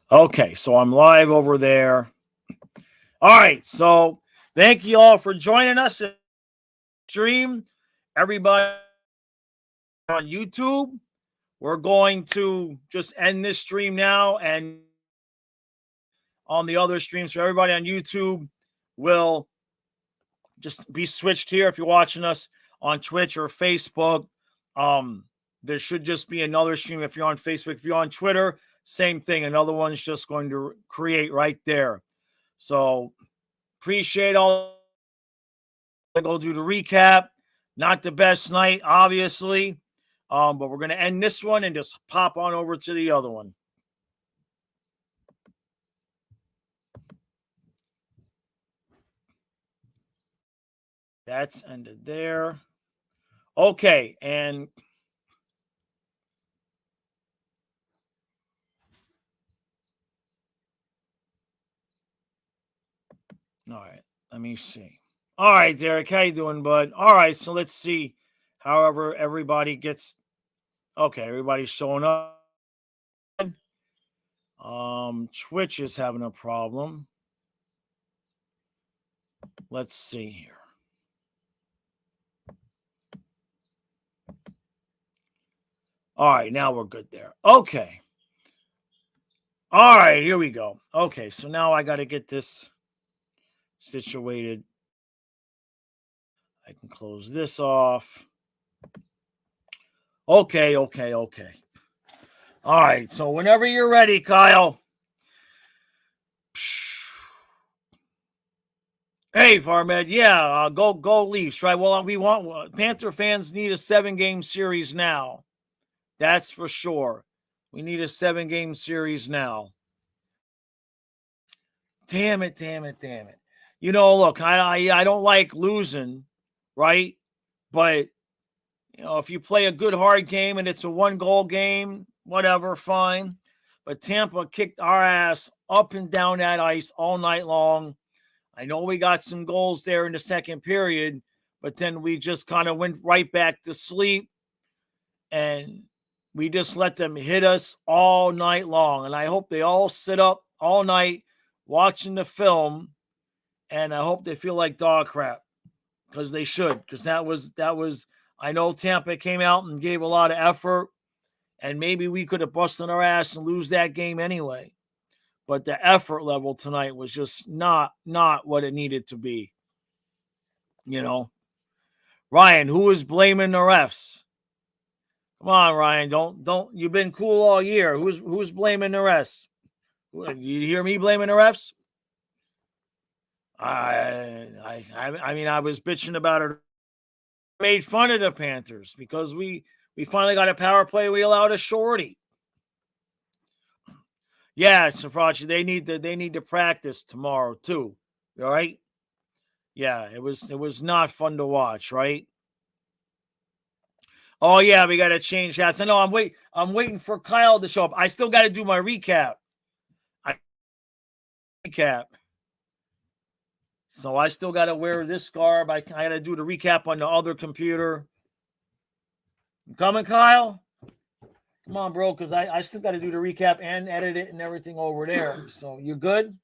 Okay, so I'm live over there. All right, so thank you all for joining us in stream. Everybody on YouTube, we're going to just end this stream now, and on the other streams for everybody on YouTube will just be switched here. If you're watching us on Twitch or Facebook, there should just be another stream if you're on Facebook. If you're on Twitter, same thing. Another one's just going to create right there. So appreciate all. Go do the recap. Not the best night, obviously, but we're going to end this one and just pop on over to the other one. That's ended there. Okay, and all right, let me see. All right, Derek, how you doing, bud? All right, so let's see. However, everybody gets okay. Everybody's showing up. Twitch is having a problem. Let's see here. All right, now we're good there. Okay. All right, here we go. Okay, so now I got to get this situated. I can close this off. Okay. All right, so whenever you're ready, Kyle. Hey, Farmed, yeah, go Leafs, right? Well, we want Panther fans need a 7-game series now. That's for sure. We need a 7-game series now. Damn it. You know, look, I don't like losing, right? But you know, if you play a good hard game and it's a 1-goal game, whatever, fine. But Tampa kicked our ass up and down that ice all night long. I know we got some goals there in the second period, but then we just kind of went right back to sleep and we just let them hit us all night long. And I hope they all sit up all night watching the film, and I hope they feel like dog crap because they should, because that was I know Tampa came out and gave a lot of effort, and maybe we could have busted our ass and lose that game anyway. But the effort level tonight was just not what it needed to be. You know, Ryan, who is blaming the refs? Come on, Ryan, don't. You've been cool all year. Who's blaming the refs? You hear me blaming the refs? I mean, I was bitching about it. Made fun of the Panthers because we finally got a power play. We allowed a shorty. Yeah, Safrachi, they need to practice tomorrow too. All right. Yeah, it was not fun to watch, right? Oh yeah, we got to change hats. I know. I'm waiting for Kyle to show up. I still got to do my recap. So I still got to wear this garb. I got to do the recap on the other computer. You coming, Kyle? Come on, bro, because I still got to do the recap and edit it and everything over there. So you good?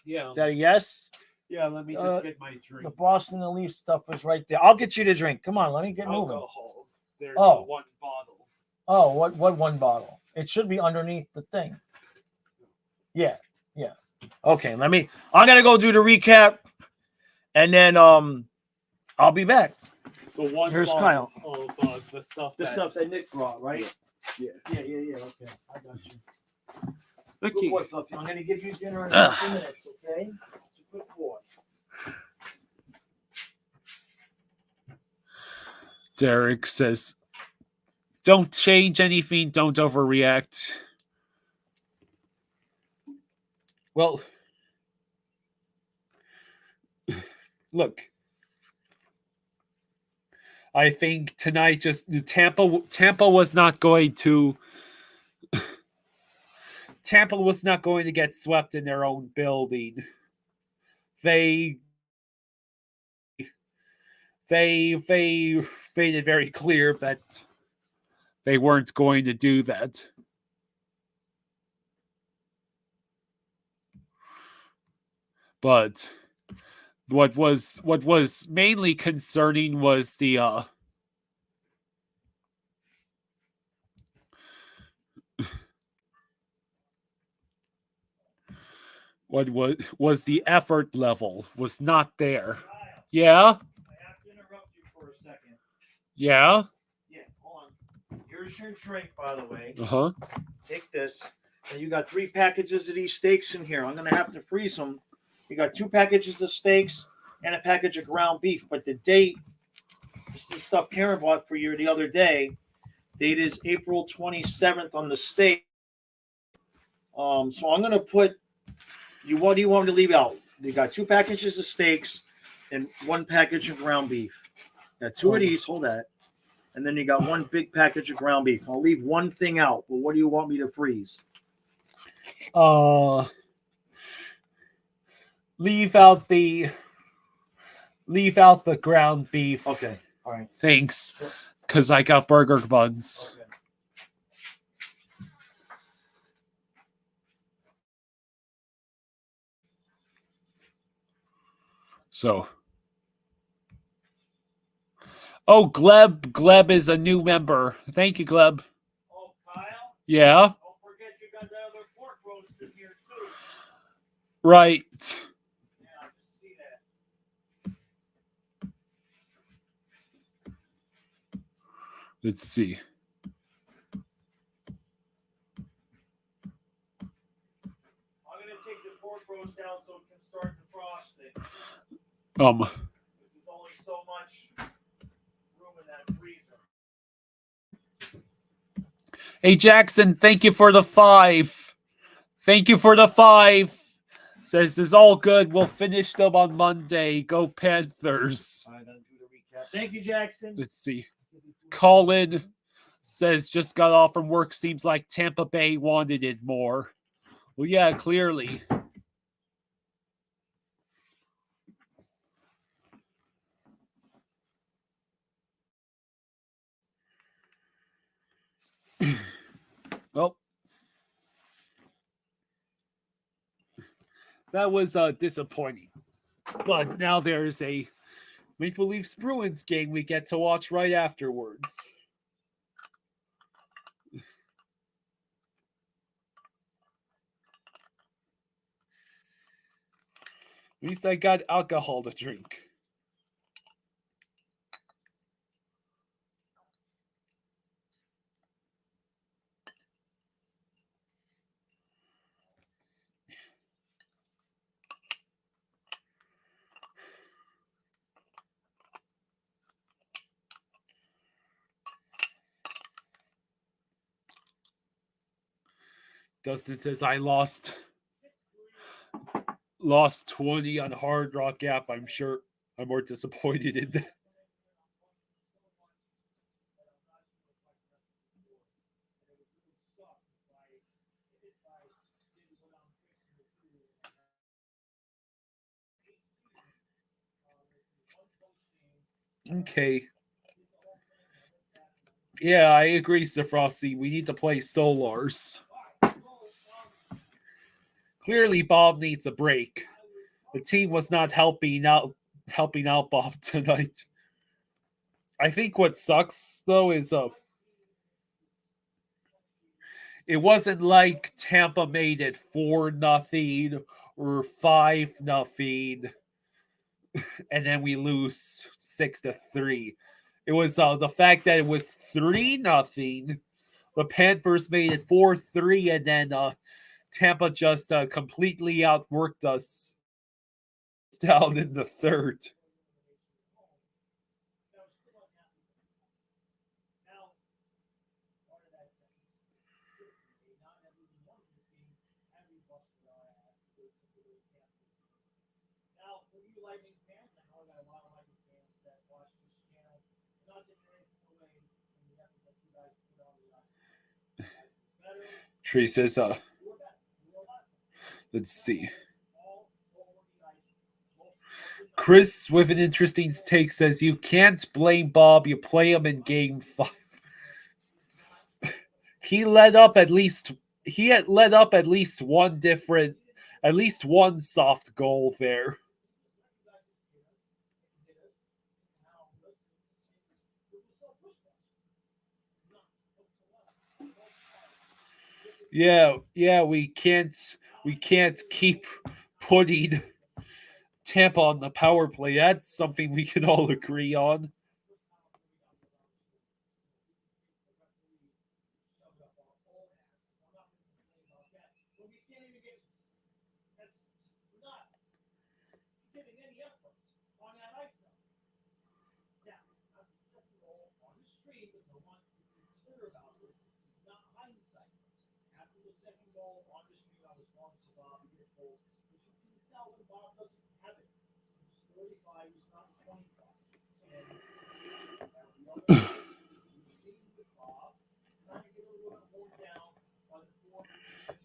Yeah. Is that a yes? Yeah, let me just get my drink. The Boston and Leafs stuff is right there. I'll get you the drink. Come on, let me get moving. Alcohol. There's one bottle. Oh, what one bottle? It should be underneath the thing. Yeah. Okay, I'm gonna go do the recap, and then I'll be back. The one Here's bottle Kyle. of the stuff that Nick brought, right? Yeah. Okay, I got you. Okay. Good boy, Fluffy. I'm gonna give you dinner in a few minutes, okay? It's a good boy. Derek says, "Don't change anything. Don't overreact." Well, look, I think tonight just Tampa was not going to get swept in their own building. They made it very clear that they weren't going to do that. But what was mainly concerning was the what was the effort level was not there. Yeah, I have to interrupt you for a second. yeah. Yeah, hold on. Here's your drink, by the way. Uh-huh. Take this. And you got 3 packages of these steaks in here. I'm gonna have to freeze them. You got 2 packages of steaks and a package of ground beef. But the date, this is the stuff Karen bought for you the other day. Date is April 27th on the steak. So I'm gonna put you. What do you want me to leave out? You got 2 packages of steaks and 1 package of ground beef. Got 2 of these. Hold that. And then you got 1 big package of ground beef. I'll leave one thing out. But what do you want me to freeze? Leave out the ground beef. Okay. All right. Thanks. Because I got burger buns. Okay. So. Oh, Gleb is a new member. Thank you, Gleb. Oh, Kyle? Yeah. Don't forget you got that other pork roast in here, too. Right. Yeah, I just see that. Let's see. I'm going to take the pork roast out so it can start the frosting. There's only so much room in that freezer. Hey, Jackson, thank you for the 5. Thank you for the 5. Says it's all good. We'll finish them on Monday. Go Panthers. All right, I'm going to do the recap. Thank you, Jackson. Let's see. Colin says just got off from work. Seems like Tampa Bay wanted it more. Well, yeah, clearly. Well, that was disappointing. But now there's a Maple Leafs Bruins game we get to watch right afterwards. At least I got alcohol to drink. Dustin says I lost 20 on Hard Rock Gap. I'm sure I'm more disappointed in that. Okay. Yeah, I agree, Sir Frosty. We need to play Stolars. Clearly, Bob needs a break. The team was not helping out Bob tonight. I think what sucks though is it wasn't like Tampa made it 4-0 or 5-0, and then we lose 6-3. It was the fact that it was 3-0. The Panthers made it 4-3, and then Tampa just completely outworked us down in the third. Tree says, let's see. Chris with an interesting take says, you can't blame Bob. You play him in game 5. He had led up at least one different at least one soft goal there. Yeah, we can't keep putting Tampa on the power play. That's something we can all agree on.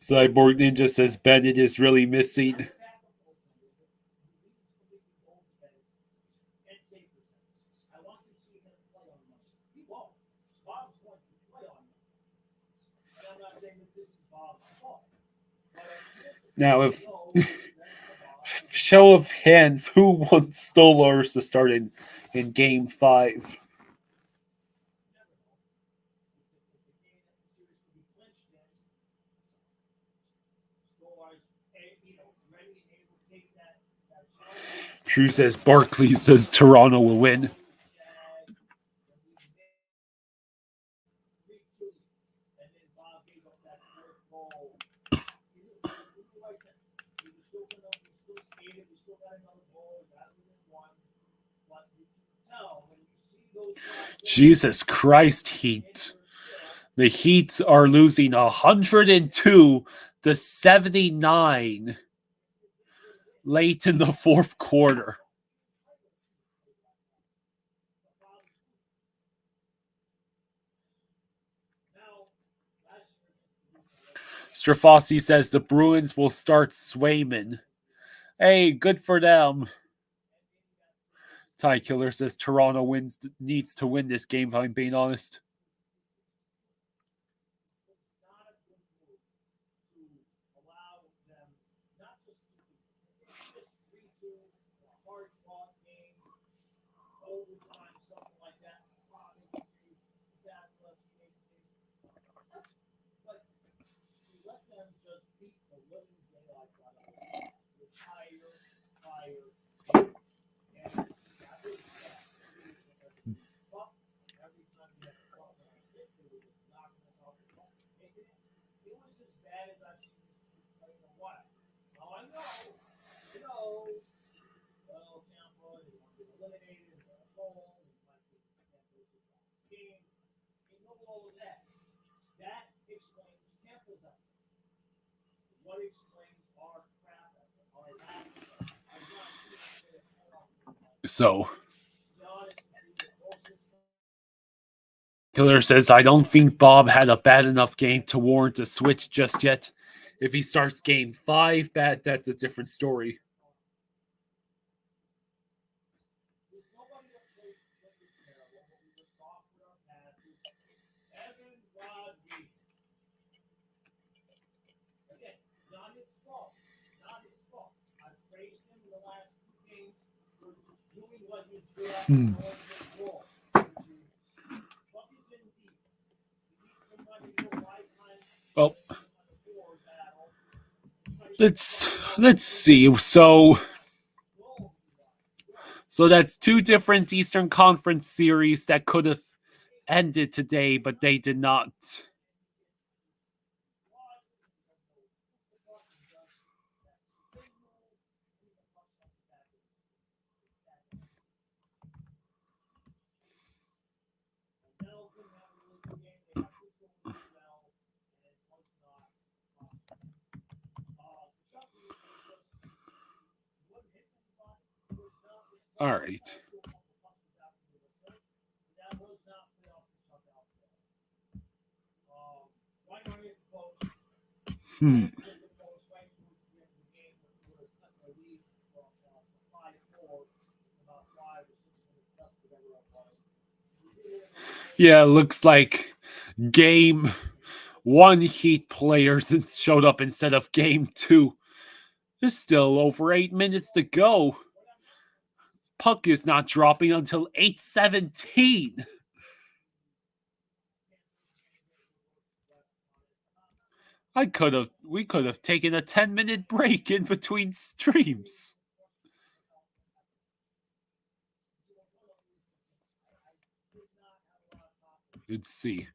Cyborg Ninja says Bennett is really missing. Now, if show of hands, who wants Stolarz to start in Game 5? Drew says Barkley says Toronto will win. Jesus Christ, Heat. The Heat are losing 102 to 79 late in the fourth quarter. Strafossi says the Bruins will start Swayman. Hey, good for them. Ty Killer says Toronto needs to win this game, if I'm being honest. So, Killer says, I don't think Bob had a bad enough game to warrant a switch just yet. If he starts Game 5, that's a different story. Well, let's see. So that's two different Eastern Conference series that could have ended today, but they did not. All right. Yeah, looks like Game 1 Heat players showed up instead of Game 2 There's still over 8 minutes to go. Puck is not dropping until 8:17. We could have taken a 10-minute break in between streams. Let's see.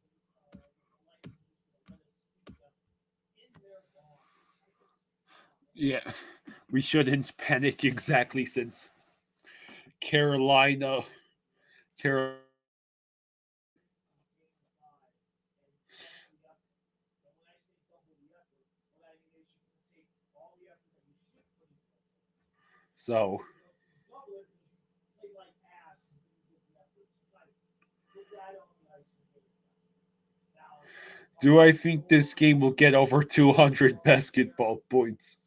Yeah, we shouldn't panic exactly since Carolina. So, do I think this game will get over 200 basketball points?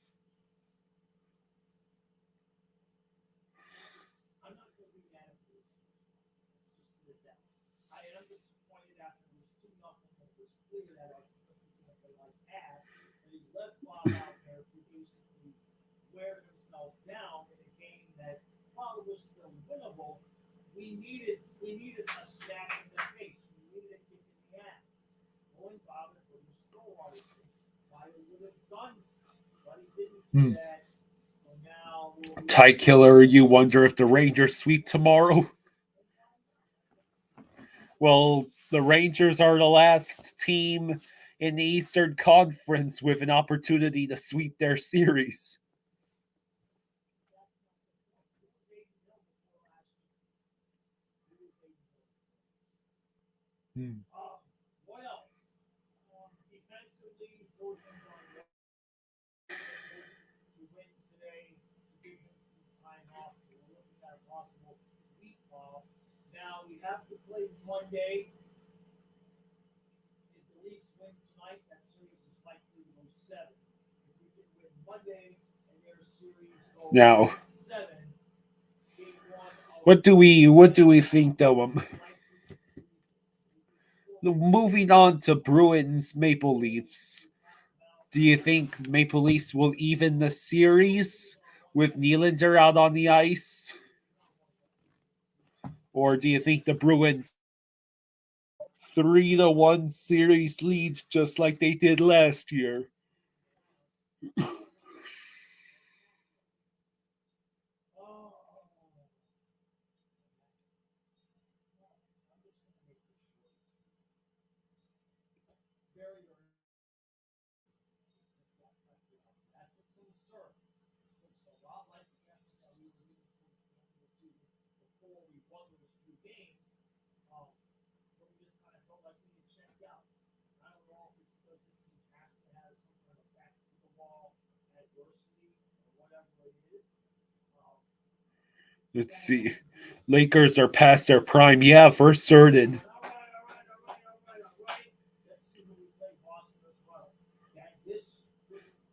Ty Killer, you wonder if the Rangers sweep tomorrow? Well, the Rangers are the last team in the Eastern Conference with an opportunity to sweep their series. Now, what do we think though? Moving on to Bruins Maple Leafs. Do you think Maple Leafs will even the series with Nylander out on the ice? Or do you think the Bruins 3-1 series lead just like they did last year? Let's see. Lakers are past their prime. Yeah, for certain.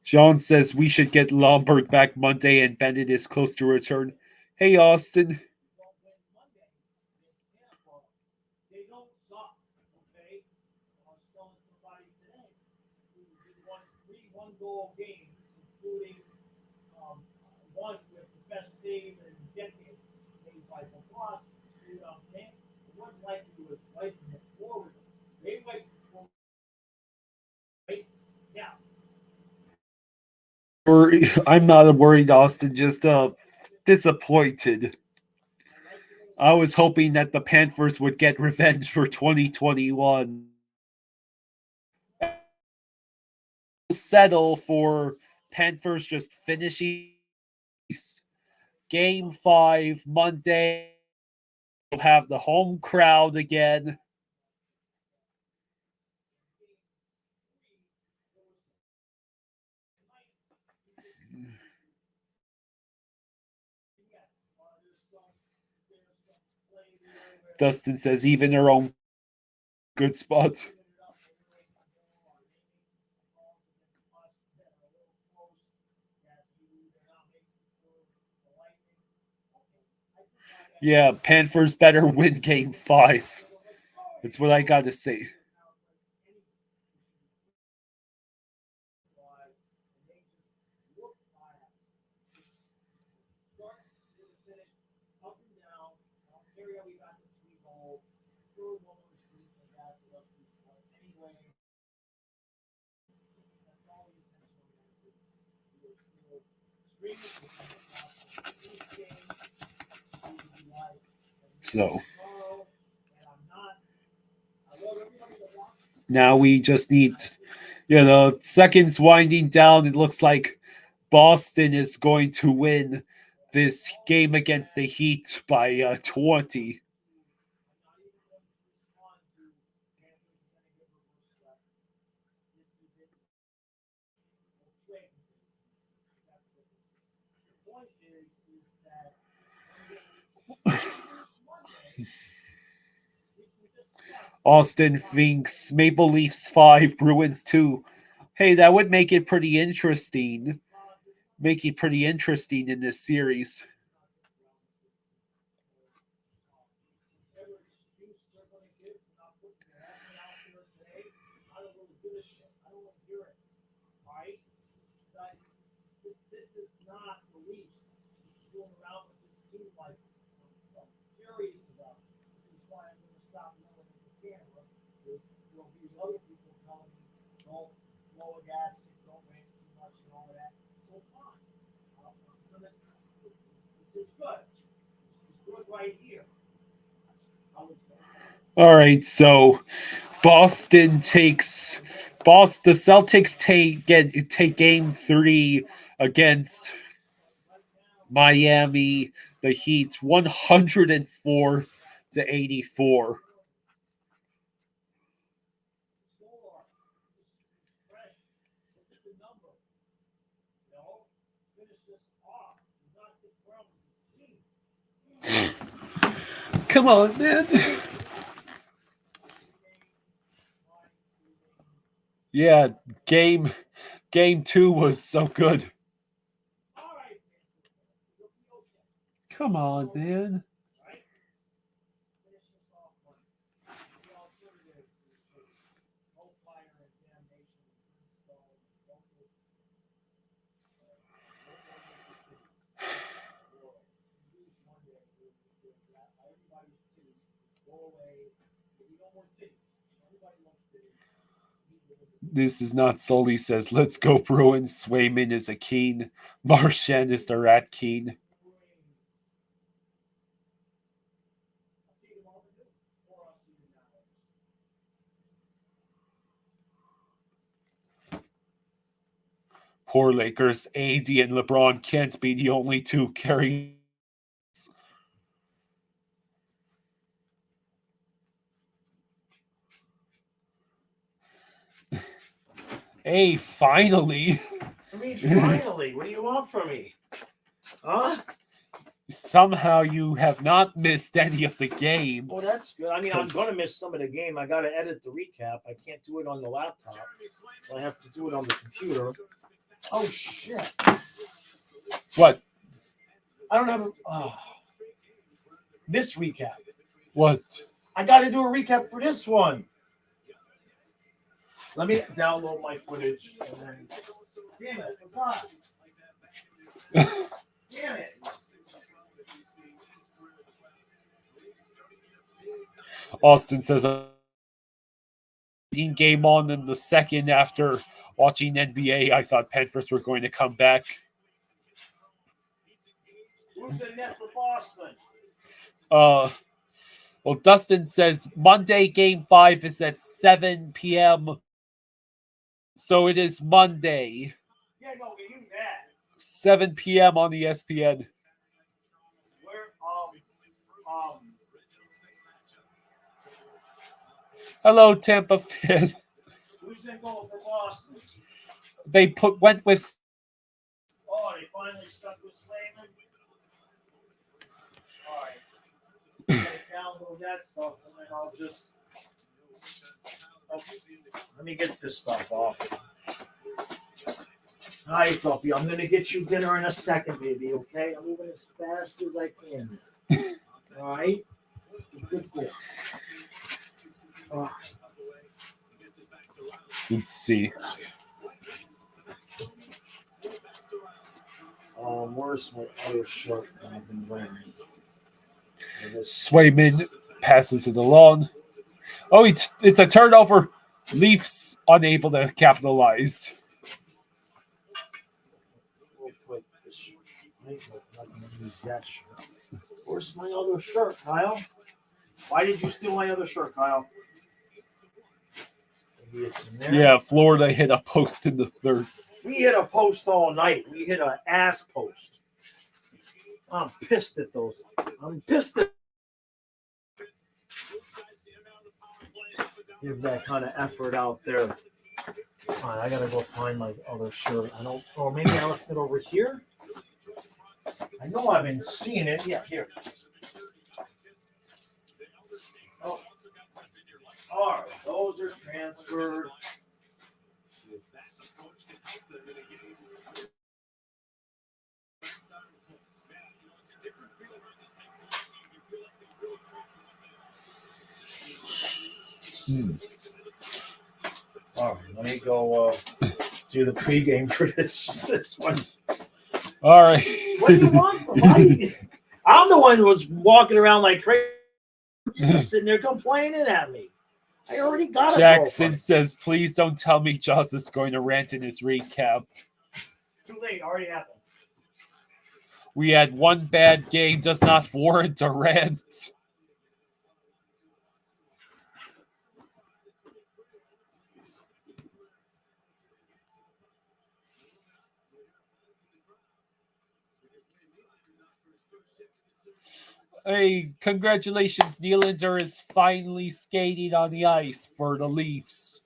John says we should get Lomberg back Monday and Bennett is close to return. Hey, Austin. I'm not worried, Austin, just disappointed. I was hoping that the Panthers would get revenge for 2021. Settle for Panthers just finishing Game 5 Monday. We'll have the home crowd again. Dustin says even their own good spots. Yeah, Panthers better win Game 5. That's what I got to say. So now we just need, seconds winding down. It looks like Boston is going to win this game against the Heat by 20. Austin thinks Maple Leafs 5, Bruins 2. Hey, that would make it pretty interesting. Make it pretty interesting in this series. All right, so the Celtics take game 3 against Miami, the Heat, 104-84. Come on, man. Yeah, game 2 was so good. Come on, man. This is not Sully says, let's go Bruins. Swayman is a keen. Marchand is the rat keen. Poor Lakers. AD and LeBron can't be the only two carrying. Hey, finally. I mean, finally. What do you want from me? Huh? Somehow you have not missed any of the game. Well, that's good. I mean, I'm going to miss some of the game. I got to edit the recap. I can't do it on the laptop. So I have to do it on the computer. Oh, shit. What? I don't have this recap. What? I got to do a recap for this one. Let me download my footage. And then... Damn it. I forgot. Damn it. Austin says, game on in the second after watching NBA. I thought Panthers were going to come back. Who's in net for Boston? Well, Dustin says Monday game 5 is at 7 p.m. So it is Monday. Yeah, no, we knew that. 7 p.m. on ESPN. Where, Hello, Tampa fan. Who's in goal for Boston? They went with. Oh, they finally stuck with Swayman. All right. Download that stuff, and then I'll just. Let me get this stuff off. All right, Fluffy. I'm gonna get you dinner in a second, baby. Okay? I'm moving as fast as I can. All right. Good boy. All right. Let's see. Where's my other shirt that I've been wearing? Swayman passes it along. Oh, it's a turnover. Leafs unable to capitalize. We'll put the shirt use that shirt. Where's my other shirt, Kyle? Why did you steal my other shirt, Kyle? Maybe it's in there. Yeah, Florida hit a post in the third. We hit a post all night. We hit an ass post. I'm pissed at those. I'm pissed at. Give that kind of effort out there. All right, I gotta go find my other shirt. I don't. Or maybe I left it over here. I know I've been seeing it. Yeah, here. Oh. All right, those are transferred. All right, let me go do the pregame for this one. All right. What do you want from me? I'm the one who was walking around like crazy, sitting there complaining at me. I already got it. Jackson says, please don't tell me Joss is going to rant in his recap. Too late, already happened. We had one bad game, does not warrant a rant. Hey, congratulations, Nylander is finally skating on the ice for the Leafs.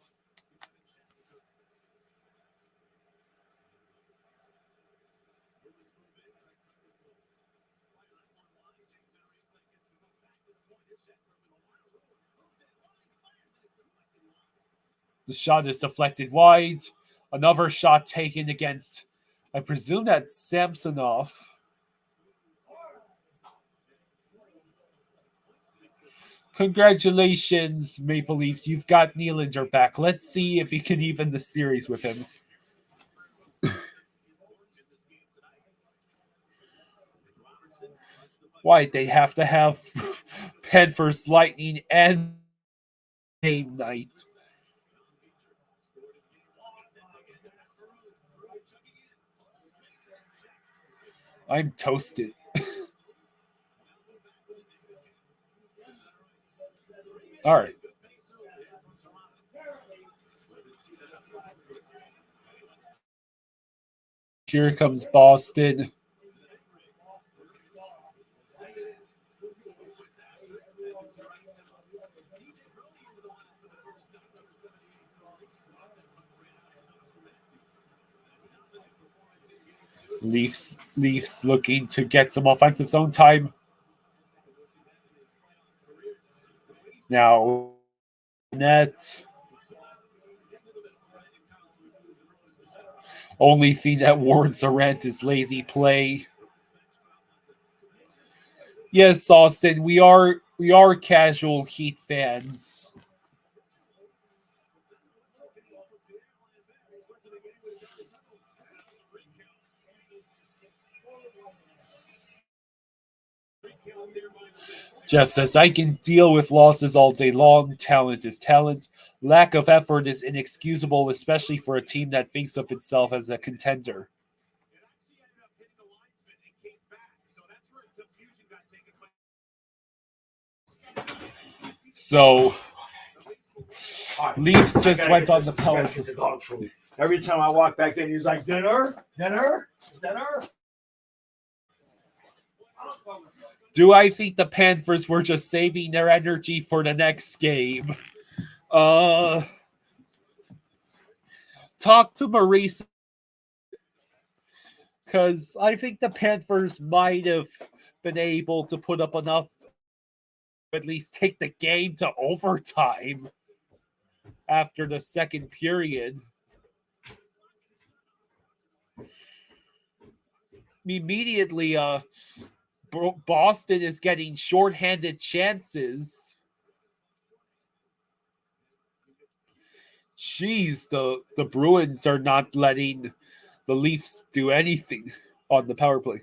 The shot is deflected wide. Another shot taken against, I presume that's Samsonov. Congratulations, Maple Leafs. You've got Nylander back. Let's see if you can even the series with him. Why? They have to have Panthers, Lightning, and game night. I'm toasted. All right. Here comes Boston. Leafs looking to get some offensive zone time. Now, net. Only thing that warrants a rant is lazy play. Yes, Austin, we are casual Heat fans. Jeff says, I can deal with losses all day long. Talent is talent. Lack of effort is inexcusable, especially for a team that thinks of itself as a contender. So, Leafs just went on the power. Every time I walk back in, he's like, dinner. Do I think the Panthers were just saving their energy for the next game? Talk to Maurice, because I think the Panthers might have been able to put up enough, at least take the game to overtime after the second period. Immediately, Boston is getting shorthanded chances. Jeez, the Bruins are not letting the Leafs do anything on the power play.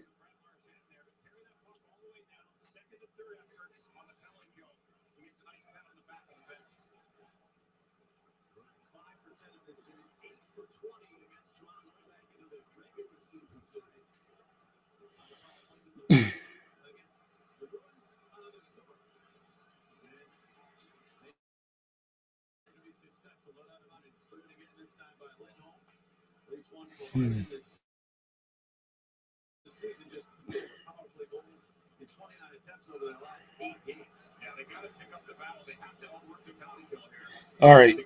All right.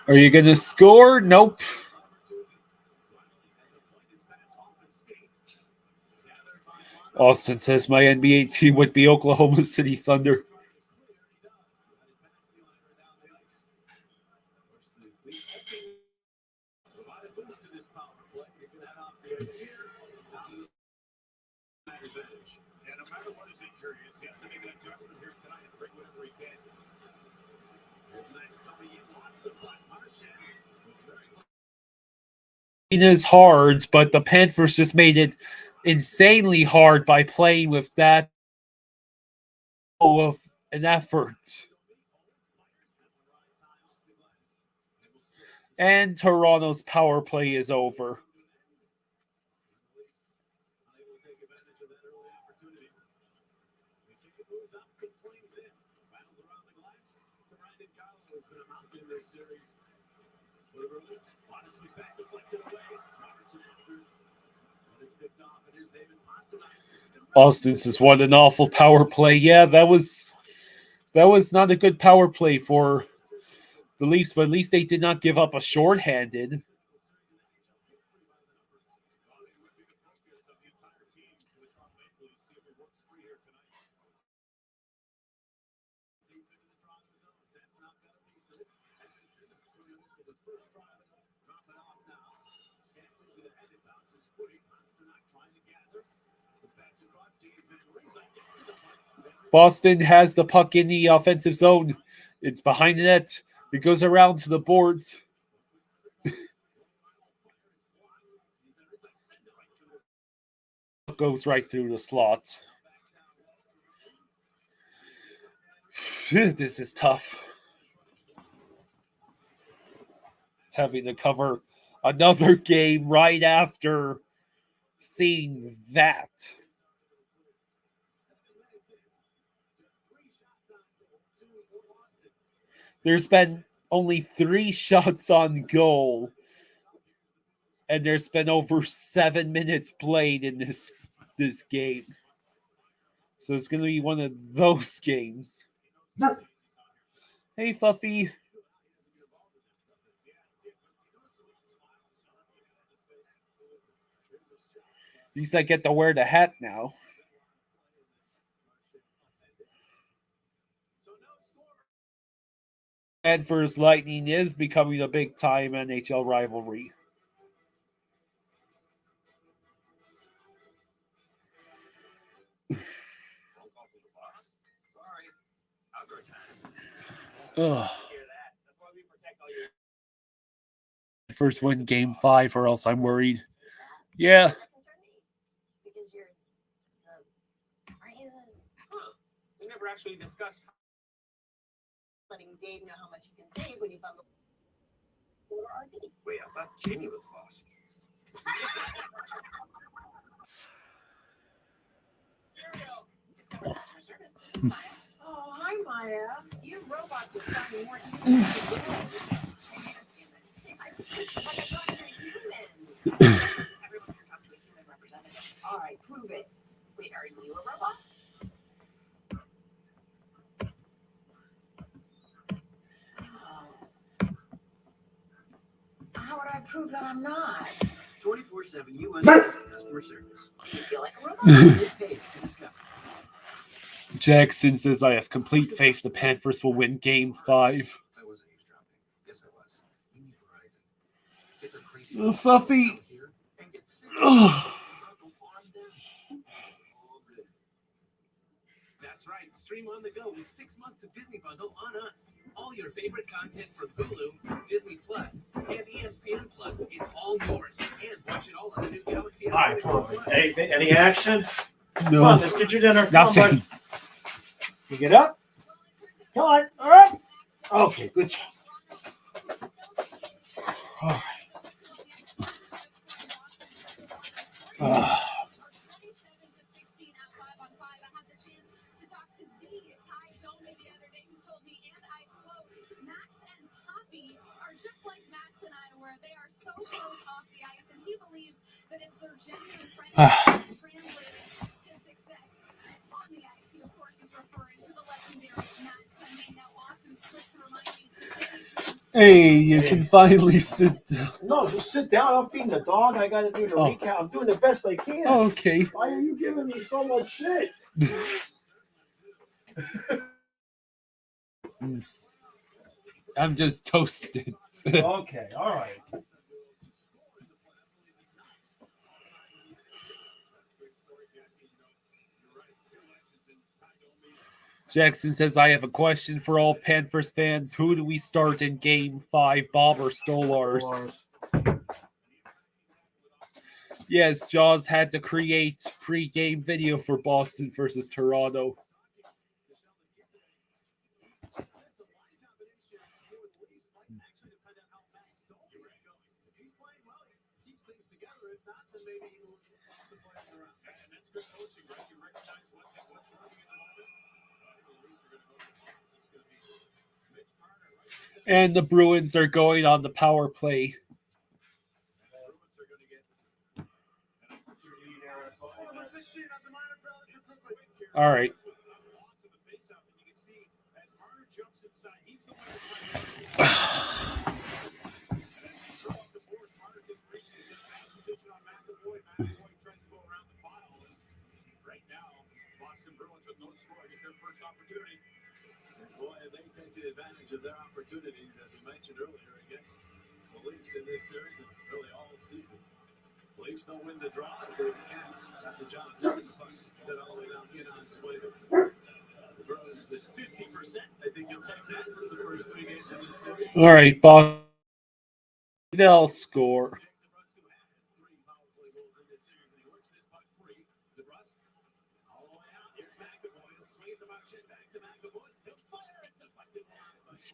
Are you going to score? Nope. Austin says my NBA team would be Oklahoma City Thunder. It is hard, but the Panthers just made it insanely hard by playing with that of an effort. And Toronto's power play is over. Austin says, "What an awful power play." Yeah, that was not a good power play for the Leafs, but at least they did not give up a shorthanded. Boston has the puck in the offensive zone. It's behind the net. It goes around to the boards. Goes right through the slot. This is tough. Having to cover another game right after seeing that. There's been only 3 shots on goal, and there's been over 7 minutes played in this game. So it's going to be one of those games. Hey, Fluffy. At least I get to wear the hat now. Panthers Lightning is becoming a big-time NHL rivalry. Ugh. First win game 5 or else I'm worried. Yeah. We never actually discussed letting Dave know how much he can save when you bundle RV. Wait, I thought Jamie was the boss. Oh, hi, Maya. You robots are sounding more all right, prove it. Wait, are you a robot? How would I prove that I'm not? 24/7 U.S. customer service. You feel like a robot? Jackson says, I have complete faith the Panthers will win game 5. I wasn't eavesdropping. Yes, I was. You need Verizon. Get their crazy Fluffy. And get sick. That's right. Stream on the go with 6 months of Disney Bundle on us. All your favorite content from Hulu, Disney Plus, and ESPN Plus is all yours. And watch it all on the new Galaxy S. All right, come on. Any action? No. Come on, let's get your dinner. Come on, Nothing. bud. You get up? Come on. All right. Okay, good job. All right. Hey, you can finally sit down. No, just sit down. I'm feeding the dog. I got to do the recap. I'm doing the best I can. Oh, okay. Why are you giving me so much shit? I'm just toasted. Okay, all right. Jackson says, I have a question for all Panthers fans. Who do we start in Game 5, Bob or Stolars? Yes, Jaws had to create pre-game video for Boston versus Toronto. And the Bruins are going on the power play. All right. Boy, they take advantage of their opportunities, as we mentioned earlier, against the Leafs in this series and really all season. Leafs don't win the draw, so they can't have the job. Set all the way down here on Slater. The Bruins at 50%. I think you'll take that for the first 3 games of this series. All right, Bob. They'll score.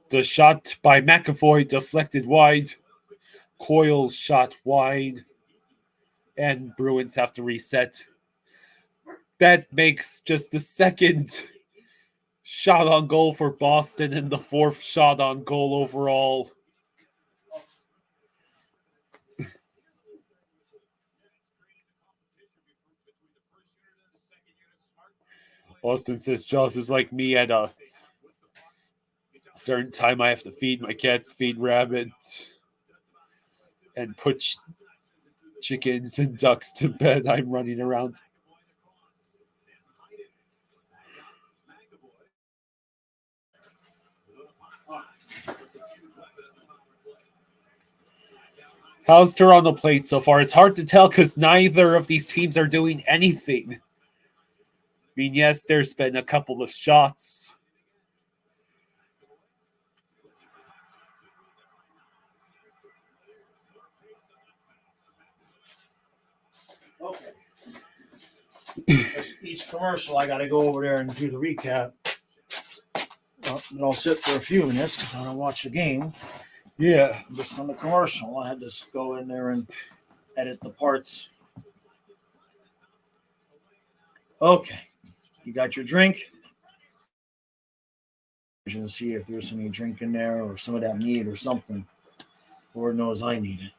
The shot by McAvoy deflected wide. Coyle shot wide. And Bruins have to reset. That makes just the second shot on goal for Boston and the fourth shot on goal overall. Austin says Jaws is like me at a certain time. I have to feed my cats, feed rabbits, and put chickens and ducks to bed. I'm running around. How's Toronto played so far? It's hard to tell because neither of these teams are doing anything. I mean, yes, there's been a couple of shots. Okay. Each commercial, I got to go over there and do the recap. And I'll sit for a few minutes because I don't watch the game. Yeah. Just on the commercial, I had to go in there and edit the parts. Okay. You got your drink? To see if there's any drink in there or some of that meat or something. Lord knows I need it.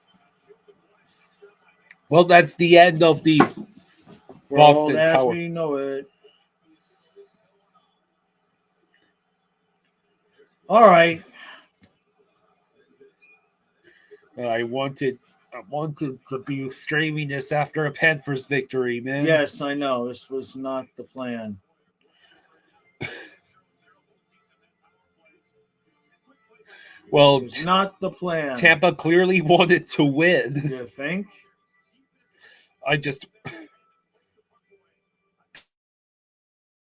Well, that's the end of the Boston as Power. we know it. All right. I wanted to be streaming this after a Panthers victory, man. Yes, I know. This was not the plan. Well, it's not the plan. Tampa clearly wanted to win. You think?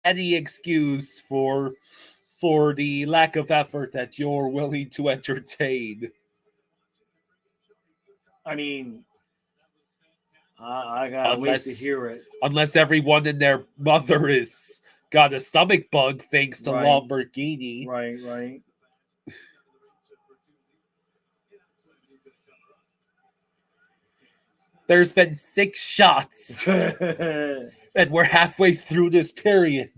Any excuse for the lack of effort that you're willing to entertain. I mean, I gotta wait to hear it. Unless everyone and their mother is got a stomach bug thanks to Lamborghini. Right. There's been 6 shots, and we're halfway through this period.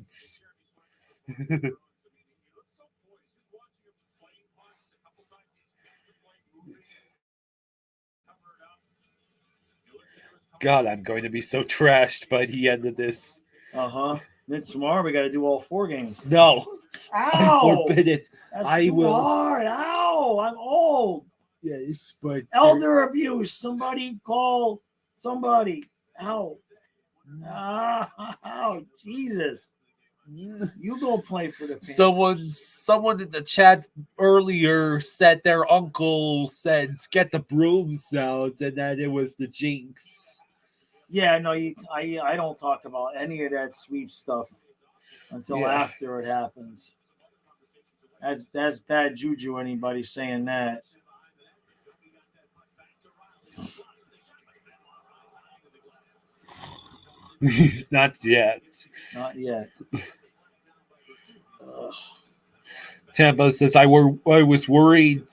God, I'm going to be so trashed by the end of this. Then tomorrow we got to do all 4 games. No, Ow! I forbid it. That's I too will. hard. Ow! I'm old. Yes, but Elder abuse. Somebody call somebody. Ow! Ow! Jesus! You go play for the Panthers. Someone in the chat earlier said their uncle said get the Bruins out, and that it was the jinx. Yeah, no, I don't talk about any of that sweep stuff until after it happens. That's bad juju. Anybody saying that? Not yet. Not yet. Tampa says I was worried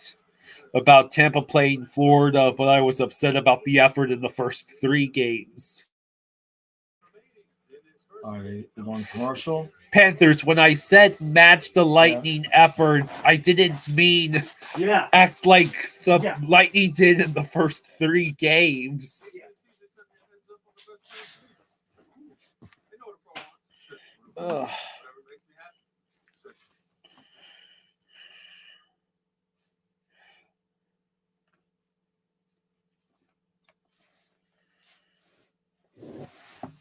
about Tampa playing Florida, but I was upset about the effort in the first 3 games. All right, you going commercial? Panthers, when I said match the Lightning effort, I didn't mean act like the Lightning did in the first 3 games. Ugh.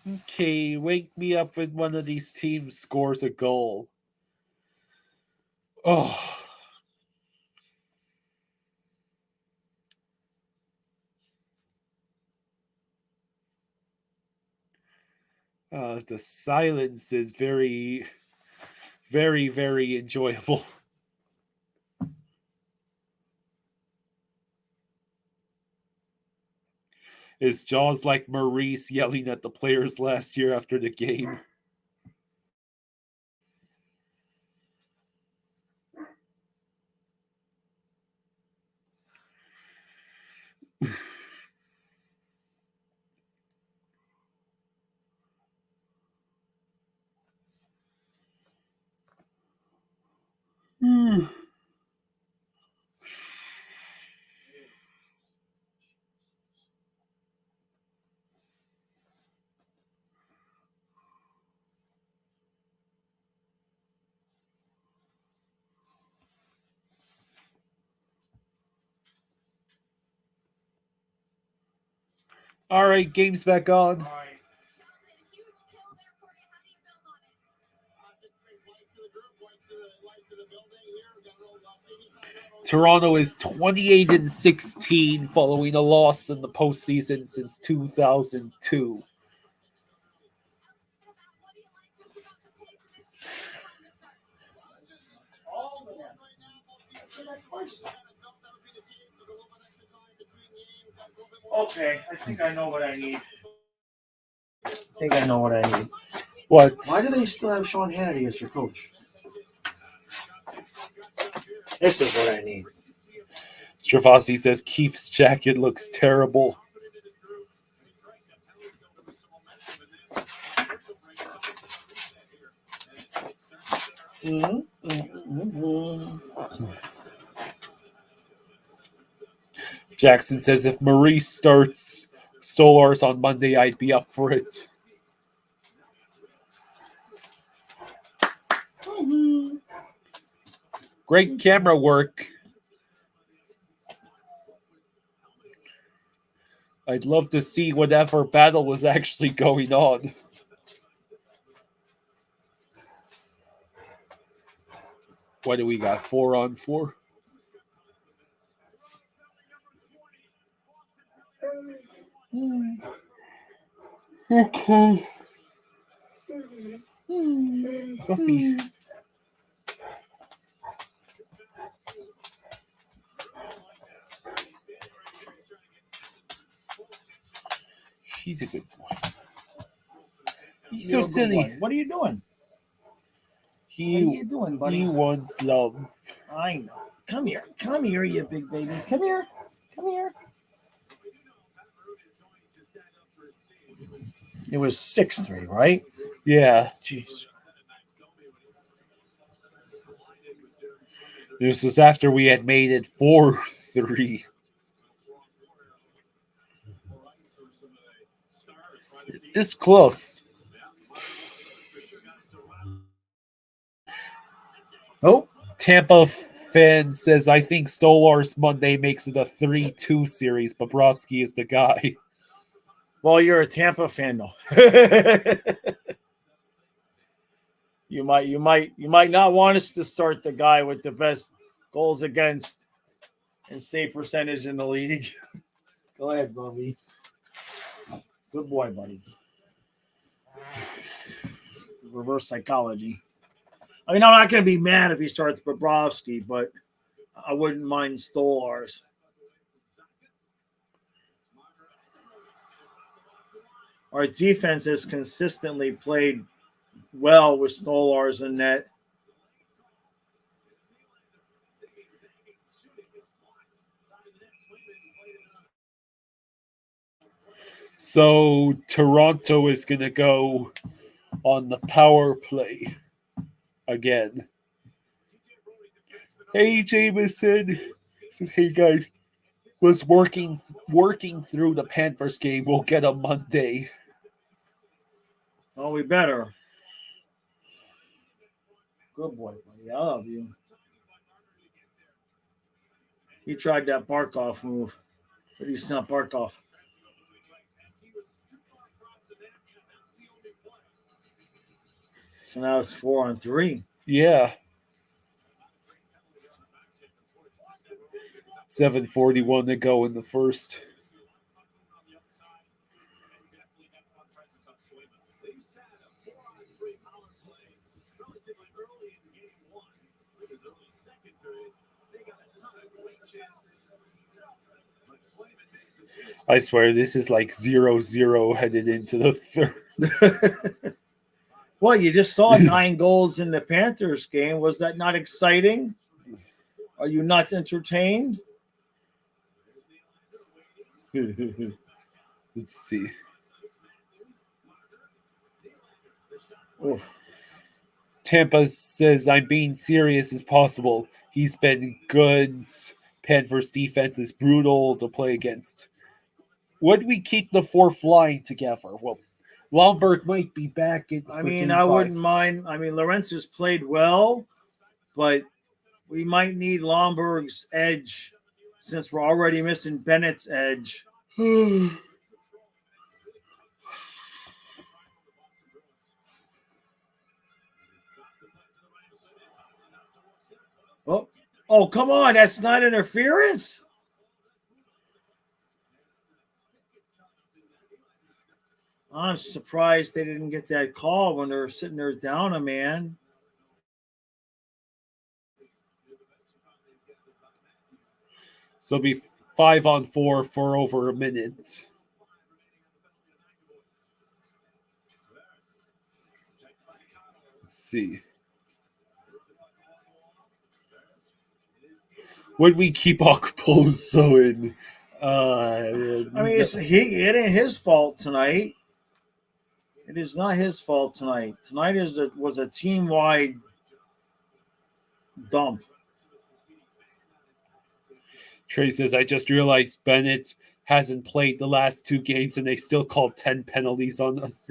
Okay, wake me up when one of these teams scores a goal. Oh. The silence is very, very, very enjoyable. Is Jaws like Maurice yelling at the players last year after the game? All right, game's back on. Toronto is 28-16 following a loss in the postseason since 2002. Okay, I think I know what I need. What? Why do they still have Sean Hannity as your coach? This is what I need. Stravossi says Keith's jacket looks terrible. Jackson says if Maurice starts Stolars on Monday, I'd be up for it. Great camera work. I'd love to see whatever battle was actually going on. What do we got? 4-on-4? Okay. Coffee. He's a good boy. He's so silly. What are you doing? What are you doing, buddy? He wants love. I know. Come here, you big baby. Come here. It was 6-3, right? Yeah. Jeez. This was after we had made it 4-3. It's close. Oh, Tampa fan says, I think Stolar's Monday makes it a 3-2 series. Bobrovsky is the guy. well, you're a Tampa fan, though. You might not want us to start the guy with the best goals against and save percentage in the league. Go ahead, Bobby. Good boy, buddy. Reverse psychology. I mean, I'm not going to be mad if he starts Bobrovsky, but I wouldn't mind Stolarz. Our defense has consistently played well with Stolarz in net. So Toronto is going to go on the power play again. Hey, Jameson. Says, hey, guys. Was working through the Panthers game. We'll get a Monday. Oh, we better. Good boy, buddy. I love you. He tried that Barkov move, but he's not Barkov. So now it's 4-on-3. Yeah. 7:41 to go in the first. I swear this is like 0-0 headed into the third. Well, you just saw 9 goals in the Panthers game. Was that not exciting? Are you not entertained? Let's see. Oof. Tampa says, I'm being serious as possible. He's been good. Panthers defense is brutal to play against. Would we keep the 4th line together? Well, Lomberg might be back in. I mean, I wouldn't mind. I mean, Lawrence has played well, but we might need Lomberg's edge since we're already missing Bennett's edge. Oh, come on. That's not interference? I'm surprised they didn't get that call when they're sitting there down a man. So it'll be 5-on-4 for over a minute. Let's see. Would we keep Okposo in? I mean, it ain't his fault tonight. It is not his fault tonight. Tonight was a team-wide dump. Trey says, I just realized Bennett hasn't played the last 2 games and they still called 10 penalties on us.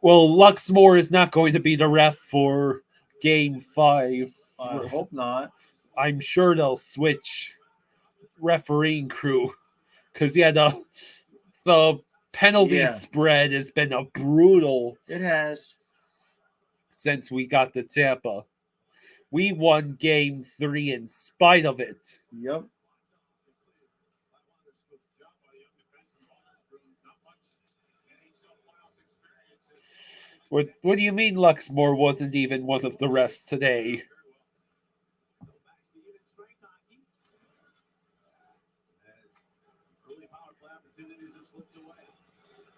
Well, Luxmore is not going to be the ref for Game 5. I hope not. I'm sure they'll switch refereeing crew because, the penalty spread has been a brutal. It has. Since we got to Tampa. We won Game 3 in spite of it. Yep. What do you mean Luxmore wasn't even one of the refs today?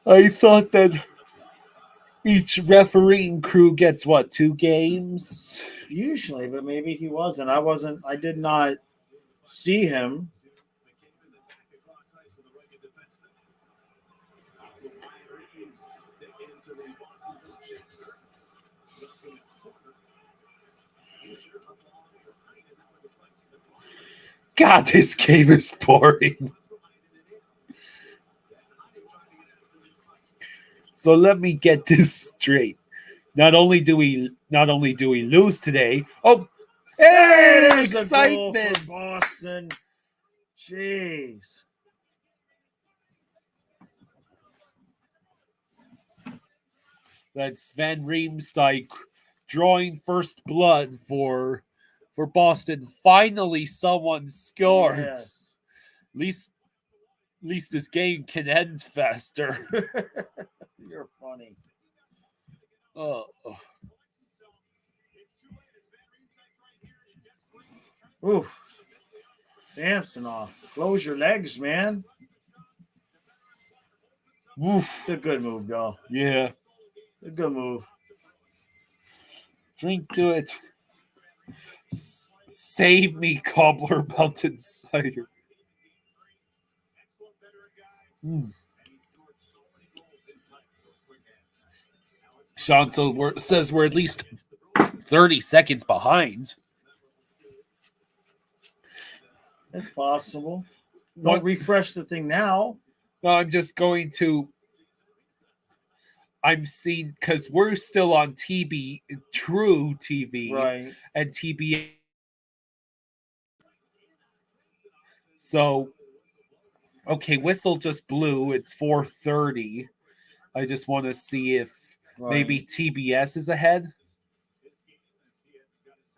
I thought that each refereeing crew gets 2 games? Usually, but maybe he wasn't. I did not see him. God, this game is boring. So let me get this straight. Not only do we lose today. Oh, hey, There's a goal excitement! for Boston. Jeez. That's Sven Riemsdyk drawing first blood for Boston. Finally, someone scored. Yes. At least this game can end faster. You're funny. Oh. Oof. Samsonov. Close your legs, man. Oof. It's a good move, though. Yeah. It's a good move. Drink to it. Save me, Cobbler Mountain Cider. Sean says we're at least 30 seconds behind. It's possible. Don't refresh the thing now. No, I'm just going to. I'm seeing because we're still on TB, True TV, Right. and TBA. So, okay, whistle just blew. It's 4:30. I just want to see if maybe TBS is ahead.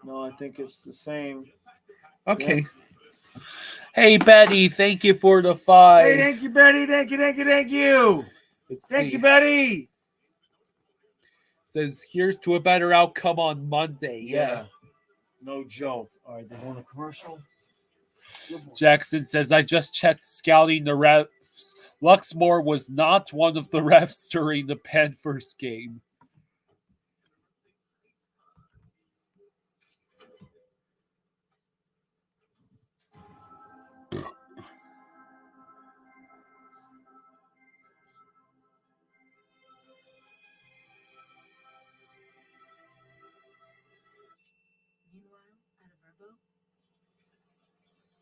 No, I think it's the same. Okay. Yep. Hey, Betty, thank you for the 5. Hey, thank you, Betty. Thank you. Thank you, Betty. Says, here's to a better outcome on Monday. Yeah. No joke. All right, they want a commercial? Jackson says, I just checked scouting the refs. Luxmore was not one of the refs during the Panthers game.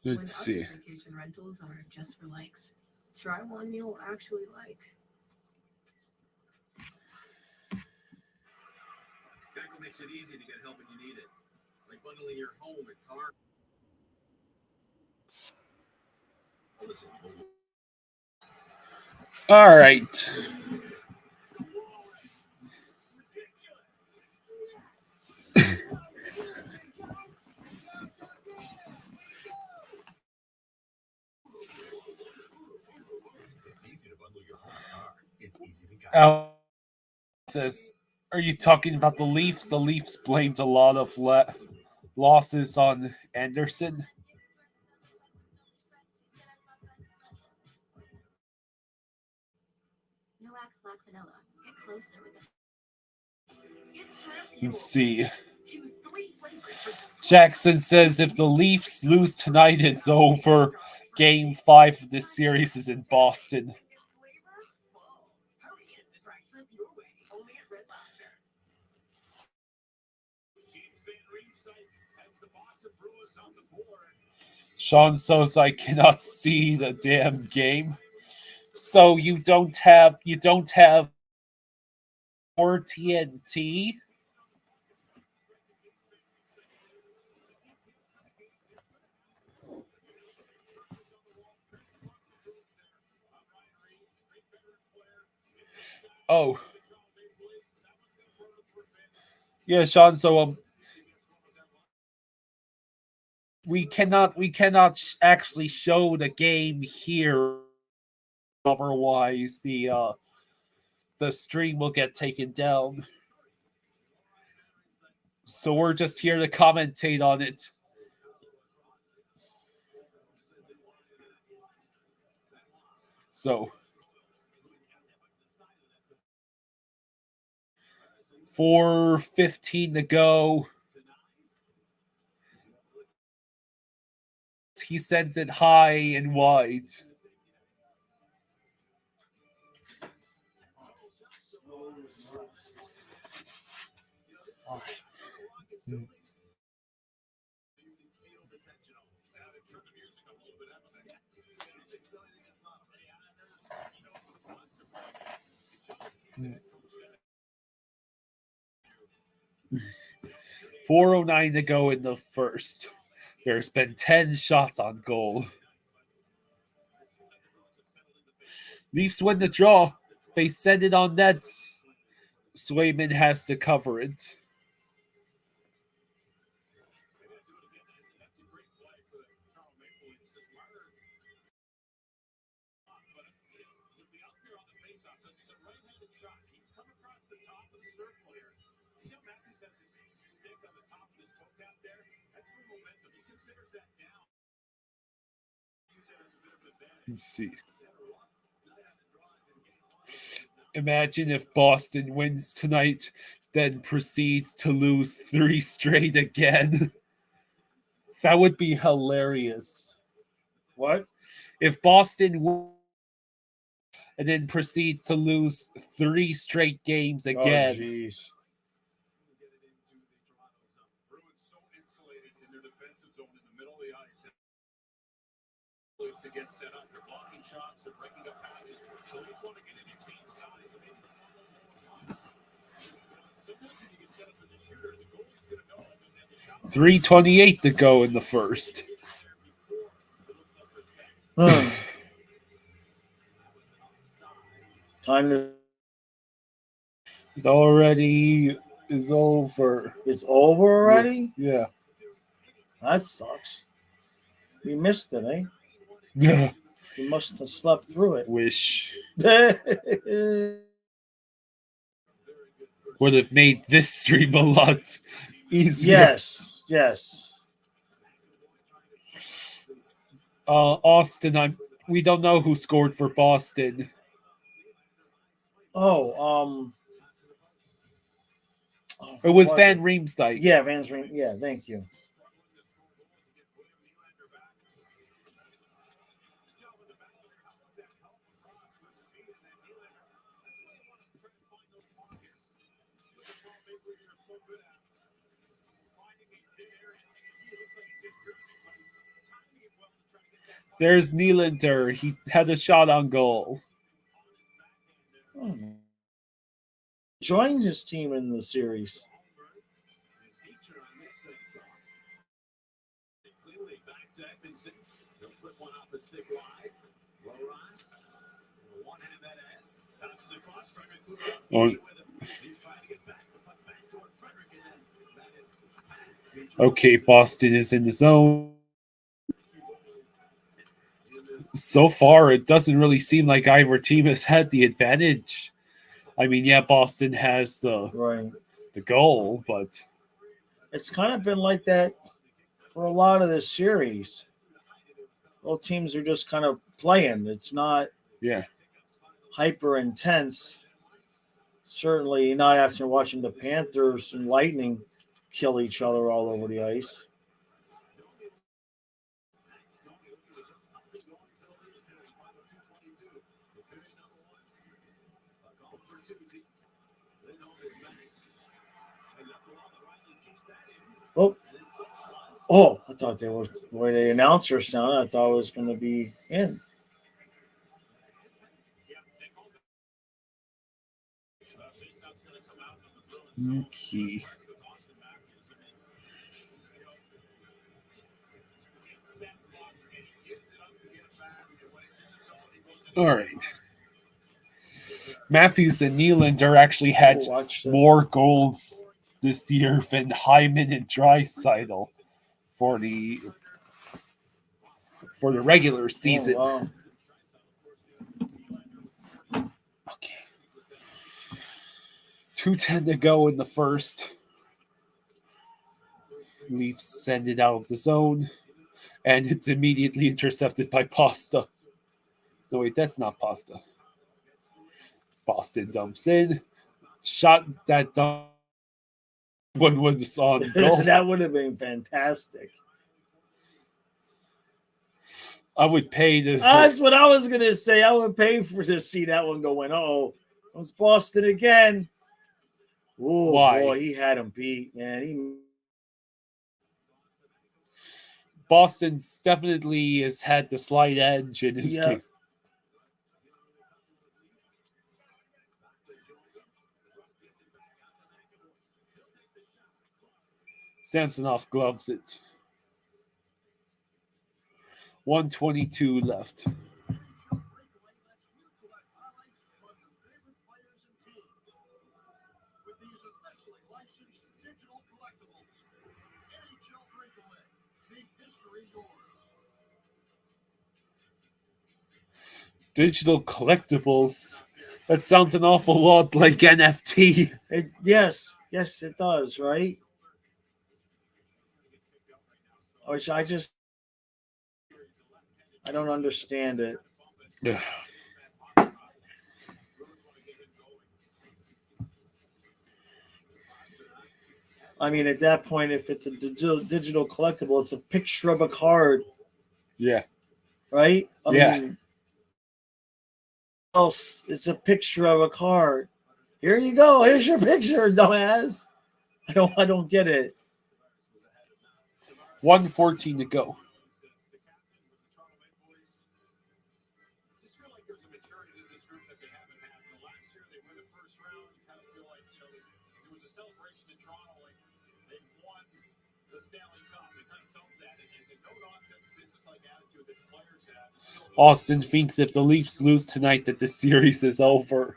Let's see. Vacation rentals are just for likes. Try one you'll actually like. Geico makes it easy to get help when you need it, like bundling your home and car. Listen, All right. it's easy to bundle your home and car. It's easy to Geico. Says, are you talking about the Leafs? The Leafs blamed a lot of losses on Anderson. No Axe Black Vanilla. Get closer with the. Let's see. Choose 3 flavors for this. Jackson says if the Leafs lose tonight, it's over. Game 5 of this series is in Boston. Hurry in to try shrimp your way. Only at Red Lobster. has the Boston Bruins on the board. Sean says I cannot see the damn game. So you don't have more TNT? Oh. Yeah, Sean, so we cannot actually show the game here. Otherwise, the stream will get taken down. So we're just here to commentate on it. So 4:15 to go. He sends it high and wide. .409 to go in the first. There's been 10 shots on goal. Leafs win the draw. They send it on nets. Swayman has to cover it. Let's see. Imagine if Boston wins tonight, then proceeds to lose 3 straight again. That would be hilarious. What? If Boston wins and then proceeds to lose 3 straight games again. Oh, jeez. To get set up, they're blocking shots, they're breaking up passes. The Leafs want to get in and change sides. Sometimes when you get set up as a shooter, the goalie's going to know that the shot 3:28 to go in the first. Time to. It already is over. It's over already? Yeah. That sucks. We missed it, eh? Yeah. You must have slept through it. Wish Yes. would have made this stream a lot easier. Yes. Austin, we don't know who scored for Boston. It was Van Riemsdyk. Yeah, Van Riemsdyk. Yeah, thank you. There's Nylander. He had a shot on goal. Joined his team in the series. Okay, Boston is in the zone. So far, it doesn't really seem like either team has had the advantage. I mean, yeah, Boston has the goal, but it's kind of been like that for a lot of this series. Both teams are just kind of playing. It's not hyper intense. Certainly not after watching the Panthers and Lightning kill each other all over the ice. Oh, I thought they were the way the announcer sounded. I thought it was going to be in. Okay. All right. Matthews and Nylander actually had more goals this year than Hyman and Draisaitl for the regular season. Oh, wow. Okay. 2:10 to go in the first. Leafs send it out of the zone, and it's immediately intercepted by Pasta. No, wait, that's not Pasta. Boston dumps in. Shot that dump. One was on goal. That would have been fantastic. I would pay to. That's what I was going to say. I would pay to see that one going, it was Boston again. Oh, boy, he had him beat, man. Boston's definitely has had the slight edge in his game. Samsonov gloves it. 1:22 left. Digital collectibles. That sounds an awful lot like NFT. Yes, it does, right? Which I don't understand it. Yeah. I mean, at that point, if it's a digital collectible, it's a picture of a card, Yeah. right? I Yeah. mean, else it's a picture of a card. Here you go. Here's your picture, dumbass. I don't get it. 1:14 to go. Austin thinks if the Leafs lose tonight that the series is over.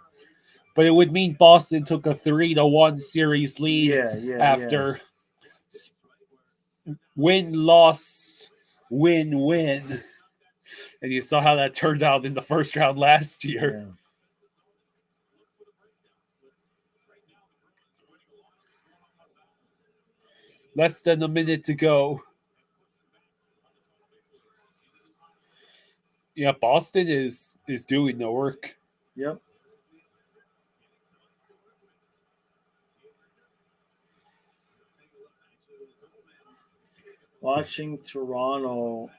But it would mean Boston took a 3-1 series lead after win, loss, win, win. And you saw how that turned out in the first round last year. Yeah. Less than a minute to go. Yeah, Boston is doing the work. Yep. Watching Toronto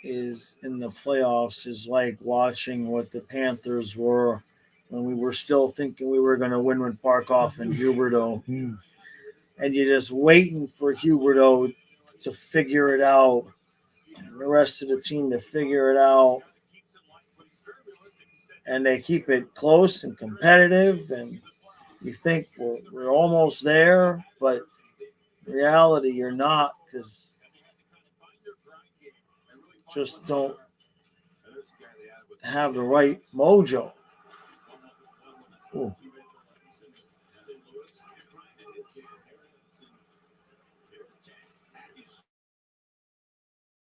is in the playoffs is like watching what the Panthers were when we were still thinking we were going to win with Barkov and Huberdeau. And you're just waiting for Huberdeau to figure it out and the rest of the team to figure it out. And they keep it close and competitive, and you think we're almost there, but in reality you're not, because just don't have the right mojo. Ooh.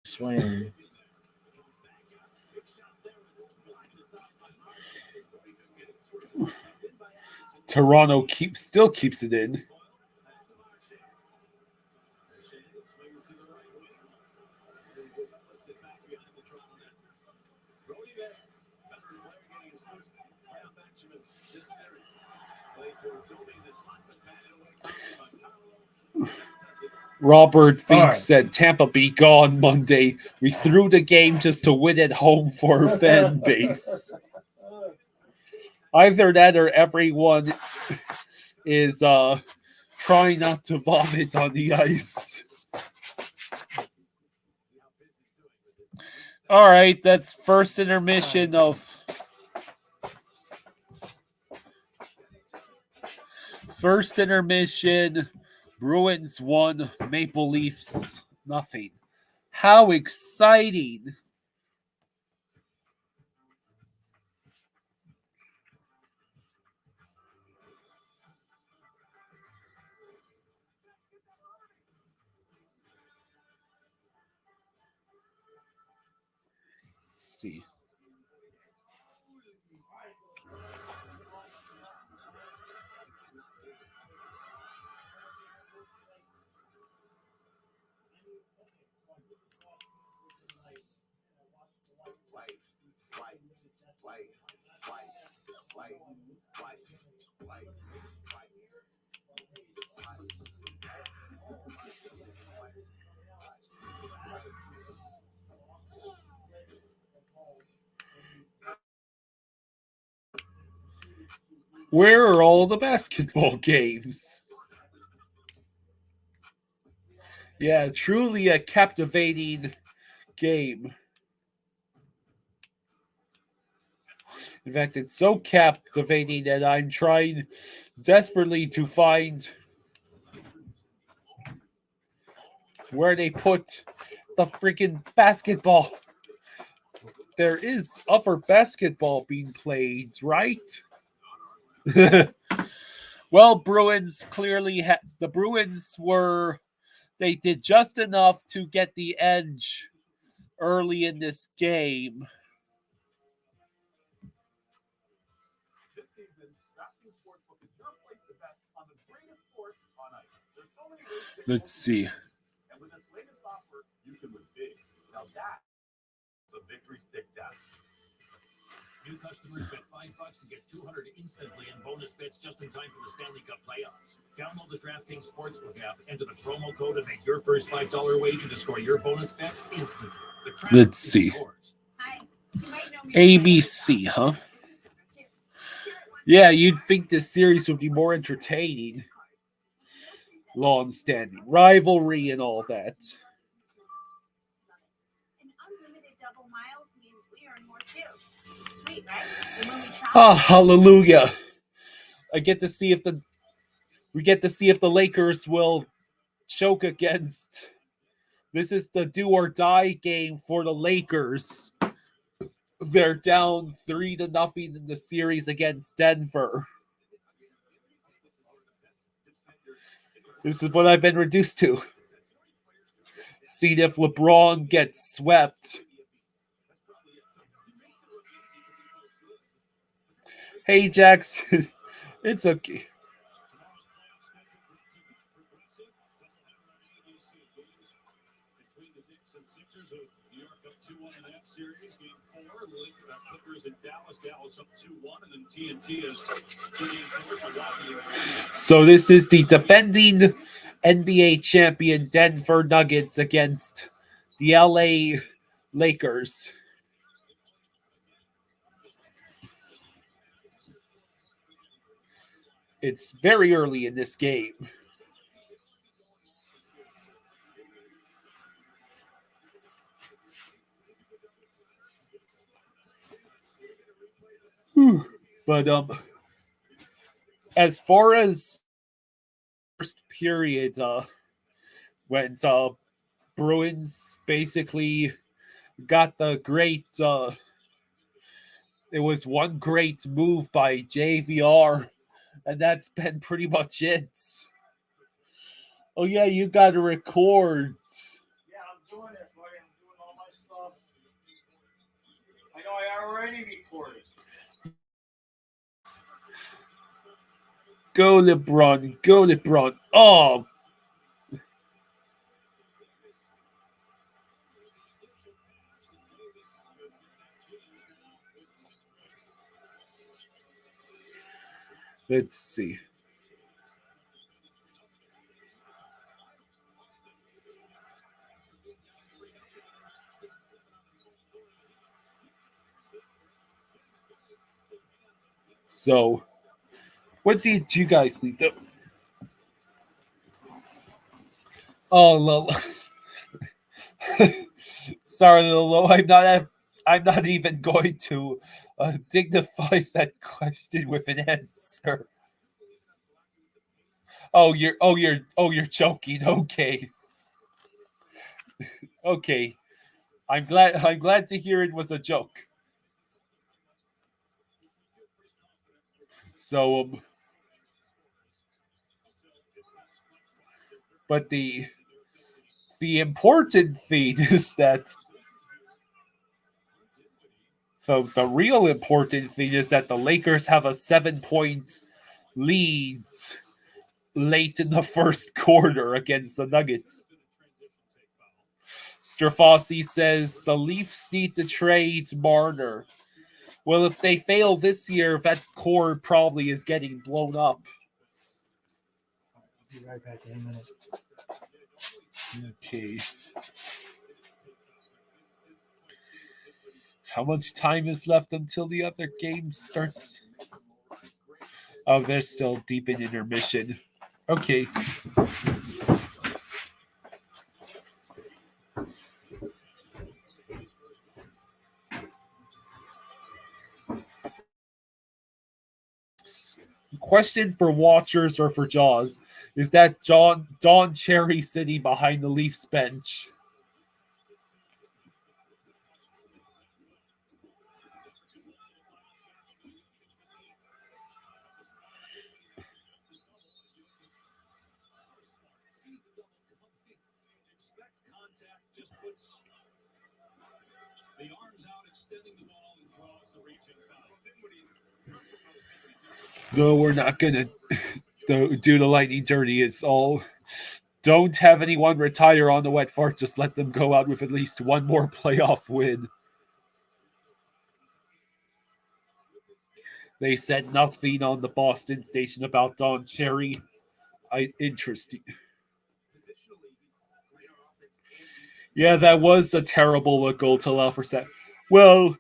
Swing. Toronto still keeps it in. Robert Fink said Tampa be gone Monday. We threw the game just to win at home for our fan base. Either that or everyone is trying not to vomit on the ice. All right, that's first intermission of Bruins 1, Maple Leafs nothing. How exciting. Let's see. Where are all the basketball games? Yeah, truly a captivating game. In fact, it's so captivating that I'm trying desperately to find where they put the freaking basketball. There is other basketball being played, right? Well, Bruins clearly the Bruins they did just enough to get the edge early in this game. This season, DraftKings Sportsbook is your place to bet on the greatest sport on ice. There's so many ways to get Let's see. and with this latest offer, you can win big. Now that's a victory stick test. New customers bet $5 and get $200 instantly in bonus bets just in time for the Stanley Cup playoffs. Download the DraftKings Sportsbook app, enter the promo code, and make your first $5 wager to score your bonus bets instantly. Let's see. ABC, huh? Yeah, you'd think this series would be more entertaining. Long-standing rivalry and all that. Ah, hallelujah. We get to see if the Lakers will choke against. This is the do or die game for the Lakers. They're down 3-0 in the series against Denver. This is what I've been reduced to. See if LeBron gets swept. Hey, Jackson. It's okay. So this is the defending NBA champion Denver Nuggets against the LA Lakers. It's very early in this game. But as far as first period when Bruins basically got the great it was one great move by JVR, and that's been pretty much it. Oh yeah, you gotta record. Yeah, I'm doing it, buddy. I'm doing all my stuff. I know I already recorded. Go LeBron, go LeBron. Oh, let's see. So, what did you guys think? Oh, Lolo. Sorry, Lolo. I'm not even going to dignify that question with an answer. You're joking. Okay. Okay. I'm glad to hear it was a joke. So, but the important thing is that the real important thing is that the Lakers have a 7-point lead late in the first quarter against the Nuggets. Strafossi says the Leafs need to trade Marner. Well, if they fail this year, that core probably is getting blown up. I'll be right back in a minute. Okay. How much time is left until the other game starts? Oh, they're still deep in intermission. Okay. Question for watchers or for Jaws: is that Don Cherry sitting behind the Leafs bench? Just puts the arms out, extending the ball, and draws the reaching foul. No, we're not gonna do the Lightning dirty. It's all. Don't have anyone retire on the wet fart. Just let them go out with at least one more playoff win. They said nothing on the Boston station about Don Cherry. Interesting. Yeah, that was a terrible goal to allow for set. Well,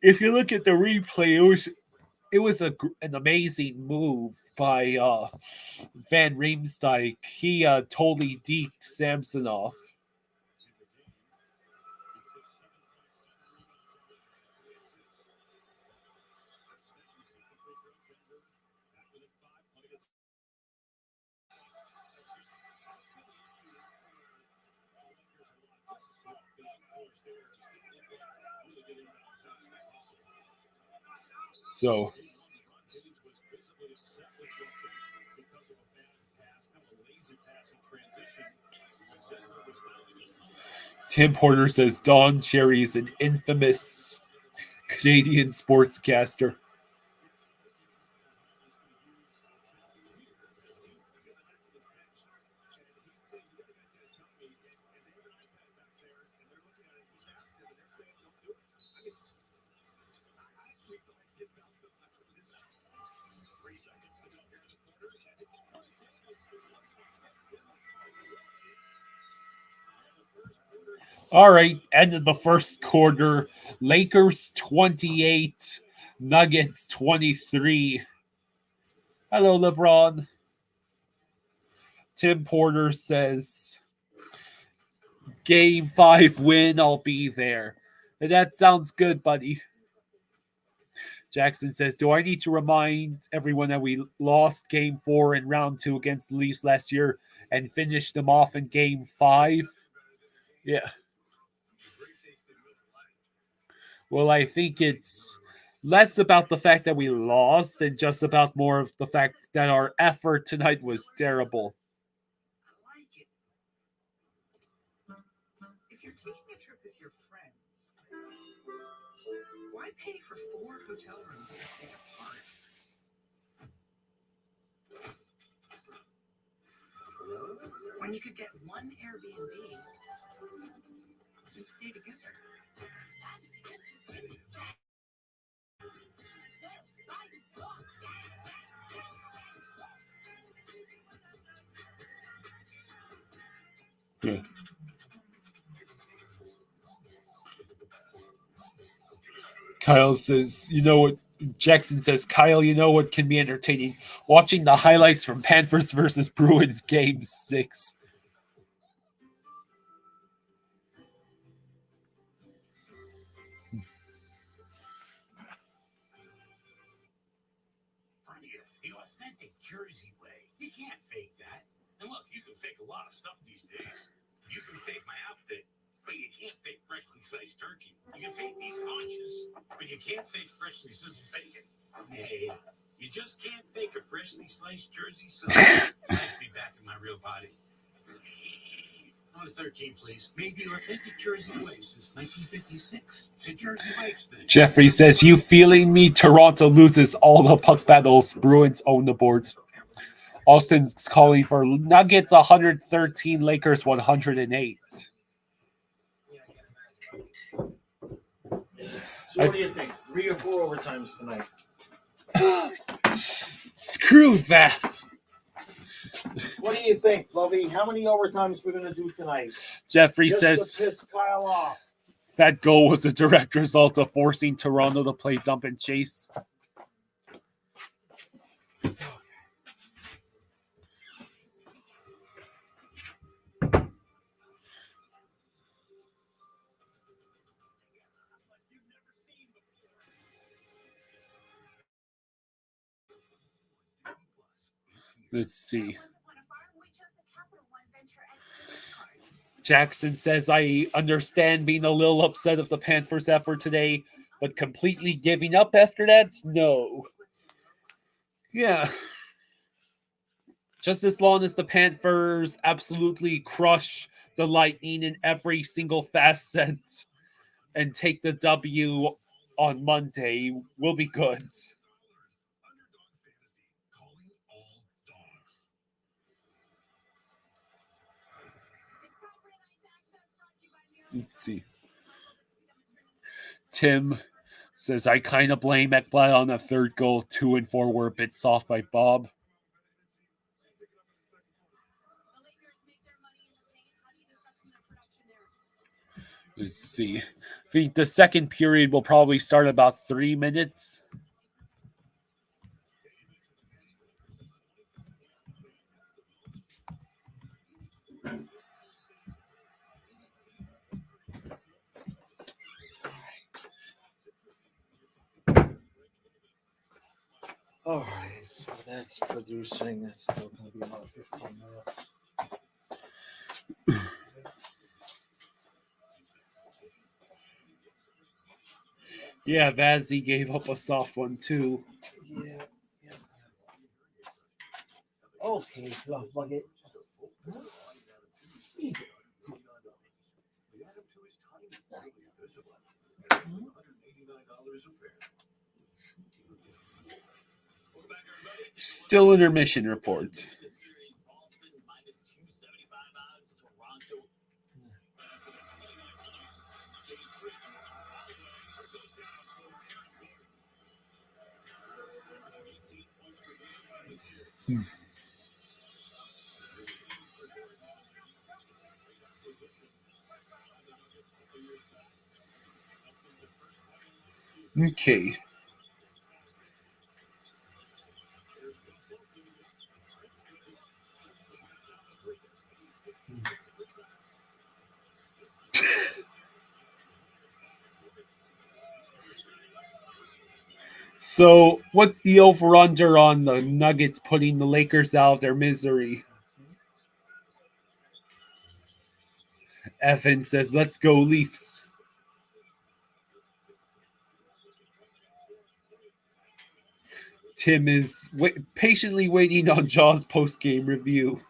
if you look at the replay, it was an amazing move by Van Riemsdyk. He totally deked Samsonov. So Tim Porter says Don Cherry is an infamous Canadian sportscaster. All right, end of the first quarter. Lakers 28, Nuggets 23. Hello, LeBron. Tim Porter says, Game 5 win, I'll be there. And that sounds good, buddy. Jackson says, do I need to remind everyone that we lost Game 4 in Round 2 against the Leafs last year and finished them off in Game 5? Yeah. Well, I think it's less about the fact that we lost and just about more of the fact that our effort tonight was terrible. I like it. If you're taking a trip with your friends, why pay for 4 hotel rooms to stay apart? When you could get one Airbnb and stay together. Yeah. Kyle says, you know what? Jackson says, Kyle, you know what can be entertaining? Watching the highlights from Panthers versus Bruins Game 6. The authentic Jersey way. You can't fake that. And look, you can fake a lot of stuff these days. You can fake my outfit, but you can't fake freshly sliced turkey. You can fake these haunches, but you can't fake freshly sizzled bacon. Hey, you just can't fake a freshly sliced Jersey sauce. It's nice to be back in my real body. On 13, please. Made the authentic Jersey way since 1956. It's a Jersey Mike's thing. Jeffrey says, you feeling me? Toronto loses all the puck battles. Bruins own the boards. Austin's calling for Nuggets 113, Lakers 108. So what do you think? 3 or 4 overtimes tonight? Screw that. What do you think, Lovey? How many overtimes we're going to do tonight? Jeffrey Just says to piss Kyle off. that goal was a direct result of forcing Toronto to play dump and chase. Let's see. Jackson says, I understand being a little upset of the Panthers' effort today, but completely giving up after that? No. Yeah. Just as long as the Panthers absolutely crush the Lightning in every single facet and take the W on Monday, we'll be good. Let's see. Tim says, I kind of blame Ekblad on the third goal. 2 and 4 were a bit soft by Bob. Let's see. I think the second period will probably start about 3 minutes. All right, so that's producing. That's still going to be about 15 minutes. Yeah, Vazzy gave up a soft one too. Yeah. Okay, fluff bucket. Still intermission report. Okay. So, what's the over-under on the Nuggets putting the Lakers out of their misery? Evan says, let's go Leafs. Tim is patiently waiting on Jaw's post-game review.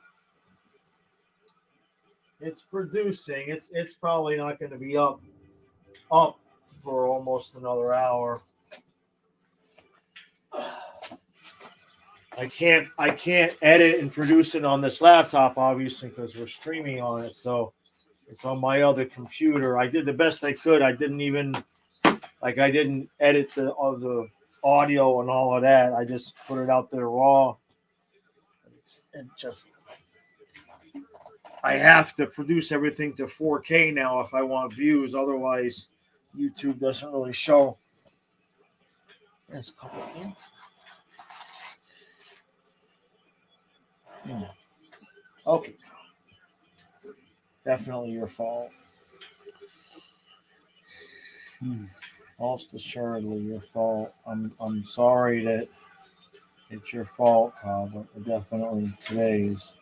It's producing. It's probably not going to be up for almost another hour. I can't edit and produce it on this laptop, obviously, because we're streaming on it. So it's on my other computer. I did the best I could. I didn't edit the audio and all of that. I just put it out there raw. I have to produce everything to 4K now if I want views. Otherwise, YouTube doesn't really show. There's a couple of hints. Okay. Definitely your fault. Most assuredly your fault. I'm sorry that it's your fault, Kyle, but definitely today's.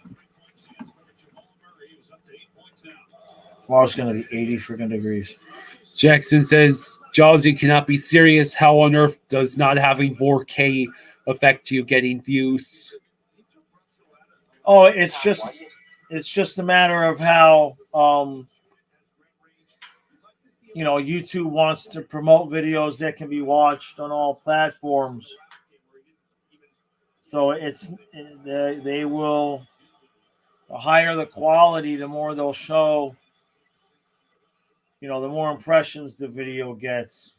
Tomorrow's going to be 80 freaking degrees. Jackson says, Jawsy cannot be serious. How on earth does not having 4K affect you getting views? Oh, it's just a matter of how YouTube wants to promote videos that can be watched on all platforms. So they will, the higher the quality, the more they'll show. The more impressions the video gets.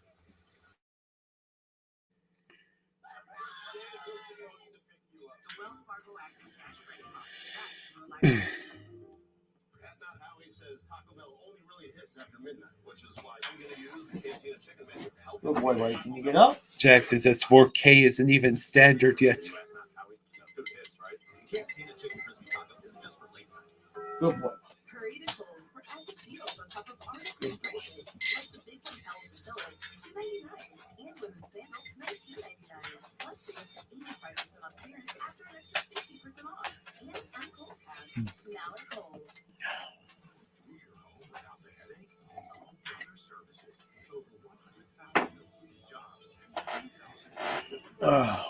Good boy, buddy. Can you get up? Jackson says 4K isn't even standard yet. Good boy. Hurry to Kohl's for epic deals on top of article prices like the big one towels and pillows, $2.99, and women's sandals, $19.99. Plus, save up to 85% on clearance after an extra 50% off. Ugh.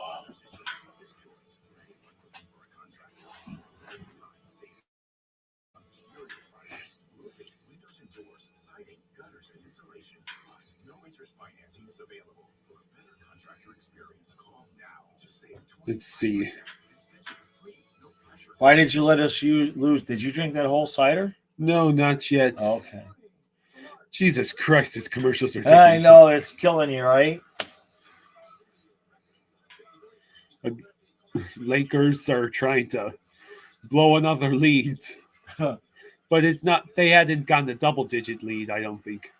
Windows and doors, siding, gutters, and insulation. Plus, no interest financing is available. For a better contractor experience, call now to save 20%. Let's see. And schedule a free, no pressure. Why did you let us lose? Did you drink that whole cider? No, not yet. Okay. Jesus Christ, these commercials are taking I know it's killing you, right? Lakers are trying to blow another lead. But it's not, they hadn't gotten a double-digit lead, I don't think.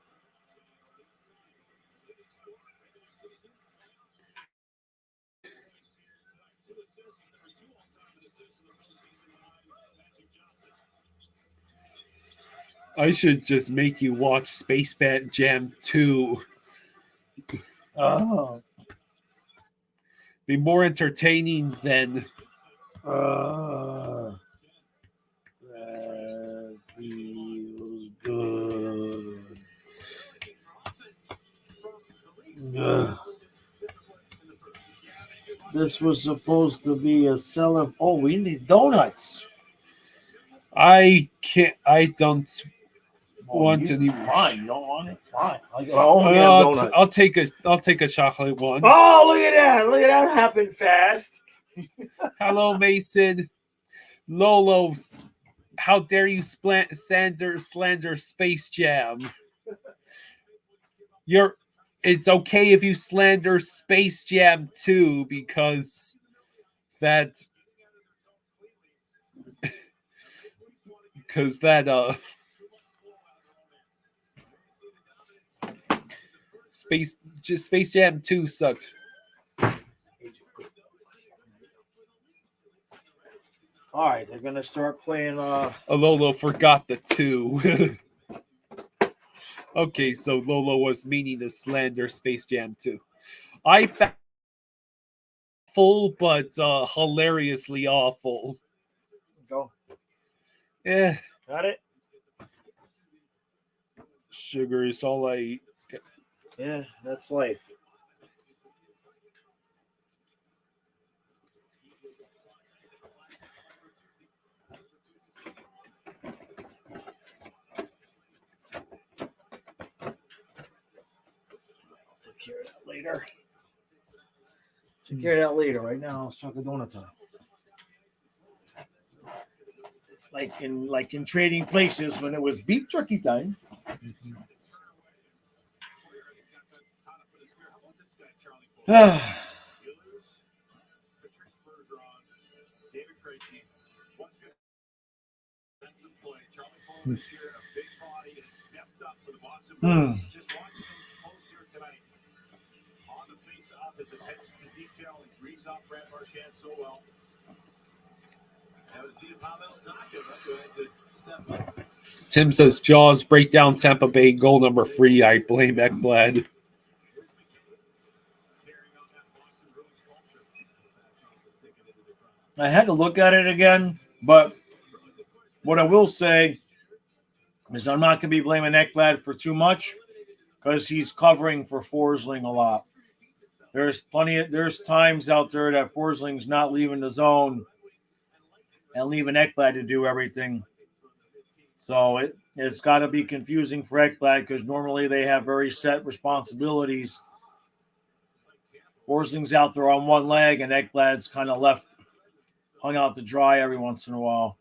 I should just make you watch Space Jam 2. Oh. Be more entertaining than That feels good. This was supposed to be a cellar. Oh, we need donuts. I don't want you, any. Fine, you don't want it? Fine. I'll get a donut. I'll take a chocolate one. Oh, look at that. Look at that happen fast. Hello, Mason. Lolo's. How dare you slander Space Jam? It's okay if you slander Space Jam 2 because Space Jam 2 sucked. All right, they're gonna start playing. Lolo forgot the 2. Okay, so Lolo was meaning to slander Space Jam 2. I found full, but hilariously awful. Go. Yeah, Got it. sugar is all I eat. Yeah, that's life. Take care of that later. Take care of that later. Right now, let's talk donut time. Like in Trading Places when it was beef jerky time. Hmm. Tim says Jaws break down Tampa Bay goal number 3. I blame Ekblad. I had to look at it again, but what I will say is I'm not going to be blaming Ekblad for too much because he's covering for Forsling a lot. There's times out there that Forsling's not leaving the zone and leaving Ekblad to do everything. So it's got to be confusing for Ekblad because normally they have very set responsibilities. Forsling's out there on one leg and Ekblad's kind of hung out to dry every once in a while.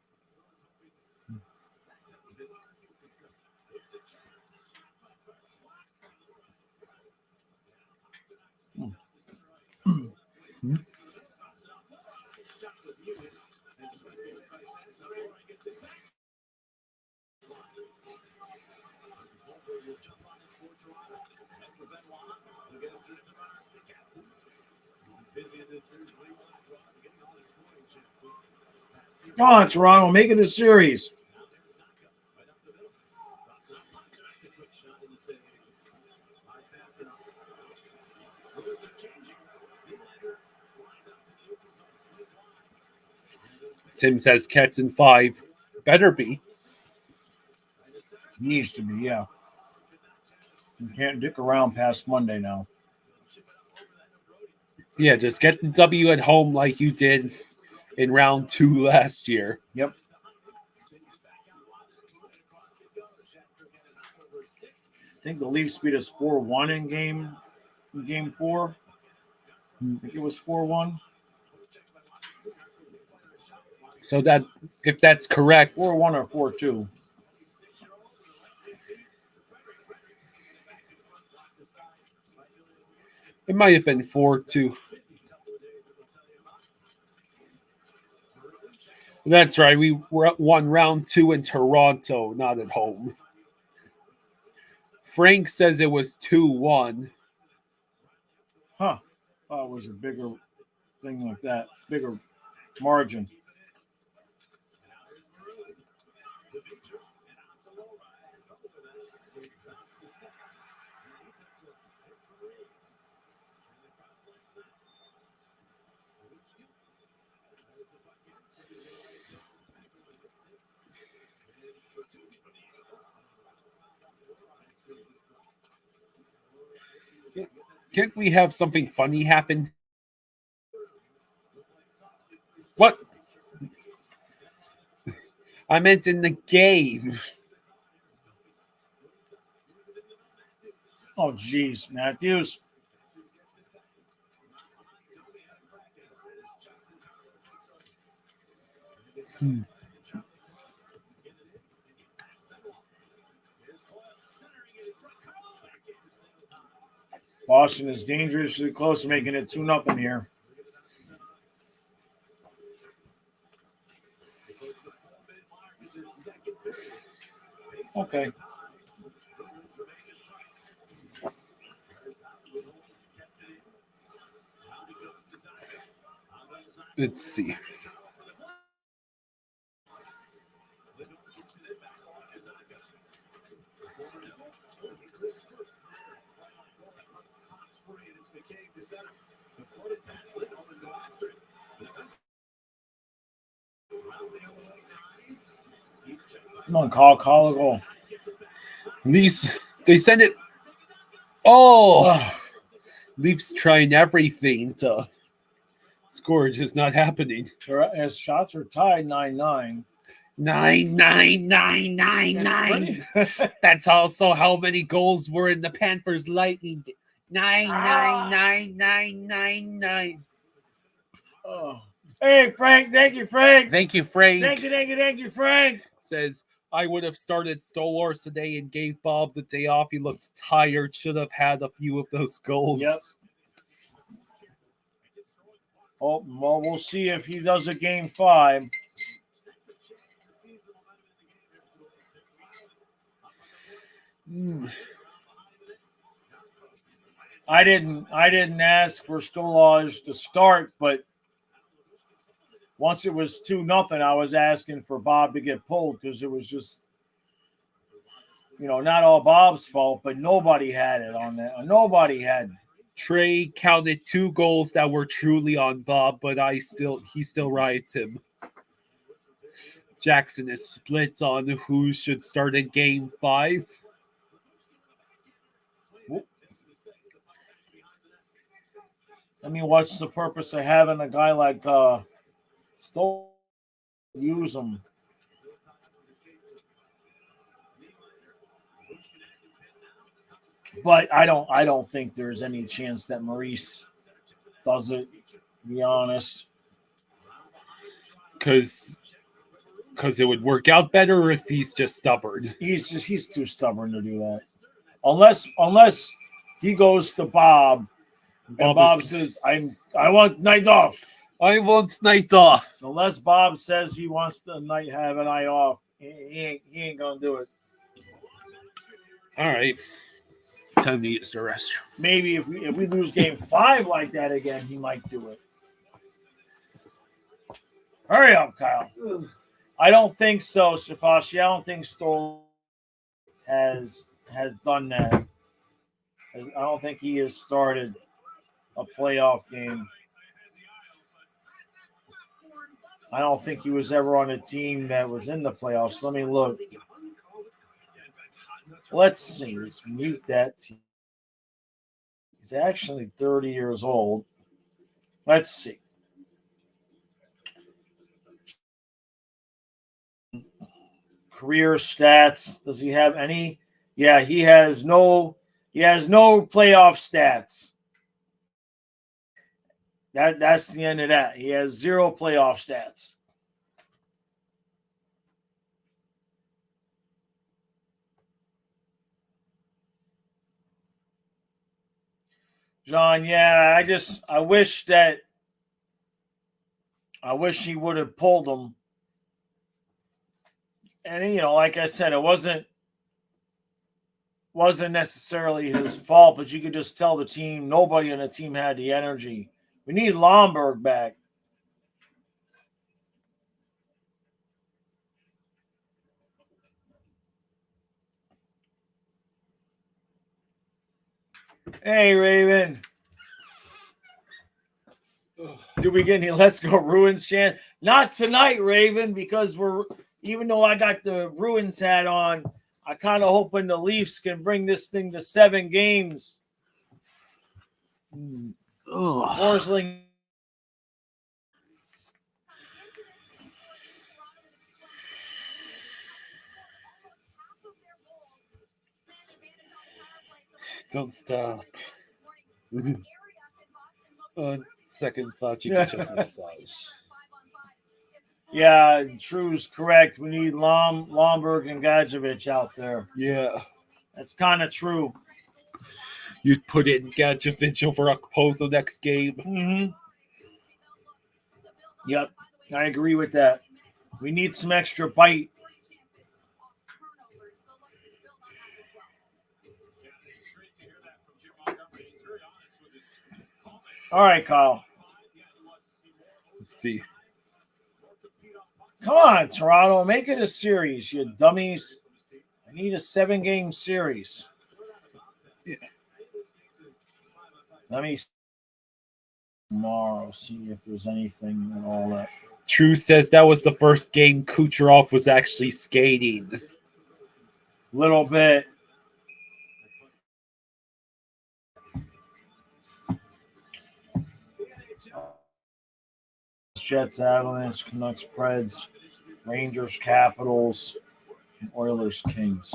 Come on, Toronto, make it a series. Tim says Cats in 5. Better be. Needs to be, yeah. You can't dick around past Monday now. Yeah, just get the W at home like you did in round 2 last year. Yep. I think the Leafs beat us 4-1 in game 4. I think it was 4-1. So that if that's correct, 4-1 or 4-2. it might have been 4-2. That's right. We won round 2 in Toronto, not at home. Frank says it was 2-1. Huh. Thought it was a bigger thing like that. Bigger margin. Can't we have something funny happen? What? I meant in the game. Oh, geez, Matthews. Boston is dangerously close to making it 2-0 here. Okay. Let's see. Come on, call a goal. Leafs, they send it. Oh, Leafs trying everything to score, just not happening. As shots are tied 9-9. 9. That's also how many goals were in the Panthers Lightning. 9. Oh. Hey, Frank. Thank you, Frank. Thank you, Frank. Thank you, Frank. Says, I would have started Stolars today and gave Bob the day off. He looked tired. Should have had a few of those goals. Yep. Oh, well, we'll see if he does a game 5. I didn't ask for Stolars to start, but once it was 2-0, I was asking for Bob to get pulled because it was just, not all Bob's fault, but nobody had it on that. Nobody had. Trey counted 2 goals that were truly on Bob, but he still rides him. Jackson is split on who should start in game 5. I mean, what's the purpose of having a guy like Stoll use him? But I don't think there's any chance that Maurice does it, to be honest. Because it would work out better if he's just stubborn. He's too stubborn to do that. Unless he goes to Bob and Bob says, I want night off. I want night off. Unless Bob says he wants to have a night off, he ain't gonna do it. All right. Time to use the restroom. Maybe if we lose game 5 like that again, he might do it. Hurry up, Kyle. I don't think so, Shafashi. I don't think Stoll has done that. I don't think he has started a playoff game. I don't think he was ever on a team that was in the playoffs. Let me look. Let's see. Let's mute that team. He's actually 30 years old. Let's see. Career stats. Does he have any? Yeah, he has no playoff stats. That's the end of that. He has 0 playoff stats. John, yeah, I wish he would have pulled him. And like I said, it wasn't necessarily his fault, but you could just tell the team, nobody on the team had the energy. We need Lomberg back. Hey, Raven. Do we get any Let's Go Bruins chant? Not tonight, Raven, because even though I got the Bruins hat on, I kind of hoping the Leafs can bring this thing to 7 games. Forsling. Don't stop. On second thought, you could just massage. Yeah, True's correct. We need Lomberg and Gadjevich out there. Yeah. That's kind of true. You'd put in Gadjevich over Okposo next game. Mm-hmm. Yep, I agree with that. We need some extra bite. All right, Kyle. Let's see. Come on, Toronto. Make it a series, you dummies. I need a 7-game series. Yeah. Let me tomorrow see if there's anything and all that. True says that was the first game Kucherov was actually skating. Little bit. Jets, Avalanche, Canucks, Preds, Rangers, Capitals, and Oilers, Kings.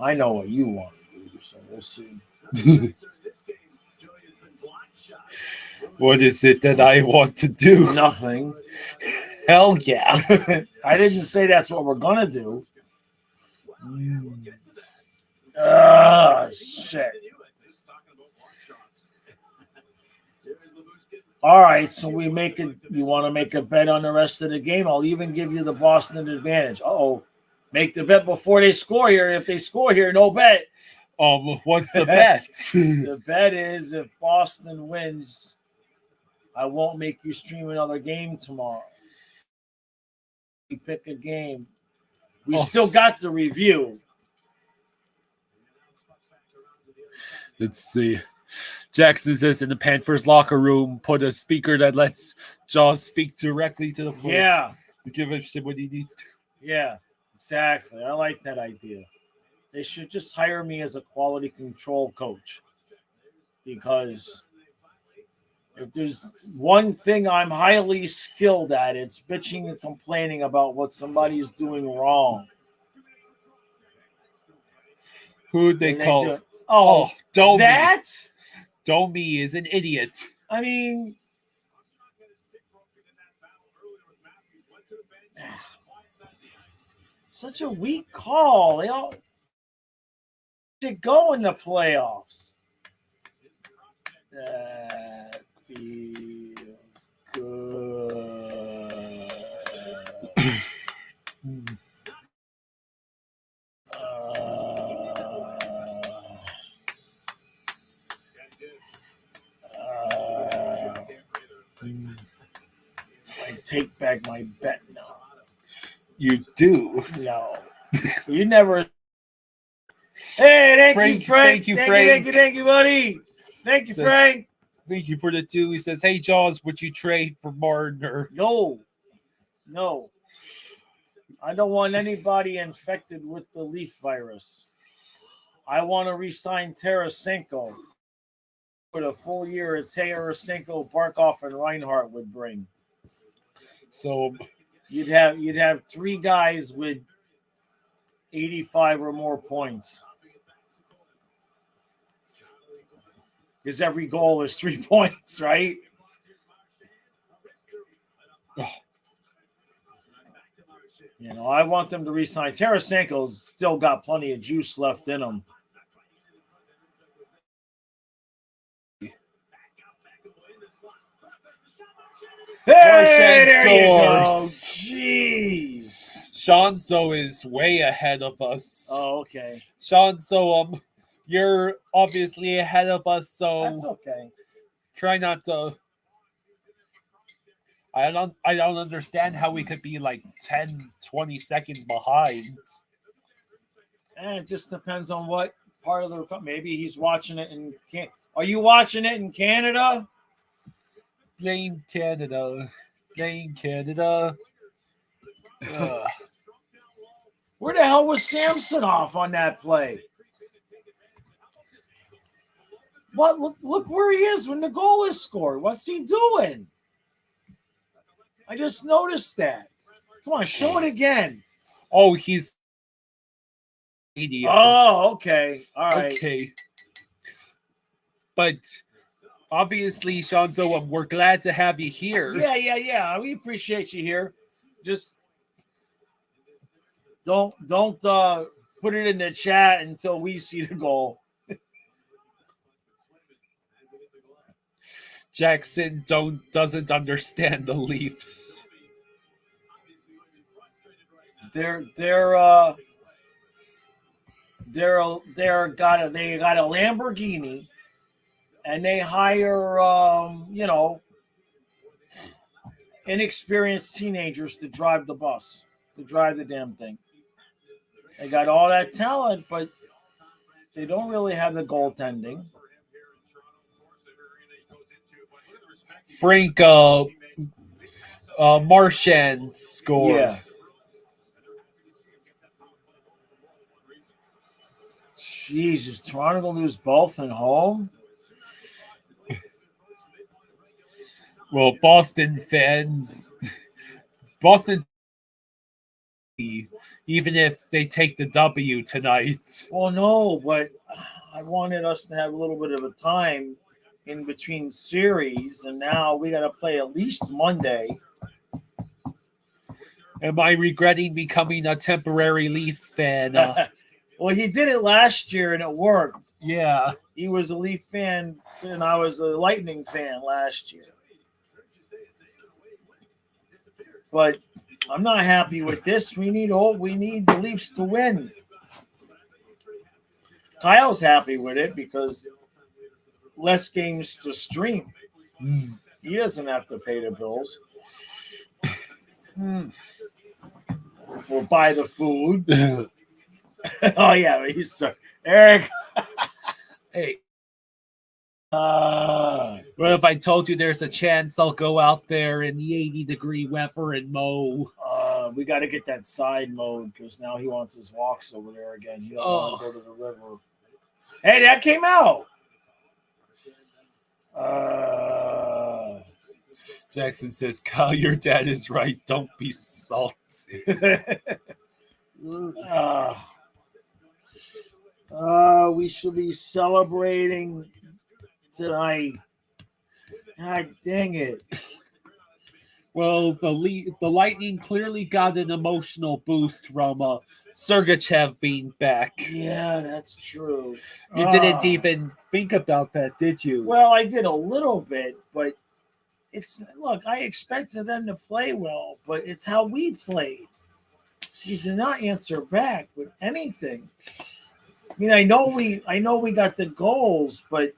I know what you want to do, so we'll see. What is it that I want to do? Nothing. Hell yeah. I didn't say that's what we're going to do. Shit. All right, so you want to make a bet on the rest of the game? I'll even give you the Boston advantage. Make the bet before they score here. If they score here, no bet. What's the bet? The bet is if Boston wins, I won't make you stream another game tomorrow. You pick a game. We still got the review. Let's see. Jackson says in the Panthers locker room, put a speaker that lets Jaws speak directly to the player. Yeah. Give him what he needs to. Yeah, exactly. I like that idea. They should just hire me as a quality control coach. Because if there's one thing I'm highly skilled at, it's bitching and complaining about what somebody's doing wrong. Who'd they call? Domi. That? Domi is an idiot. I mean, such a weak call. They all should go in the playoffs. That feels good. I take back my bet now. You do? No. You never. Hey, thank you, Frank. Thank you, buddy. Thank you, Frank. Thank you for the 2. He says, hey, Jaws, would you trade for Marner? No. I don't want anybody infected with the Leaf virus. I want to re-sign Tarasenko. for the full year it's Tarasenko, Barkov, and Reinhardt would bring. So You'd have 3 guys with 85 or more points. Because every goal is 3 points, right? You know, I want them to re-sign. Tarasenko's still got plenty of juice left in him. Hey, there you go. scores. Jeez. Shanzo is way ahead of us. Oh, okay. Shanzo, you're obviously ahead of us, so That's okay. try not to. I don't understand how we could be like 10, 20 seconds behind. And it just depends on what part of the. Maybe he's watching it in. Are you watching it in Canada? Blame Canada. Where the hell was Samsonov on that play? What? Look where he is when the goal is scored. What's he doing? I just noticed that. Come on, show it again. Oh, he's idiot. Oh, okay. All right. Okay. But obviously, Shanzo, we're glad to have you here. Yeah. We appreciate you here. Just don't put it in the chat until we see the goal. Jackson doesn't understand the Leafs. They got a Lamborghini, and they hire inexperienced teenagers to drive the bus, to drive the damn thing. They got all that talent, but they don't really have the goaltending. Frank Marchand scored. Yeah. Jesus, Toronto gonna lose both at home? Well, Boston fans, even if they take the W tonight. Well, no, but I wanted us to have a little bit of a time in between series, and now we got to play at least Monday. Am I regretting becoming a temporary Leafs fan? Well, he did it last year, and it worked. Yeah. He was a Leaf fan, and I was a Lightning fan last year. But I'm not happy with this. We need the Leafs to win. Kyle's happy with it because less games to stream. He doesn't have to pay the bills. Or buy the food. Oh yeah, he's sorry. Eric. Hey. Well, if I told you there's a chance I'll go out there in the 80-degree weather and mow. We got to get that side mode because now he wants his walks over there again. He don't want to go to the river. Hey, that came out. Jackson says, Kyle, your dad is right. Don't be salty. We should be celebrating tonight. God dang it. Well, the Lightning clearly got an emotional boost from Sergachev being back. Yeah, that's true. You didn't even think about that, did you? Well, I did a little bit, but I expected them to play well, but it's how we played. He did not answer back with anything. I mean, I know we got the goals, but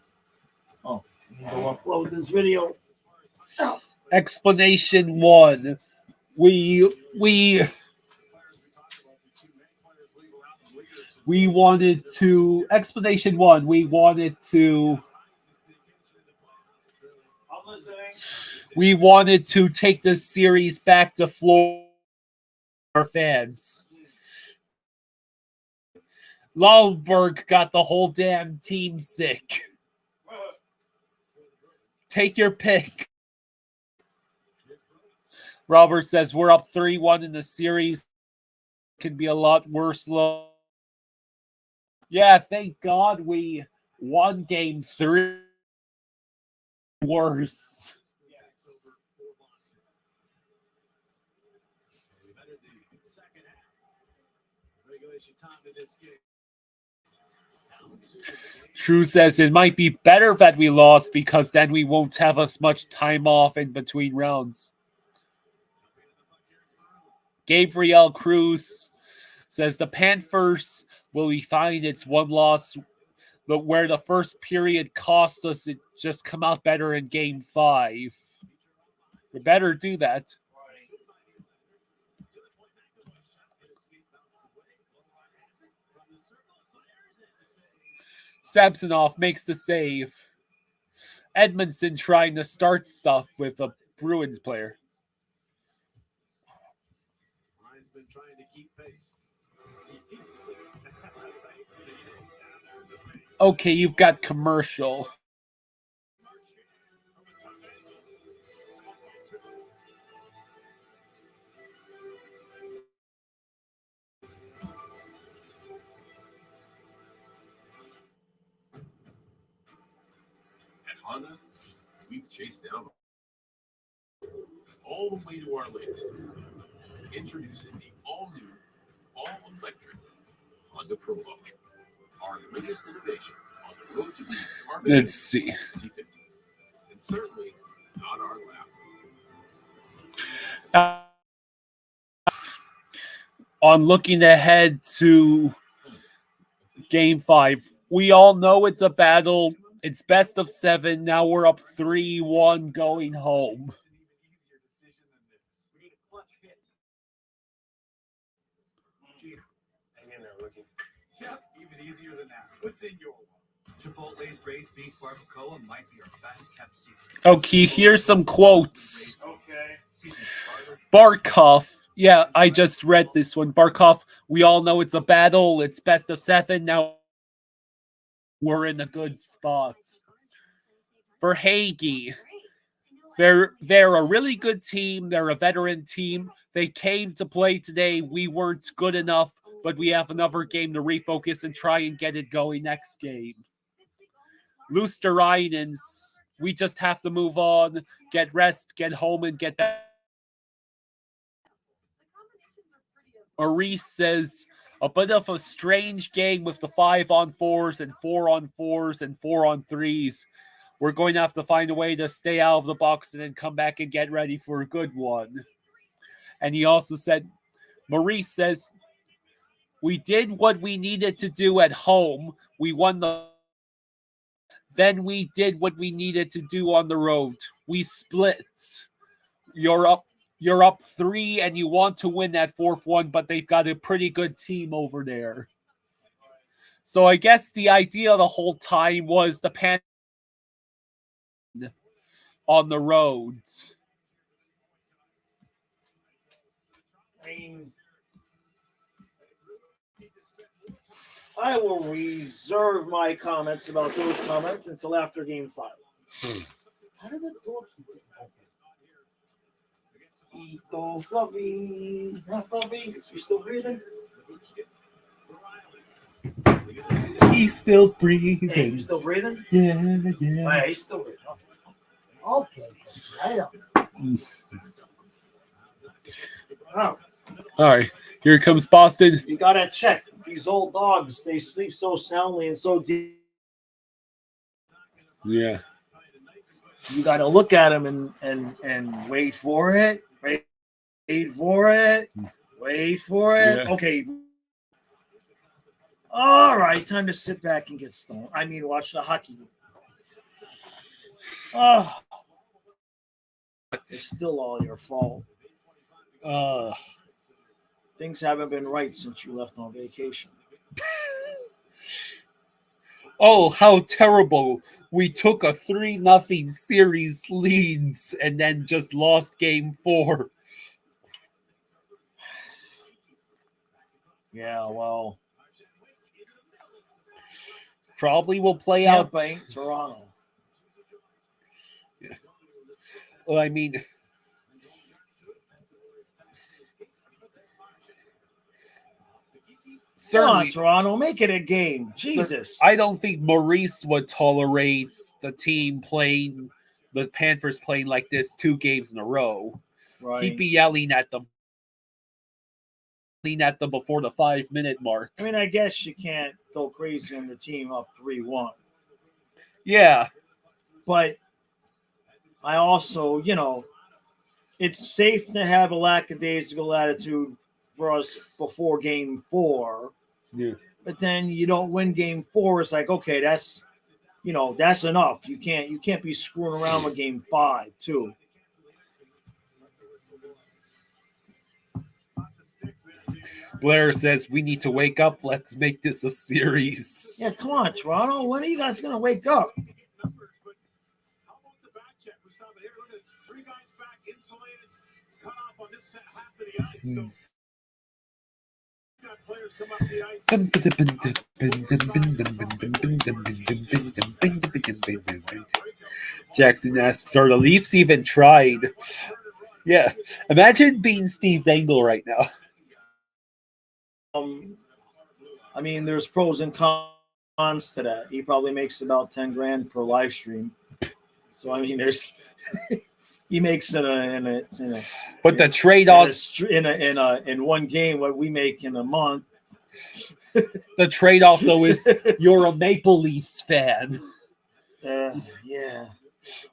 go upload this video. Oh. Explanation 1. We wanted to explanation 1. We wanted to take the series back to Florida. Our fans. Lundberg got the whole damn team sick. Take your pick. Robert says we're up 3-1 in the series. Could be a lot worse. Yeah, thank God we won game 3. Worse. True says it might be better that we lost because then we won't have as much time off in between rounds. Gabriel Cruz says the Panthers will be fine. It's one loss, but where the first period cost us, it just come out better in game 5. We better do that. Samsonov makes the save. Edmondson trying to start stuff with a Bruins player. Ryan's been trying to keep pace. Okay, you've got commercial. At Honda, we've chased down all the way to our latest. Introducing the all-new, all-electric Honda Provo. Our latest innovation on the road to being carbon Let's see. E50. And certainly not our last. On looking ahead to game 5, we all know it's a battle. It's best of 7. Now we're up 3-1 going home. Yep, even easier than that. What's in your one? Chipotle's braised beef barbacoa might be our best kept secret. Okay, here's some quotes. Okay. Seasoned starter. Barkov. Yeah, I just read this one. Barkov, we all know it's a battle. It's best of 7. Now we're in a good spot. For Hagee, they're a really good team. They're a veteran team. They came to play today. We weren't good enough, but we have another game to refocus and try and get it going next game. Luosterainen's, we just have to move on, get rest, get home, and get back. Maurice says, a bit of a strange game with the 5-on-4s and 4-on-4s and 4-on-3s. We're going to have to find a way to stay out of the box and then come back and get ready for a good one. And he also said, Maurice says, we did what we needed to do at home. We won the... Then we did what we needed to do on the road. We split. You're up 3 and you want to win that 4th one, but they've got a pretty good team over there. So I guess the idea the whole time was the Panthers on the roads. I mean, I will reserve my comments about those comments until after game 5. How did the door keep getting open? Ito Fluffy. Huh, Fluffy? You still breathing? He's still breathing. Hey, you still breathing? Yeah. Oh, yeah, he's still breathing. Okay. I know. Oh, All right, here comes Boston. you gotta check. These old dogs, they sleep so soundly and so deep. Yeah. You gotta look at them and wait for it. Wait for it. Wait for it. Yeah. Okay. All right, time to sit back and get stoned. I mean, watch the hockey. Oh, it's still all your fault. Things haven't been right since you left on vacation. Oh, how terrible. We took a 3-0 series leads and then just lost game 4. Yeah, well, Probably will play Tampa out. ain't Toronto. Yeah. I mean, Come on, certainly, Toronto, make it a game. Jesus. I don't think Maurice would tolerate the team playing, the Panthers playing like this 2 games in a row. Right. He'd be yelling at them before the 5-minute mark. I mean, I guess you can't go crazy on the team up 3-1. Yeah. But I also, it's safe to have a lackadaisical attitude for us before game 4. Yeah. But then you don't win game 4. It's like, okay, that's enough. You can't be screwing around with game 5 too. Blair says we need to wake up. Let's make this a series. Yeah, come on, Toronto. When are you guys gonna wake up? Numbers, but how about the back check? We stop it here. Look at 3 guys back, insulated, cut off on this half of the ice. So got players come up the ice. Jackson asks, are the Leafs even tried? Yeah. Imagine being Steve Dangle right now. I mean, there's pros and cons to that. He probably makes about $10,000 per live stream. So I mean, there's he makes in a But the trade-offs in one game what we make in a month. The trade-off though is you're a Maple Leafs fan. Yeah.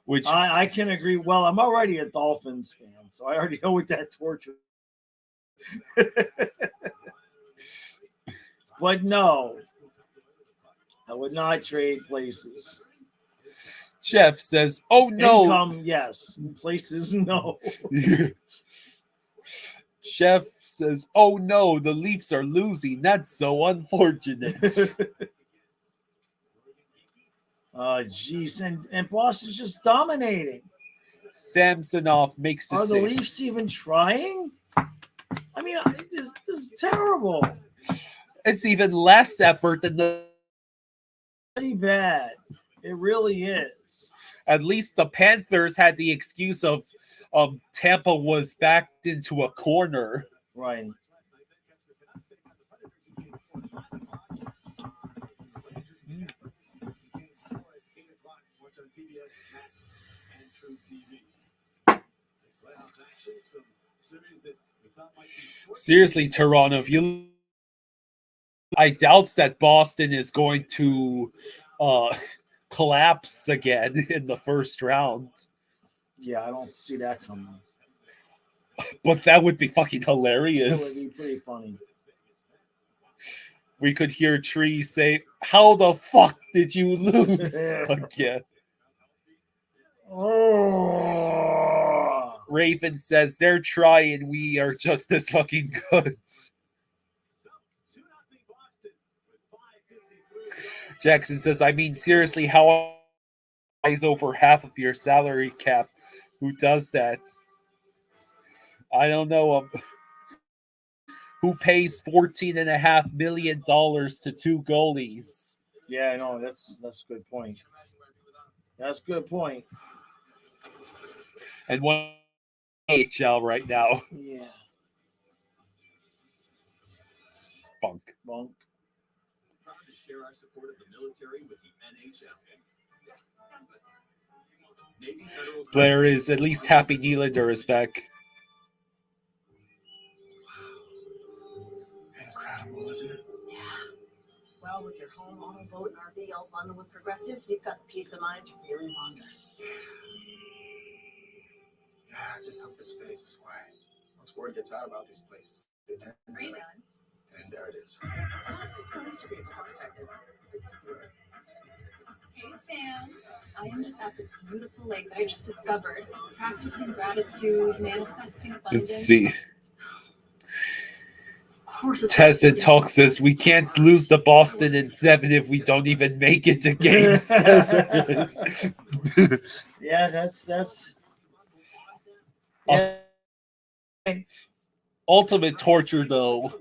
Which I can agree. Well, I'm already a Dolphins fan, so I already know what that torture. But no, I would not trade places. Jeff says, oh no. Income, yes. Places, no. Jeff says, oh no, the Leafs are losing. That's so unfortunate. Geez. And Boston's just dominating. Samsonov makes the Are the save. Leafs even trying? I mean, this is terrible. It's even less effort than the. Pretty bad. It really is. At least the Panthers had the excuse of Tampa was backed into a corner. Right. Seriously, Toronto, if you, I doubt that Boston is going to collapse again in the first round. Yeah, I don't see that coming. But that would be fucking That hilarious. would be pretty funny. We could hear Tree say, how the fuck did you lose again? Oh. Raven says, they're trying, we are just as fucking good. Jackson says, I mean, seriously, how is over half of your salary cap? Who does that? I don't know. Who pays $14.5 million to 2 goalies? Yeah, I know. That's a good point. That's a good point. And one NHL right now. Yeah. Bunk. Bunk. Proud to share our support of the military with the NHL. Navy Federal Blair is at least happy Nylander is back. Incredible, isn't it? Yeah. Well, with your home, auto, boat, and RV all bundled with Progressive, you've got the peace of mind you really wander. Yeah, I just hope it stays this way. Once word gets out about these places, they tend to- Are you done? And there it is. At least your vehicles are protected. Hey Sam, I am just at this beautiful lake that I just discovered, practicing gratitude, manifesting abundance. Let's see. Of course, it's Tessa Talk says we can't lose to Boston in 7 if we don't even make it to game 7. Yeah, that's. Yeah. Ultimate torture, though.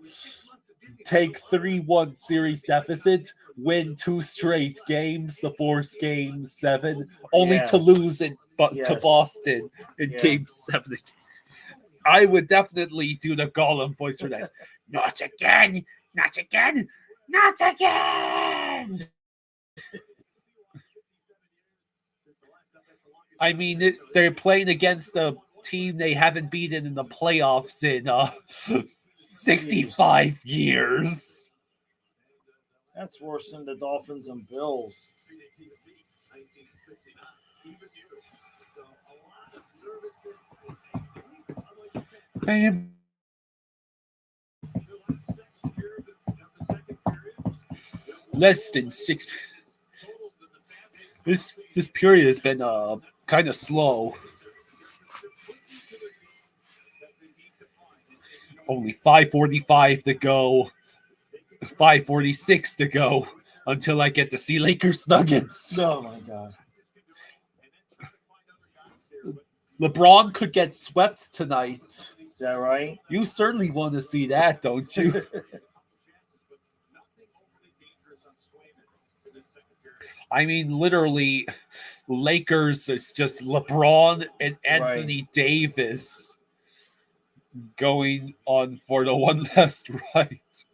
Take 3-1 series deficit, win 2 straight games, the 4th game 7, only Yeah. to lose in to Yes. Boston in Yeah. Game 7. I would definitely do the Gollum voice for that. Not again! Not again! Not again! I mean, they're playing against a team they haven't beaten in the playoffs in 65 years. That's worse than the Dolphins and Bills. Man. Less than 6. This period has been kind of slow. Only 5:45 to go. 5:46 to go until I get to see Lakers Nuggets. Oh my God. LeBron could get swept tonight. Is that right? You certainly want to see that, don't you? I mean, literally, Lakers is just LeBron and Anthony Davis going on for the one last right.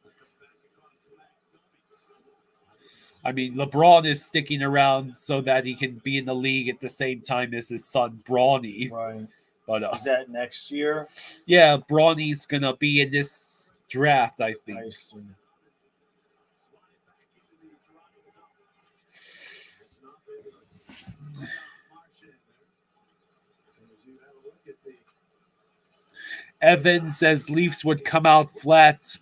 I mean, LeBron is sticking around so that he can be in the league at the same time as his son, Bronny. Right. But Is that next year? yeah, Bronny's going to be in this draft, I think. I see. Evan says Leafs would come out flat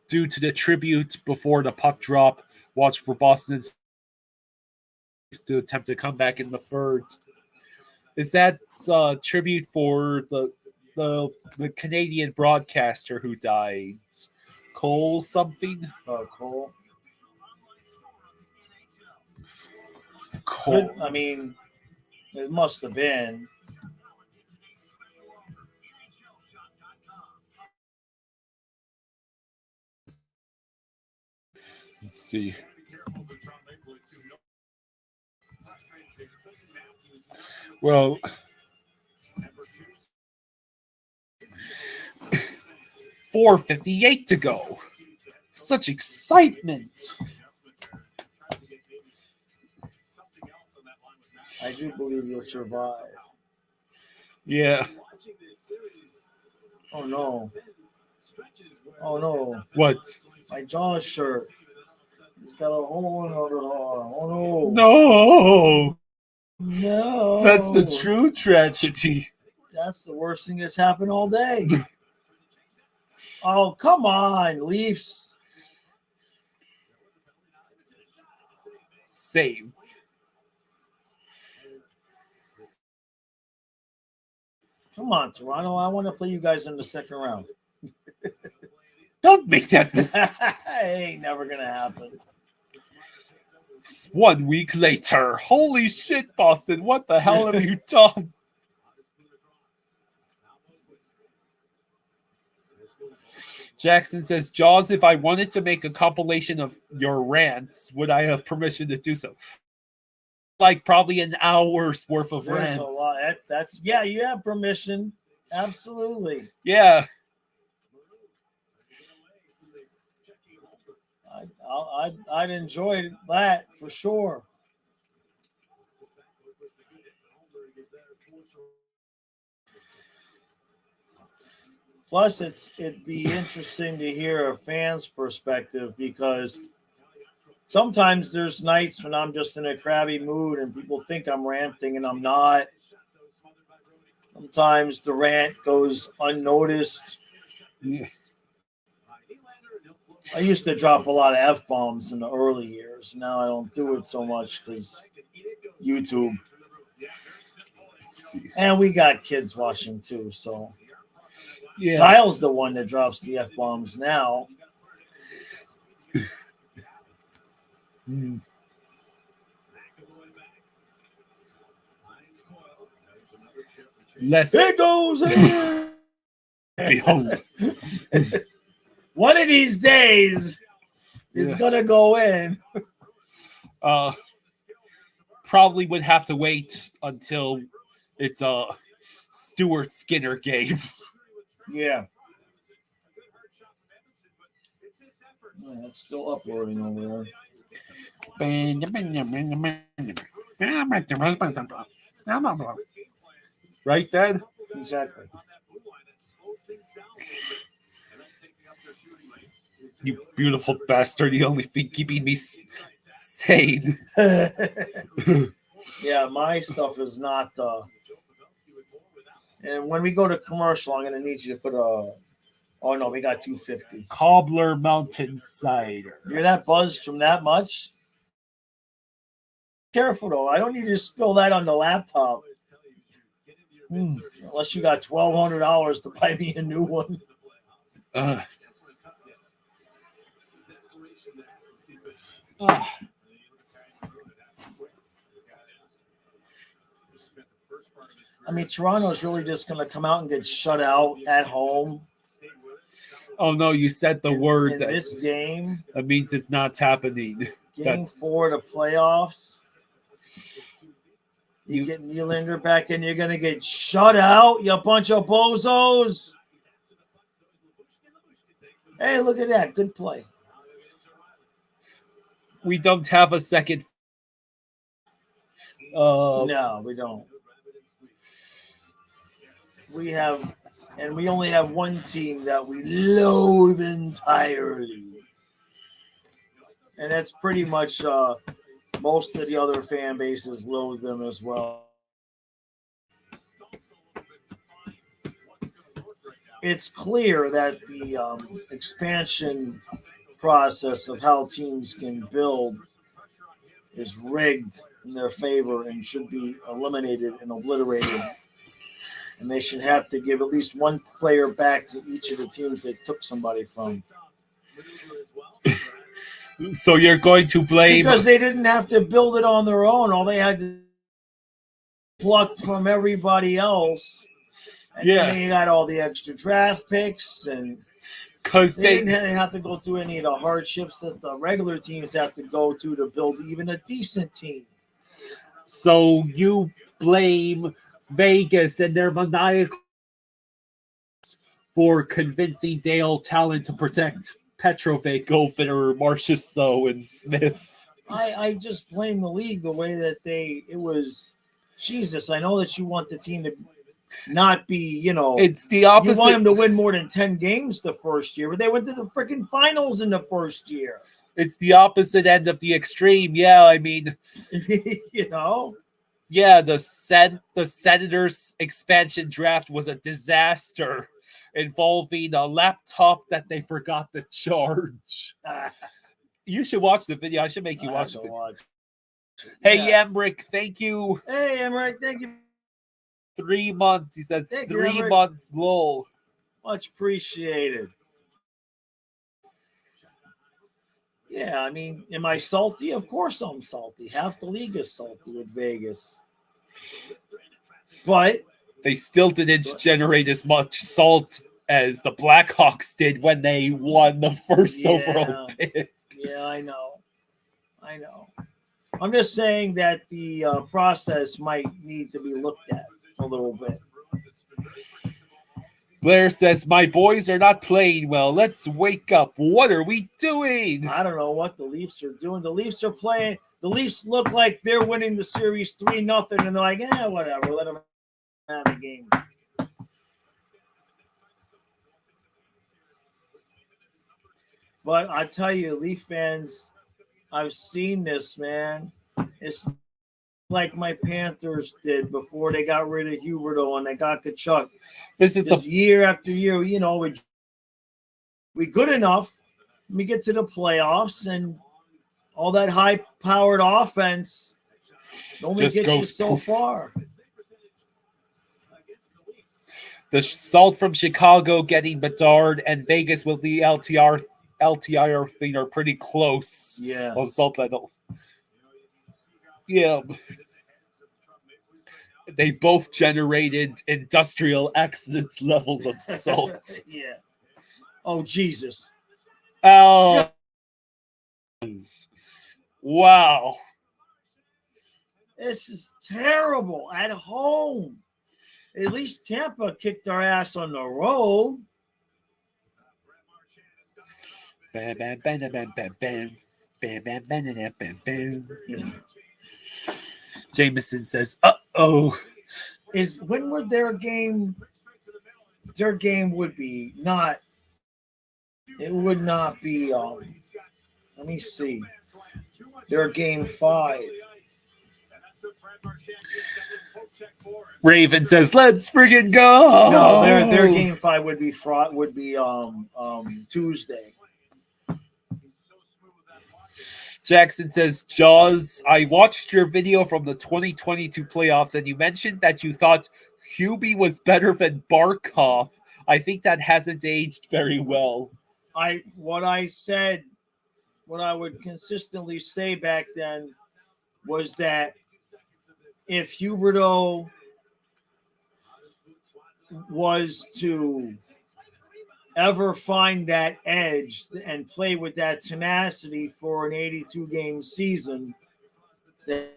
due to the tribute before the puck drop. Watch for Boston's to attempt to come back in the third. Is that tribute for the Canadian broadcaster who died? Cole something? Cole. Cole. I mean, it must have been. Let's see. Well, $4.58 to go. Such excitement. I do believe you'll survive. Yeah. Oh no. Oh no. What? My Jaws shirt. He's got a hole in the arm. Oh no. No. No. That's the true tragedy. That's the worst thing that's happened all day. Oh, come on, Leafs. Save. Come on, Toronto. I want to play you guys in the second round. Don't make that mistake. Ain't never going to happen. 1 week later. Holy shit, Boston. What the hell have you done? Jackson says, Jaws, if I wanted to make a compilation of your rants, would I have permission to do so? Like probably an hour's worth of There's rants. a lot. That's yeah, you have permission. Absolutely. Yeah. I'd enjoy that for sure. Plus, it'd be interesting to hear a fan's perspective because sometimes there's nights when I'm just in a crabby mood and people think I'm ranting and I'm not. Sometimes the rant goes unnoticed. Yeah. I used to drop a lot of F-bombs in the early years. Now I don't do it so much because YouTube. And we got kids watching too, so. Yeah. Kyle's the one that drops the F-bombs now. Less. It goes in. Behold. One of these days, it's gonna go in. Probably would have to wait until It's a Stuart Skinner game. Yeah. Yeah, it's still uploading over Right, Dad? there. Exactly. You beautiful bastard. The only thing keeping me sane. Yeah, my stuff is not. And when we go to commercial, I'm going to need you to put a. Oh no, we got 250. Cobbler Mountain Cider. You hear that buzz from that much? Careful though, I don't need you to spill that on the laptop. Unless you got $1,200 to buy me a new one. I mean, Toronto's really just going to come out and get shut out at home. Oh no, you said the word in that this game. That means it's not happening. Game 4 of the playoffs. You get Nylander back in, you're going to get shut out, you bunch of bozos. Hey, look at that. Good play. We don't have a second. No, we don't. We only have one team that we loathe entirely. And that's pretty much most of the other fan bases loathe them as well. It's clear that the expansion process of how teams can build is rigged in their favor and should be eliminated and obliterated. And they should have to give at least one player back to each of the teams they took somebody from. So you're going to blame... Because they didn't have to build it on their own. All they had to pluck from everybody else. And then they got all the extra draft picks. And because they didn't have to go through any of the hardships that the regular teams have to go to build even a decent team. So you blame Vegas and their maniacal for convincing Dale Talon to protect Petrovic over Marchessault and Smith. I just blame the league the way that it was. Jesus, I know that you want the team to not be, it's the opposite. You want them to win more than 10 games the first year, but they went to the freaking finals in the first year. It's the opposite end of the extreme. Yeah, I mean, Yeah, the Senators expansion draft was a disaster involving a laptop that they forgot to charge. You should watch the video. I should make you watch it. Hey, Emmerich, thank you. Hey, Emmerich, thank you. 3 months. He says Thank 3 you, months, lol. Much appreciated. Yeah, I mean, am I salty? Of course I'm salty. Half the league is salty with Vegas. But they still didn't generate as much salt as the Blackhawks did when they won the first overall pick. Yeah, I know. I'm just saying that the process might need to be looked at a little bit. Blair says, my boys are not playing well. Let's wake up. What are we doing? I don't know what the Leafs are doing. The Leafs are playing. The Leafs look like they're winning the series 3-0, and they're like, whatever. Let them have a game. But I tell you, Leaf fans, I've seen this, man. It's like my Panthers did before they got rid of Huberdeau and they got Kachuk. This is just year after year, we good enough. We get to the playoffs and all that high-powered offense only just gets you goes so far. The salt from Chicago getting Bedard and Vegas with the LTIR thing are pretty close. Yeah. On salt levels. Yeah. They both generated industrial accidents levels of salt. Yeah. Oh, Jesus. Oh. Wow. This is terrible at home. At least Tampa kicked our ass on the road. Bam, bam, bam, bam, bam, bam, bam. Bam, bam, bam, bam, bam, bam. Jameson says, "Uh-oh." When would their game? Their game would be not. It would not be. Let me see. Their game 5. Raven says, "Let's friggin' go." No, their game 5 would be Tuesday. Jackson says, "Jaws, I watched your video from the 2022 playoffs and you mentioned that you thought Hubie was better than Barkov. I think that hasn't aged very well." What I said, what I would consistently say back then was that if Huberdeau was to ever find that edge and play with that tenacity for an 82 game season, the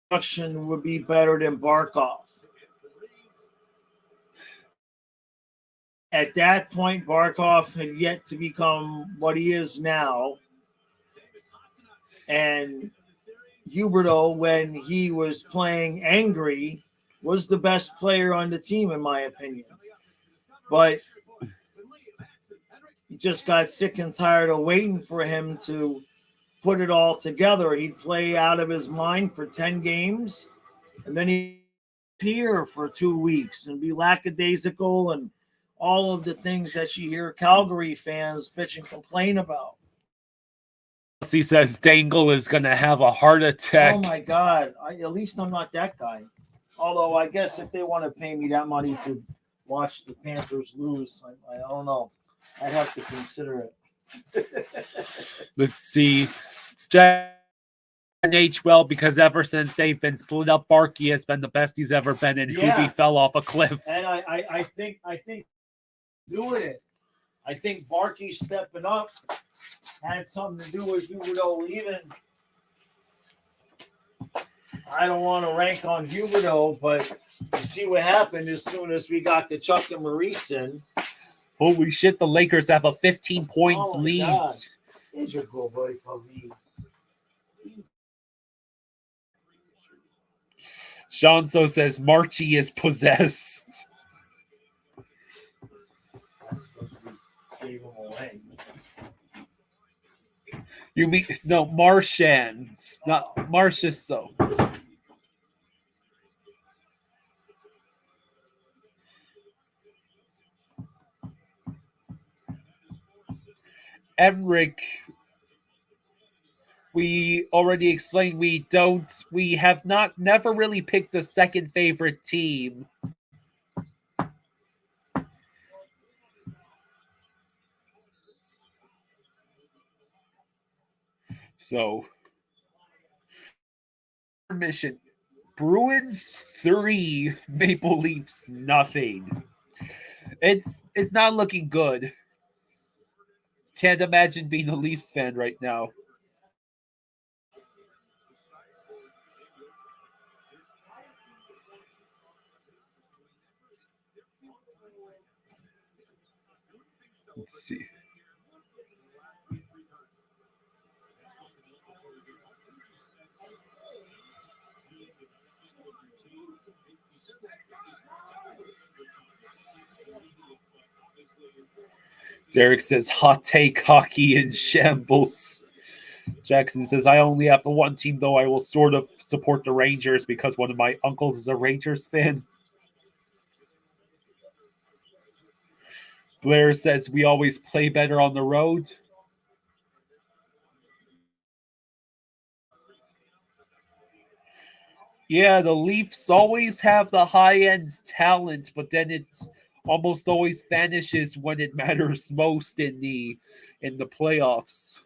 production would be better than Barkov. At that point, Barkov had yet to become what he is now. And Huberdeau, when he was playing angry, was the best player on the team, in my opinion. But he just got sick and tired of waiting for him to put it all together. He'd play out of his mind for 10 games, and then he'd appear for 2 weeks and be lackadaisical and all of the things that you hear Calgary fans bitch and complain about. He says Dangle is going to have a heart attack. Oh, my God. At least I'm not that guy. Although I guess if they want to pay me that money to watch the Panthers lose, I don't know. I'd have to consider it. Let's see. NH well, because ever since they've been split up, Barkey has been the best he's ever been, and Hubie fell off a cliff. And I think doing it. I think Barkey stepping up had something to do with Huberdeau leaving. I don't want to rank on Huberdeau, but you see what happened as soon as we got the Chuck and Maurice in. Holy shit, the Lakers have a 15 points lead. God. Here's your goal, buddy, Pavi. Shanso says Marchie is possessed. That's because we gave him away. You mean no Marchand, not Marchessault. Emrick, we already explained we have never really picked a second favorite team. So, mission: Bruins 3, Maple Leafs nothing. It's not looking good. Can't imagine being a Leafs fan right now. Let's see. Derek says, hot take, hockey in shambles. Jackson says, I only have the one team, though I will sort of support the Rangers because one of my uncles is a Rangers fan. Blair says, we always play better on the road. Yeah, the Leafs always have the high-end talent, but then it's almost always vanishes when it matters most in the playoffs.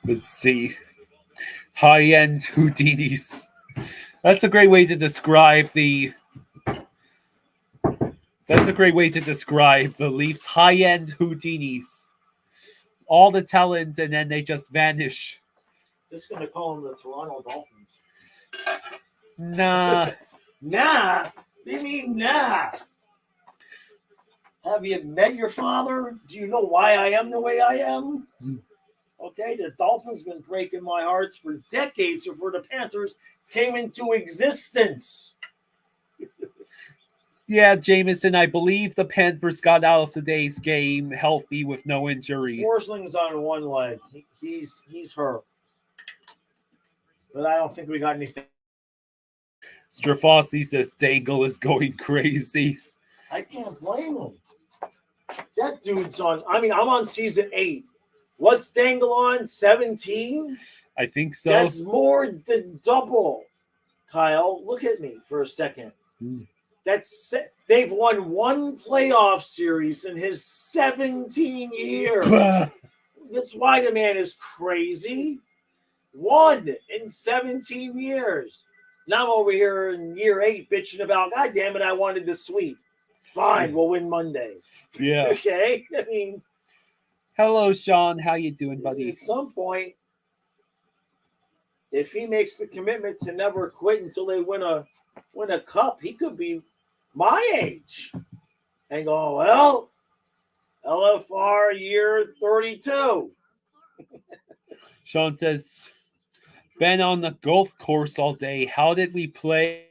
Let's see. High-end Houdinis. That's a great way to describe the. That's a great way to describe the Leafs' high-end Houdinis. All the talents, and then they just vanish. Just going to call them the Toronto Dolphins. Nah. Nah. What do you mean, nah? Have you met your father? Do you know why I am the way I am? Okay, the Dolphins been breaking my hearts for decades before the Panthers came into existence. Yeah, Jameson, I believe the Panthers got out of today's game healthy with no injuries. Forsling's on one leg. He's hurt. But I don't think we got anything. Strafossi says Dangle is going crazy. I can't blame him. That dude's on. I mean, I'm on season 8. What's Dangle on? 17? I think so. That's more than double. Kyle, look at me for a second. They've won one playoff series in his 17 years. That's why the man is crazy. One in 17 years. Now I'm over here in year 8 bitching about, God damn it, I wanted the sweep. Fine, we'll win Monday. Yeah. Okay? I mean, hello, Sean. How you doing, buddy? at some point, if he makes the commitment to never quit until they win a cup, he could be my age. And go, well, LFR year 32. Sean says, been on the golf course all day. How did we play?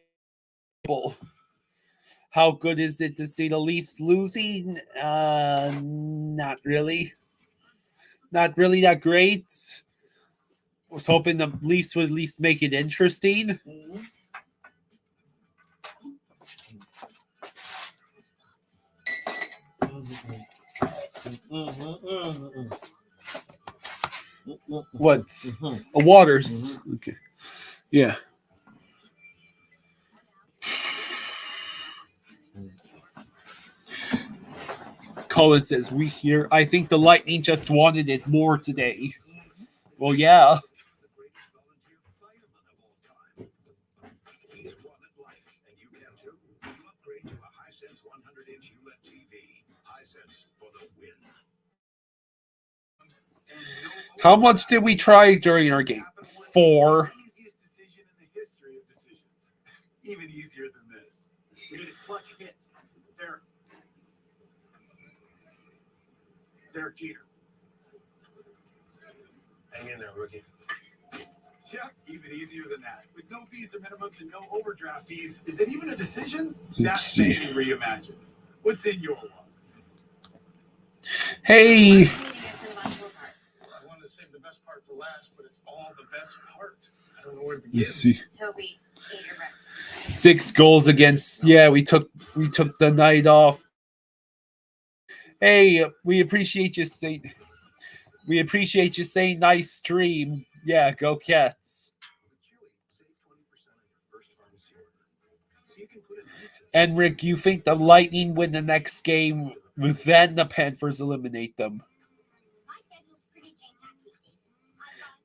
How good is it to see the Leafs losing? Not really. Not really that great. I was hoping the Leafs would at least make it interesting. What? Waters. Okay. Yeah. Colin says, we here. I think the Lightning just wanted it more today. Well, yeah. How much did we try during our game? 4. Easiest decision in the history of decisions. Even easier than this. We need a clutch hit. Derek Jeter. Hang in there, rookie. Yep, even easier than that. With no fees or minimums and no overdraft fees, is it even a decision? That's being reimagined. What's in your wallet? Hey. I wanted to save the best part for last, but it's all the best part. I don't know where to begin. Toby, ate your breakfast. 6 goals against. Yeah, we took the night off. Hey, we appreciate you saying. We appreciate you saying nice stream. Yeah, go Cats. And Rick, you think the Lightning win the next game, then the Panthers eliminate them?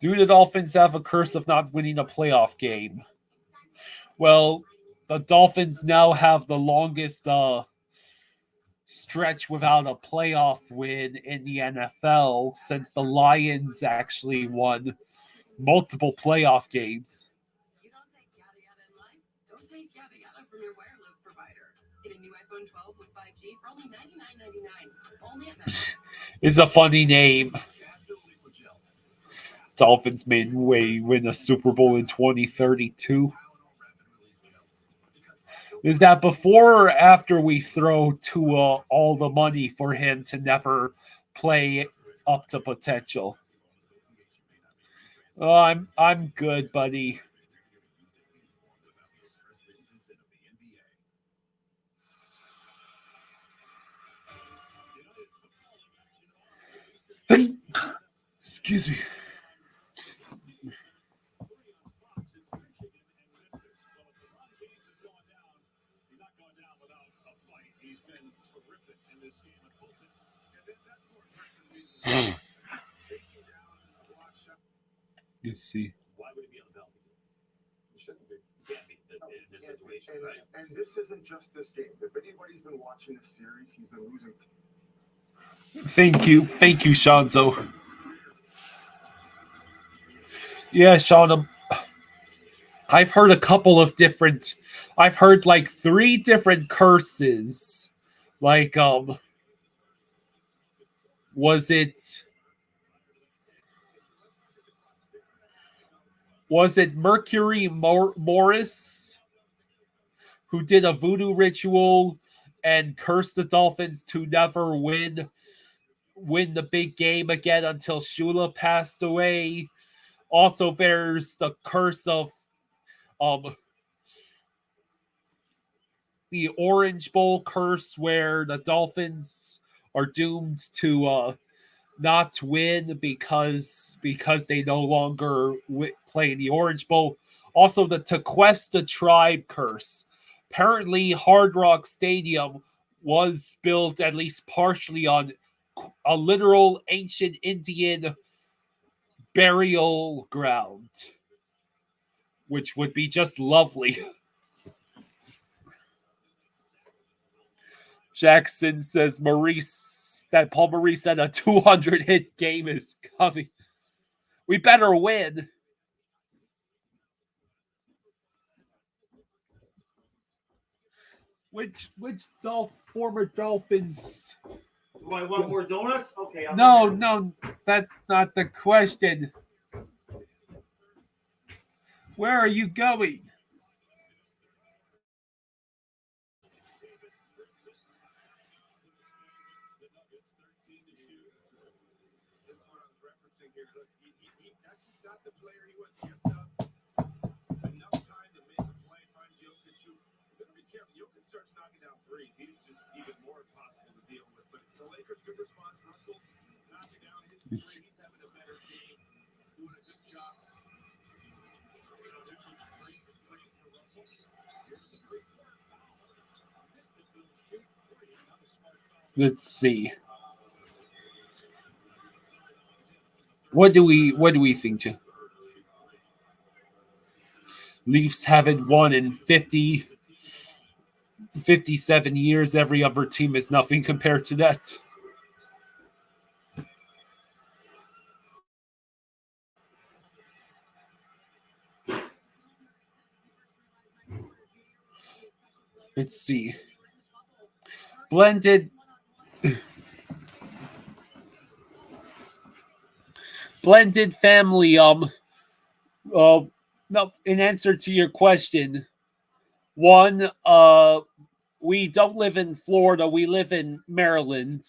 Do the Dolphins have a curse of not winning a playoff game? Well, the Dolphins now have the longest stretch without a playoff win in the NFL since the Lions actually won multiple playoff games. You don't take yada yada in life? Don't take yada yada from your wireless provider. Get a new iPhone 12 with 5G for only $99.99. Only at Metro. It's a funny name. Dolphins may win a Super Bowl in 2032. Is that before or after we throw Tua all the money for him to never play up to potential? Oh, I'm good, buddy. Excuse me. Let's see. Why would it be on the penalty? It shouldn't be. Can't be in this situation, right? And this isn't just this game. If anybody's been watching this series, he's been losing. Thank you, Shanzo. Yeah, Sean. I've heard a couple of different. I've heard like 3 different curses. Like was it Mercury Morris who did a voodoo ritual and cursed the Dolphins to never win the big game again until Shula passed away? Also, there's the curse of the Orange Bowl curse, where the Dolphins are doomed to not win because they no longer play in the Orange Bowl. Also, the Tequesta Tribe curse. Apparently, Hard Rock Stadium was built at least partially on a literal ancient Indian burial ground, which would be just lovely. Jackson says Paul Maurice said a 200 hit game is coming. We better win. Which former Dolphins? Do I want more donuts? Okay. No, that's not the question. Where are you going? Not the player he was. Gets up enough time to make a play, finds Jokic. You better be careful. Jokic starts knocking down threes. He's just even more impossible to deal with. But the Lakers, good response. Russell knocking down his three. He's having a better game, doing a good job. Let's see. What do we think, Joe? Leafs haven't won in 57 years. Every other team is nothing compared to that. Let's see. Blended family. No, in answer to your question, one, we don't live in Florida. We live in Maryland.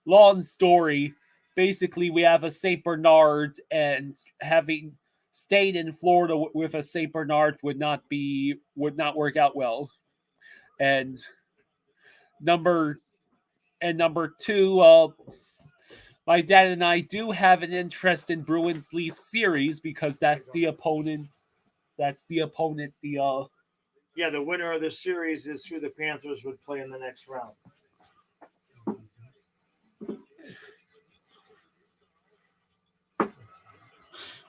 Long story. Basically, we have a Saint Bernard, and having stayed in Florida with a Saint Bernard would not work out well. And number two, my dad and I do have an interest in Bruins Leaf series because that's the opponent. Yeah, the winner of the series is who the Panthers would play in the next round.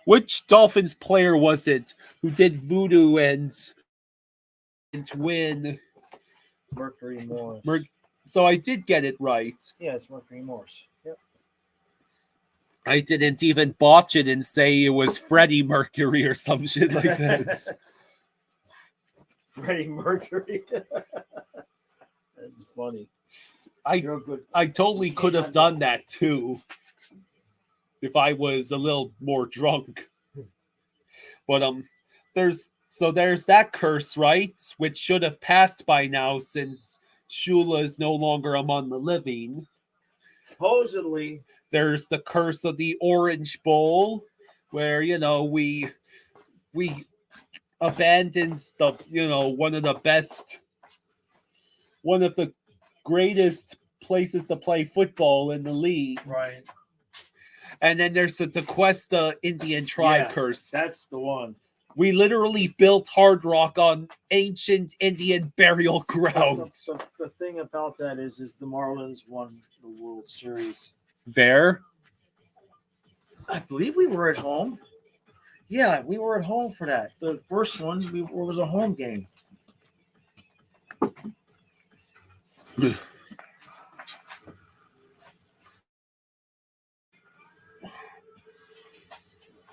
Which Dolphins player was it who did voodoo and win? Mercury Morris. So I did get it right. Yeah, it's Mercury Morris. Yep. I didn't even botch it and say it was Freddie Mercury or some shit like that. Freddie Mercury. That's funny. I totally could have done that too if I was a little more drunk. But there's that curse, right? Which should have passed by now since Shula is no longer among the living. Supposedly. There's the curse of the Orange Bowl, where we abandoned one of the greatest places to play football in the league. Right. And then there's the Tequesta Indian tribe curse. That's the one. We literally built Hard Rock on ancient Indian burial ground. The thing about that is the Marlins won the World Series. There? I believe we were at home. Yeah, we were at home for that. The first one was a home game. You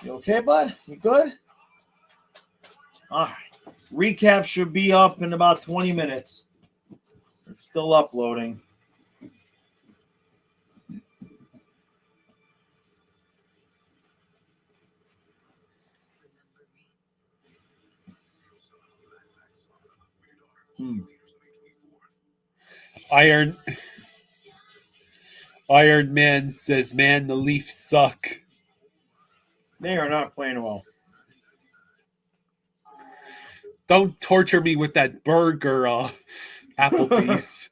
okay, bud? You good? All right. Recap should be up in about 20 minutes. It's still uploading. Iron Man says, "Man, the Leafs suck." They are not playing well. Don't torture me with that burger, Applebee's.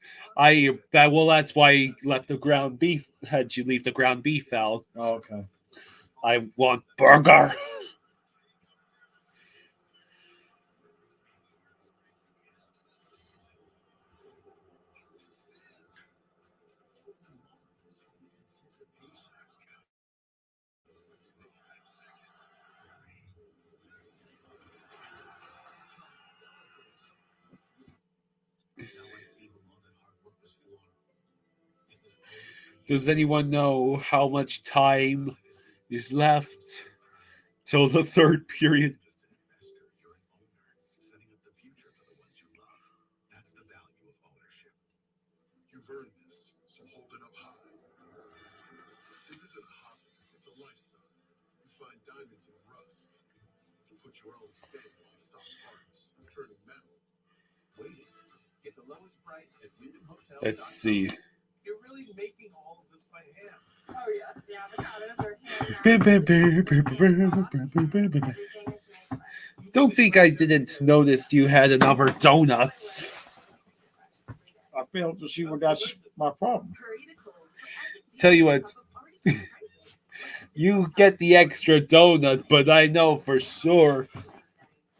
That's why I left the ground beef. Had you leave the ground beef out? Oh, okay. I want burger. Does anyone know how much time is left till the third period? Setting up the future for the ones you love. That's the value of ownership. You've earned this, so hold it up high. This isn't a hobby, it's a lifestyle. You find diamonds in rust. You put your own stamp on stock parts, turning metal. Waiting. Get the lowest price at Wyndham Hotel. Let's see. You're really making all of this by hand. Oh yeah, the avocados are hand. Don't think I didn't notice you had another donut. I failed to see what that's my problem. Tell you what, you get the extra donut, but I know for sure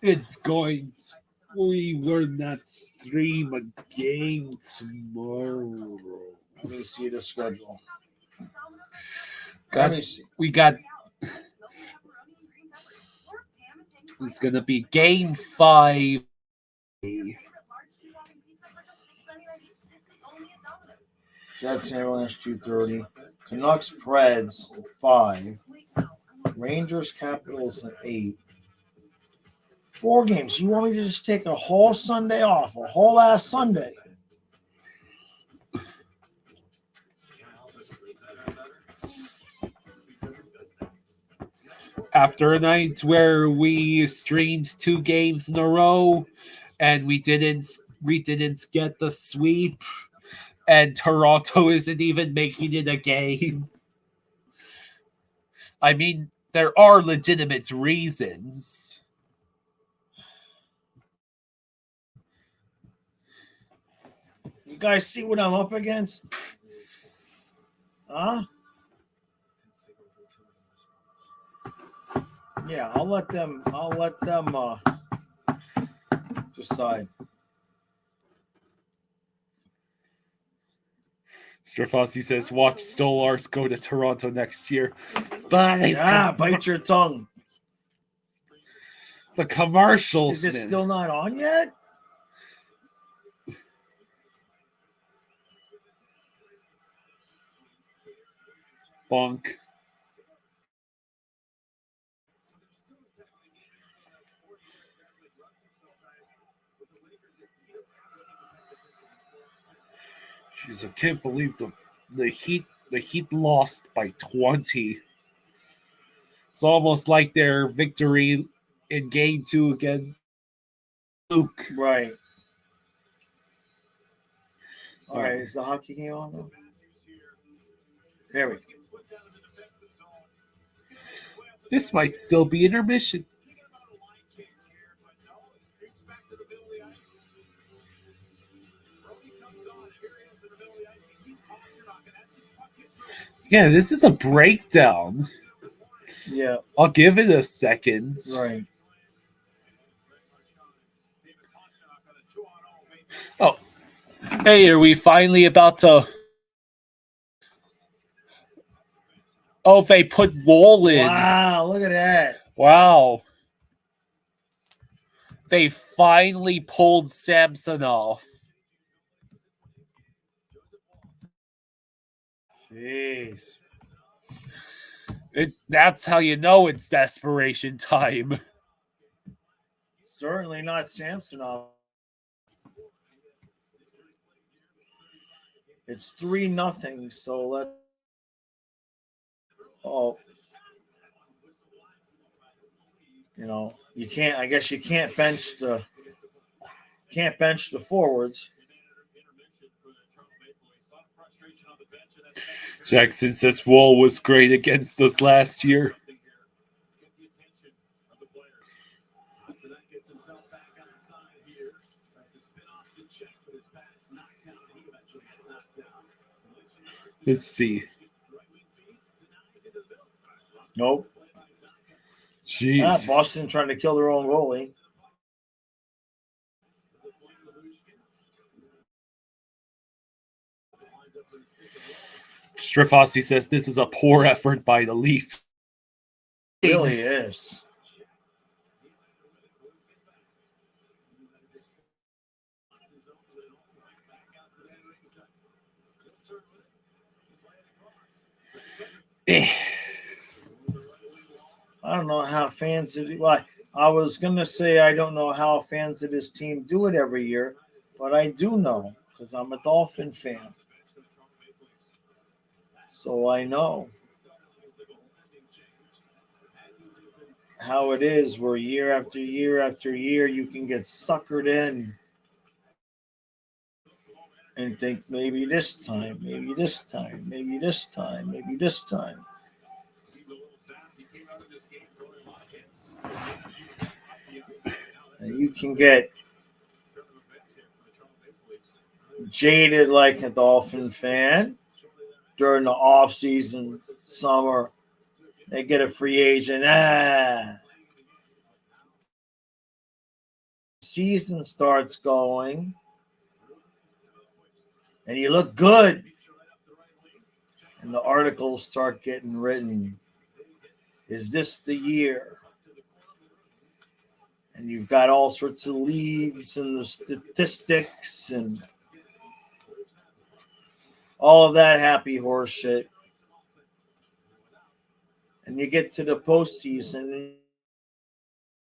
we will not stream a game tomorrow. Let me see the schedule. We got. It's gonna be game 5. Jets Avalanche 2:30. Canucks Preds at 5. Rangers Capitals at 8. 4 games. You want me to just take a whole Sunday off, a whole ass Sunday? After a night where we streamed 2 games in a row and we didn't get the sweep, and Toronto isn't even making it a game. I mean, there are legitimate reasons. You guys see what I'm up against? Huh? Yeah, I'll let them decide. Strafossi says, watch Stolars go to Toronto next year. But bite your tongue. The commercials. Is it still not on yet? Bonk. Jeez, I can't believe the Heat lost by 20. It's almost like their victory in game 2 against Luke. Right. All right, is the hockey game on now? There we go. This might still be intermission. Yeah, this is a breakdown. Yeah. I'll give it a second. Right. Oh. Hey, are we finally about to... Oh, they put Wall in. Wow, look at that. Wow. They finally pulled Samsonov. Jeez. That's how you know it's desperation time. Certainly not Samsonov. It's 3-0. So let's. Oh. You can't. I guess you can't bench the forwards. Jackson says Wall was great against us last year. Let's see. Nope. Jeez. Boston trying to kill their own goalie. Strafossi says this is a poor effort by the Leafs. It really is. I don't know how fans of I was gonna say I don't know how fans of this team do it every year, but I do know because I'm a Dolphin fan. So I know how it is where year after year after year you can get suckered in and think maybe this time, maybe this time, maybe this time, maybe this time. And you can get jaded like a Dolphin fan during the off-season, summer. They get a free agent. Season starts going, and you look good. And the articles start getting written. Is this the year? And you've got all sorts of leads and the statistics and all of that happy horse shit. And you get to the postseason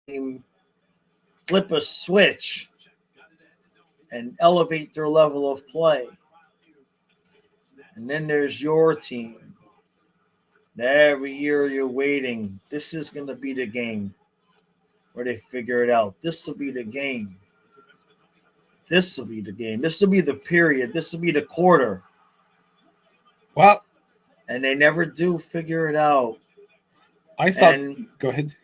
and flip a switch and elevate their level of play. And then there's your team. Every year you're waiting. This is going to be the game where they figure it out. This will be the game. This will be the game. This will be the period. This will be the quarter. Well, and they never do figure it out. I thought. Go ahead.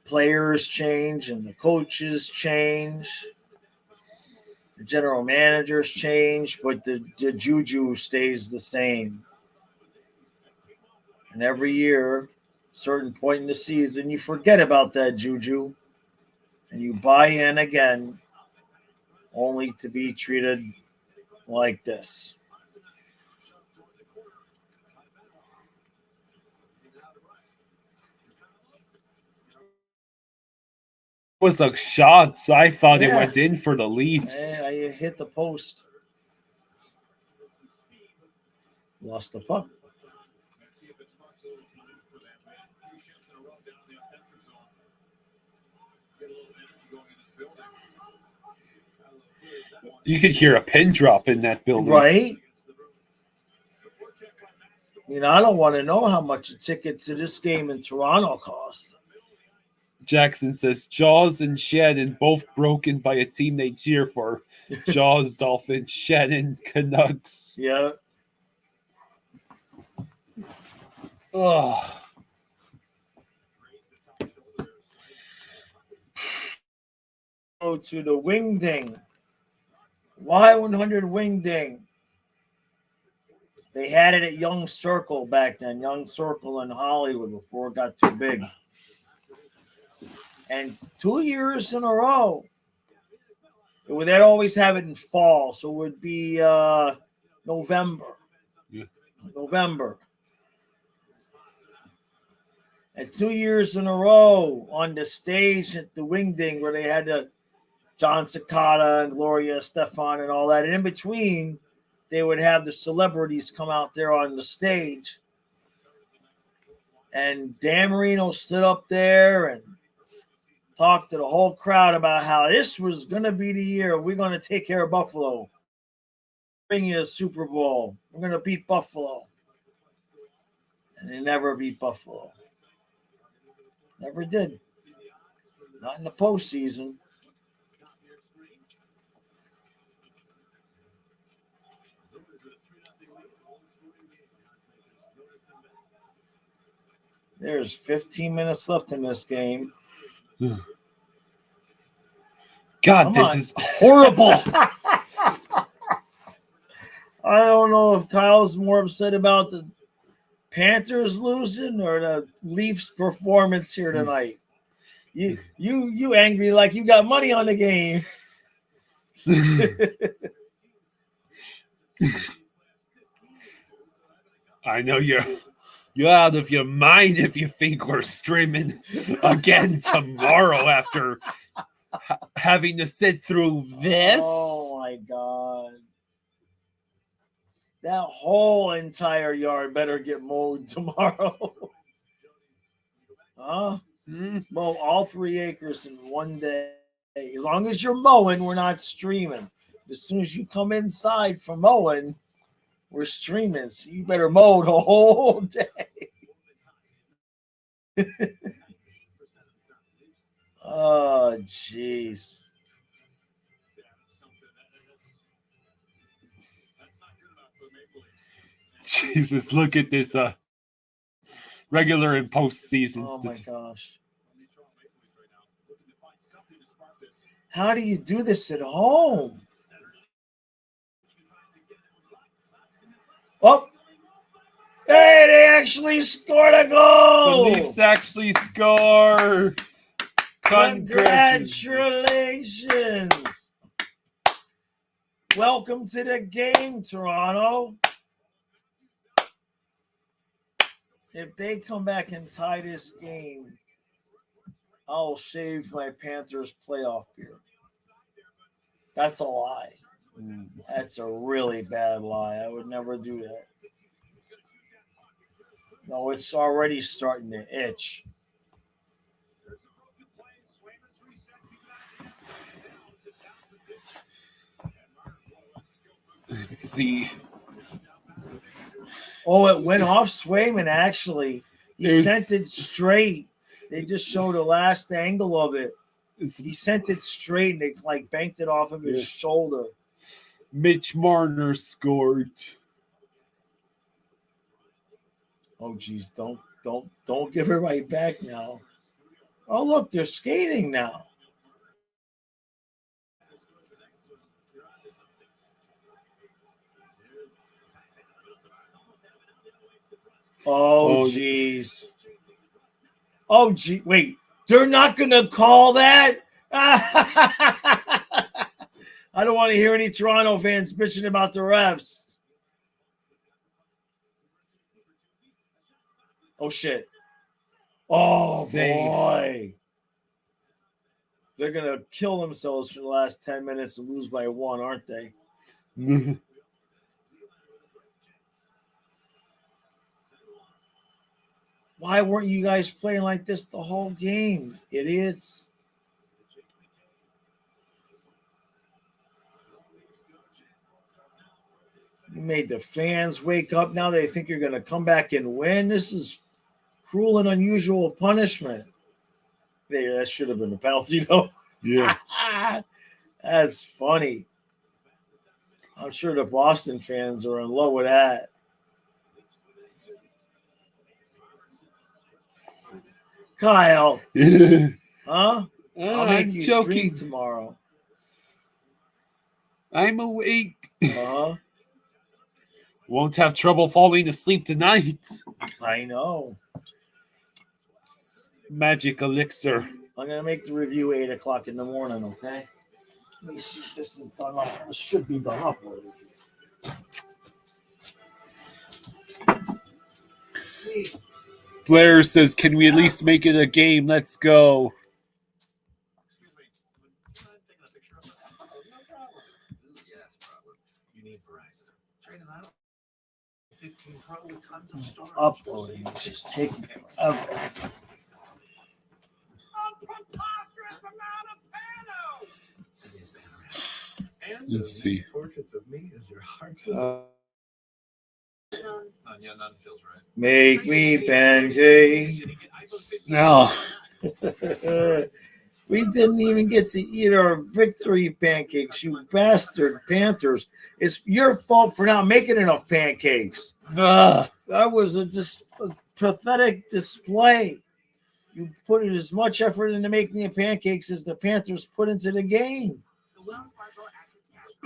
Players change and the coaches change. The general managers change, but the juju stays the same. And every year, certain point in the season, you forget about that juju and you buy in again, only to be treated like this. It was a shot. I thought it went in for the Leafs. Yeah, you hit the post. Lost the puck. You could hear a pin drop in that building. Right? I don't want to know how much a ticket to this game in Toronto costs. Jackson says Jaws and Shannon both broken by a team they cheer for. Jaws, Dolphins, Shannon, Canucks. Yeah. Oh. Go to the Wing Ding. Y100 Wing Ding. They had it at Young Circle back then. Young Circle in Hollywood before it got too big. And 2 years in a row, they'd always have it in fall. So it would be November. Yeah. November. And 2 years in a row on the stage at the Wingding where they had the John Cicada and Gloria Estefan and all that. And in between, they would have the celebrities come out there on the stage. And Dan Marino stood up there and talked to the whole crowd about how this was going to be the year. We're going to take care of Buffalo. Bring you a Super Bowl. We're going to beat Buffalo. And they never beat Buffalo. Never did. Not in the postseason. There's 15 minutes left in this game. God, this is horrible. I don't know if Kyle's more upset about the Panthers losing or the Leafs performance here tonight. You angry like you got money on the game. I know you're out of your mind if you think we're streaming again tomorrow after having to sit through this. Oh my God. That whole entire yard better get mowed tomorrow. Huh? Mow all 3 acres in one day. As long as you're mowing, we're not streaming. As soon as you come inside from mowing, we're streaming. So you better mow the whole day. Oh, jeez. Jesus, look at this regular and postseason. Oh my gosh. How do you do this at home? Oh, hey, they actually scored a goal. The Leafs actually score. Congratulations. Welcome to the game, Toronto. If they come back and tie this game, I'll shave my Panthers playoff beard. That's a lie. That's a really bad lie. I would never do that. No, it's already starting to itch. Let's see. Oh, it went off Swayman, actually. He sent it straight. They just showed the last angle of it. He sent it straight, and they banked it off of his shoulder. Mitch Marner scored. Oh, geez, don't give it right back now. Oh, look, they're skating now. Oh, geez. Oh, gee, wait. They're not going to call that? I don't want to hear any Toronto fans bitching about the refs. Oh, shit. Oh, boy. They're going to kill themselves for the last 10 minutes and lose by 1, aren't they? Why weren't you guys playing like this the whole game, idiots? You made the fans wake up. Now they think you're going to come back and win. This is cruel and unusual punishment. That should have been a penalty, though. Yeah. That's funny. I'm sure the Boston fans are in love with that. Kyle. Huh? I'll make you joking stream tomorrow. I'm awake. Uh-huh. Won't have trouble falling asleep tonight. I know. Magic elixir. I'm going to make the review 8 o'clock in the morning, okay? Let me see if this is done up. This should be done up already. Blair says, "Can we at least make it a game? Let's go." Excuse me. Would you mind taking a picture of us? No problem. Yes, problem. You need Verizon. Trade them out. 15 Pro with tons of storage. Uploading. It's just taking forever. A preposterous amount of panos! And Let's see. portraits of me as your heart yeah, none feels right. Make me pancakes. No. We didn't even get to eat our victory pancakes, you bastard Panthers. It's your fault for not making enough pancakes. Ugh. That was a pathetic display. You put in as much effort into making the pancakes as the Panthers put into the game.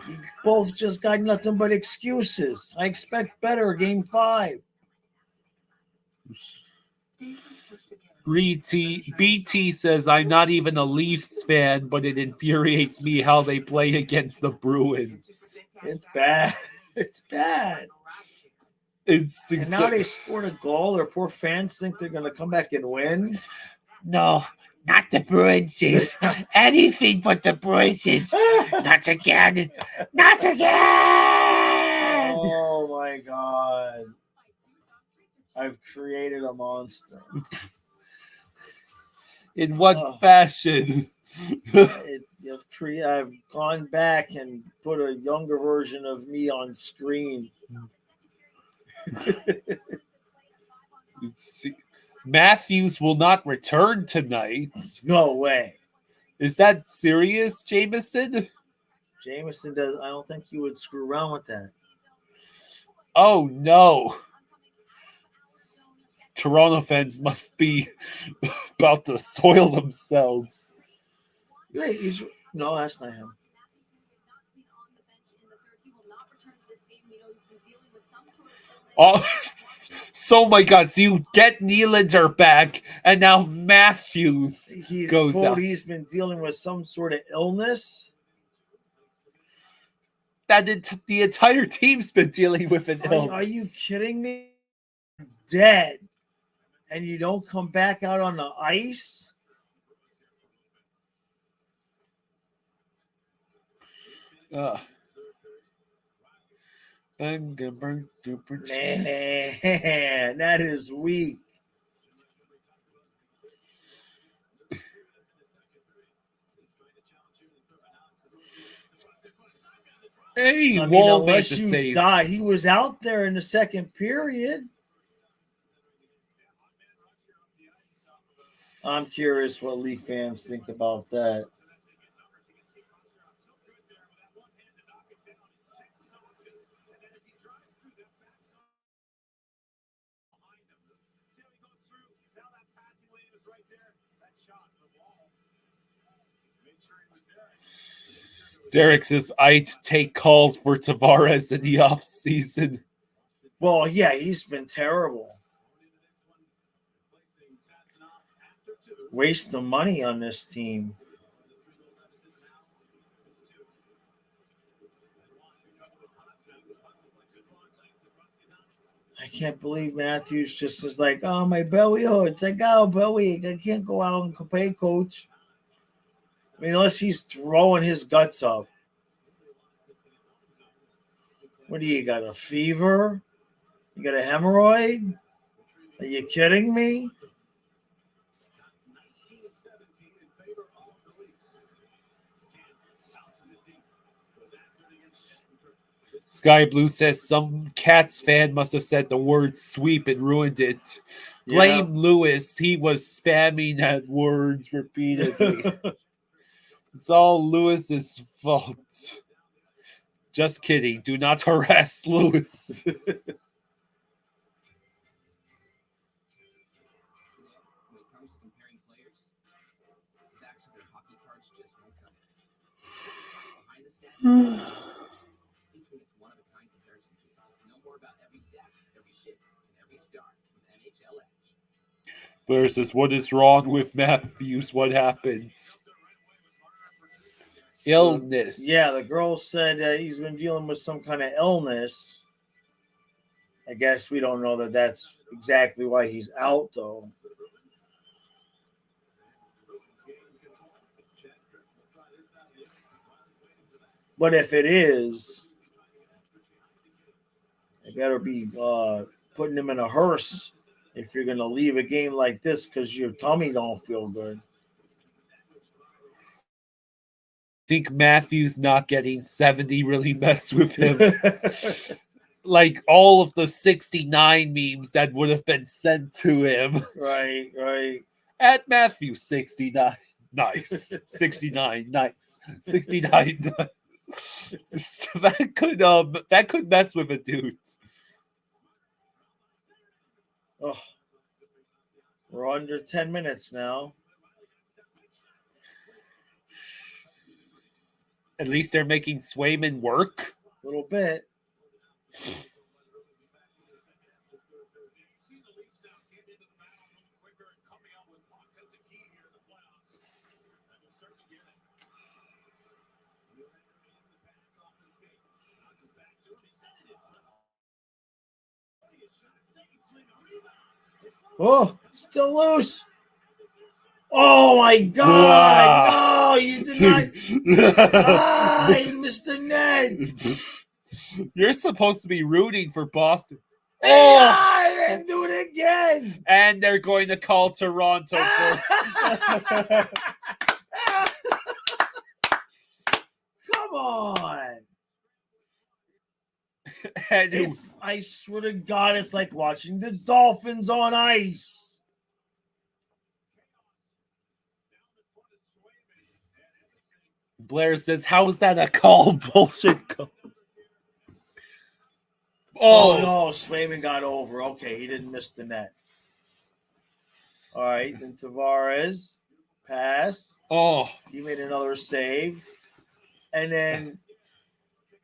You both just got nothing but excuses. I expect better game 5. BT says, "I'm not even a Leafs fan, but it infuriates me how they play against the Bruins." It's bad. It's bad. It's And now they scored a goal. Their poor fans think they're going to come back and win. No, not the Bruins. Anything but the Bruins. Not again. Not again. Oh my God. I've created a monster. In what fashion? I've gone back and put a younger version of me on screen. Matthews will not return tonight. No way. Is that serious, Jameson? Jameson does. I don't think he would screw around with that. Oh no. Toronto fans must be about to soil themselves. Wait, no, that's not him. Oh, so my God! So you get Nylander back, and now Matthews goes out. He's been dealing with some sort of illness. The entire team's been dealing with an illness. Are you kidding me? Dead, and you don't come back out on the ice? Man, that is weak. Hey, unless you die. He was out there in the second period. I'm curious what Leaf fans think about that. Derek says, "I'd take calls for Tavares in the offseason." Well, yeah, he's been terrible. Waste the money on this team. I can't believe Matthews just is like, oh, my belly hurts. Like, oh, belly, I can't go out and play, coach. I mean, unless he's throwing his guts up. What do you got, a fever? You got a hemorrhoid? Are you kidding me? Sky Blue says some Cats fan must have said the word sweep and ruined it. Blame Lewis. He was spamming that word repeatedly. It's all Lewis's fault. Just kidding. Do not harass Lewis. Blair says, what is wrong with Matthews? What happens? Illness. Yeah, the girl said he's been dealing with some kind of illness. I guess we don't know that that's exactly why he's out, though. But if it is, they better be putting him in a hearse if you're going to leave a game like this because your tummy don't feel good. I think Matthews not getting 70 really messed with him. Like all of the 69 memes that would have been sent to him. Right. At Matthews 69. Nice. 69. Nice. 69. Nice. That could mess with a dude. Oh, we're under 10 minutes now. At least they're making Swayman work. A little bit. Oh, still loose. Oh my God! Wow. No, you did not. He missed the net. You're supposed to be rooting for Boston. Oh, and do it again. And they're going to call Toronto for. Come on. And I swear to God, it's like watching the Dolphins on ice. Blair says, how is that a call? Bullshit call. Oh, no, Swayman got over. Okay, he didn't miss the net. All right, then Tavares, pass. Oh. He made another save. And then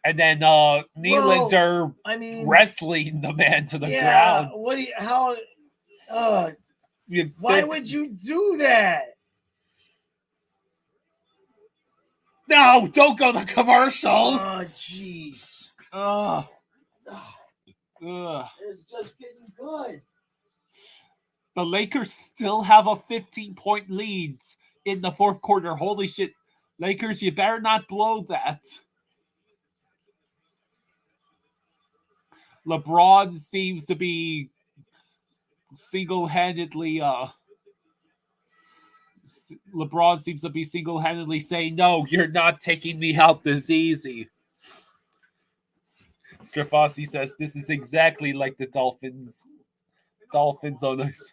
Nylander wrestling the man to the ground. Why would you do that? No, don't go to commercial. Oh, jeez. It's just getting good. The Lakers still have a 15-point lead in the fourth quarter. Holy shit. Lakers, you better not blow that. LeBron seems to be single-handedly saying, no, you're not taking me out this easy. Strafossi says this is exactly like the Dolphins on us.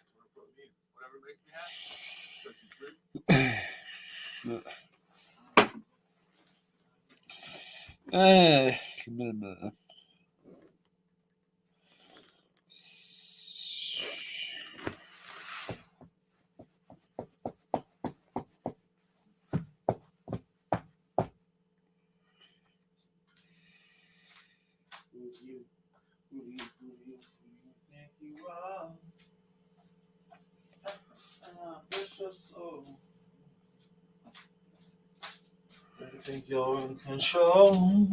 I think you're in control.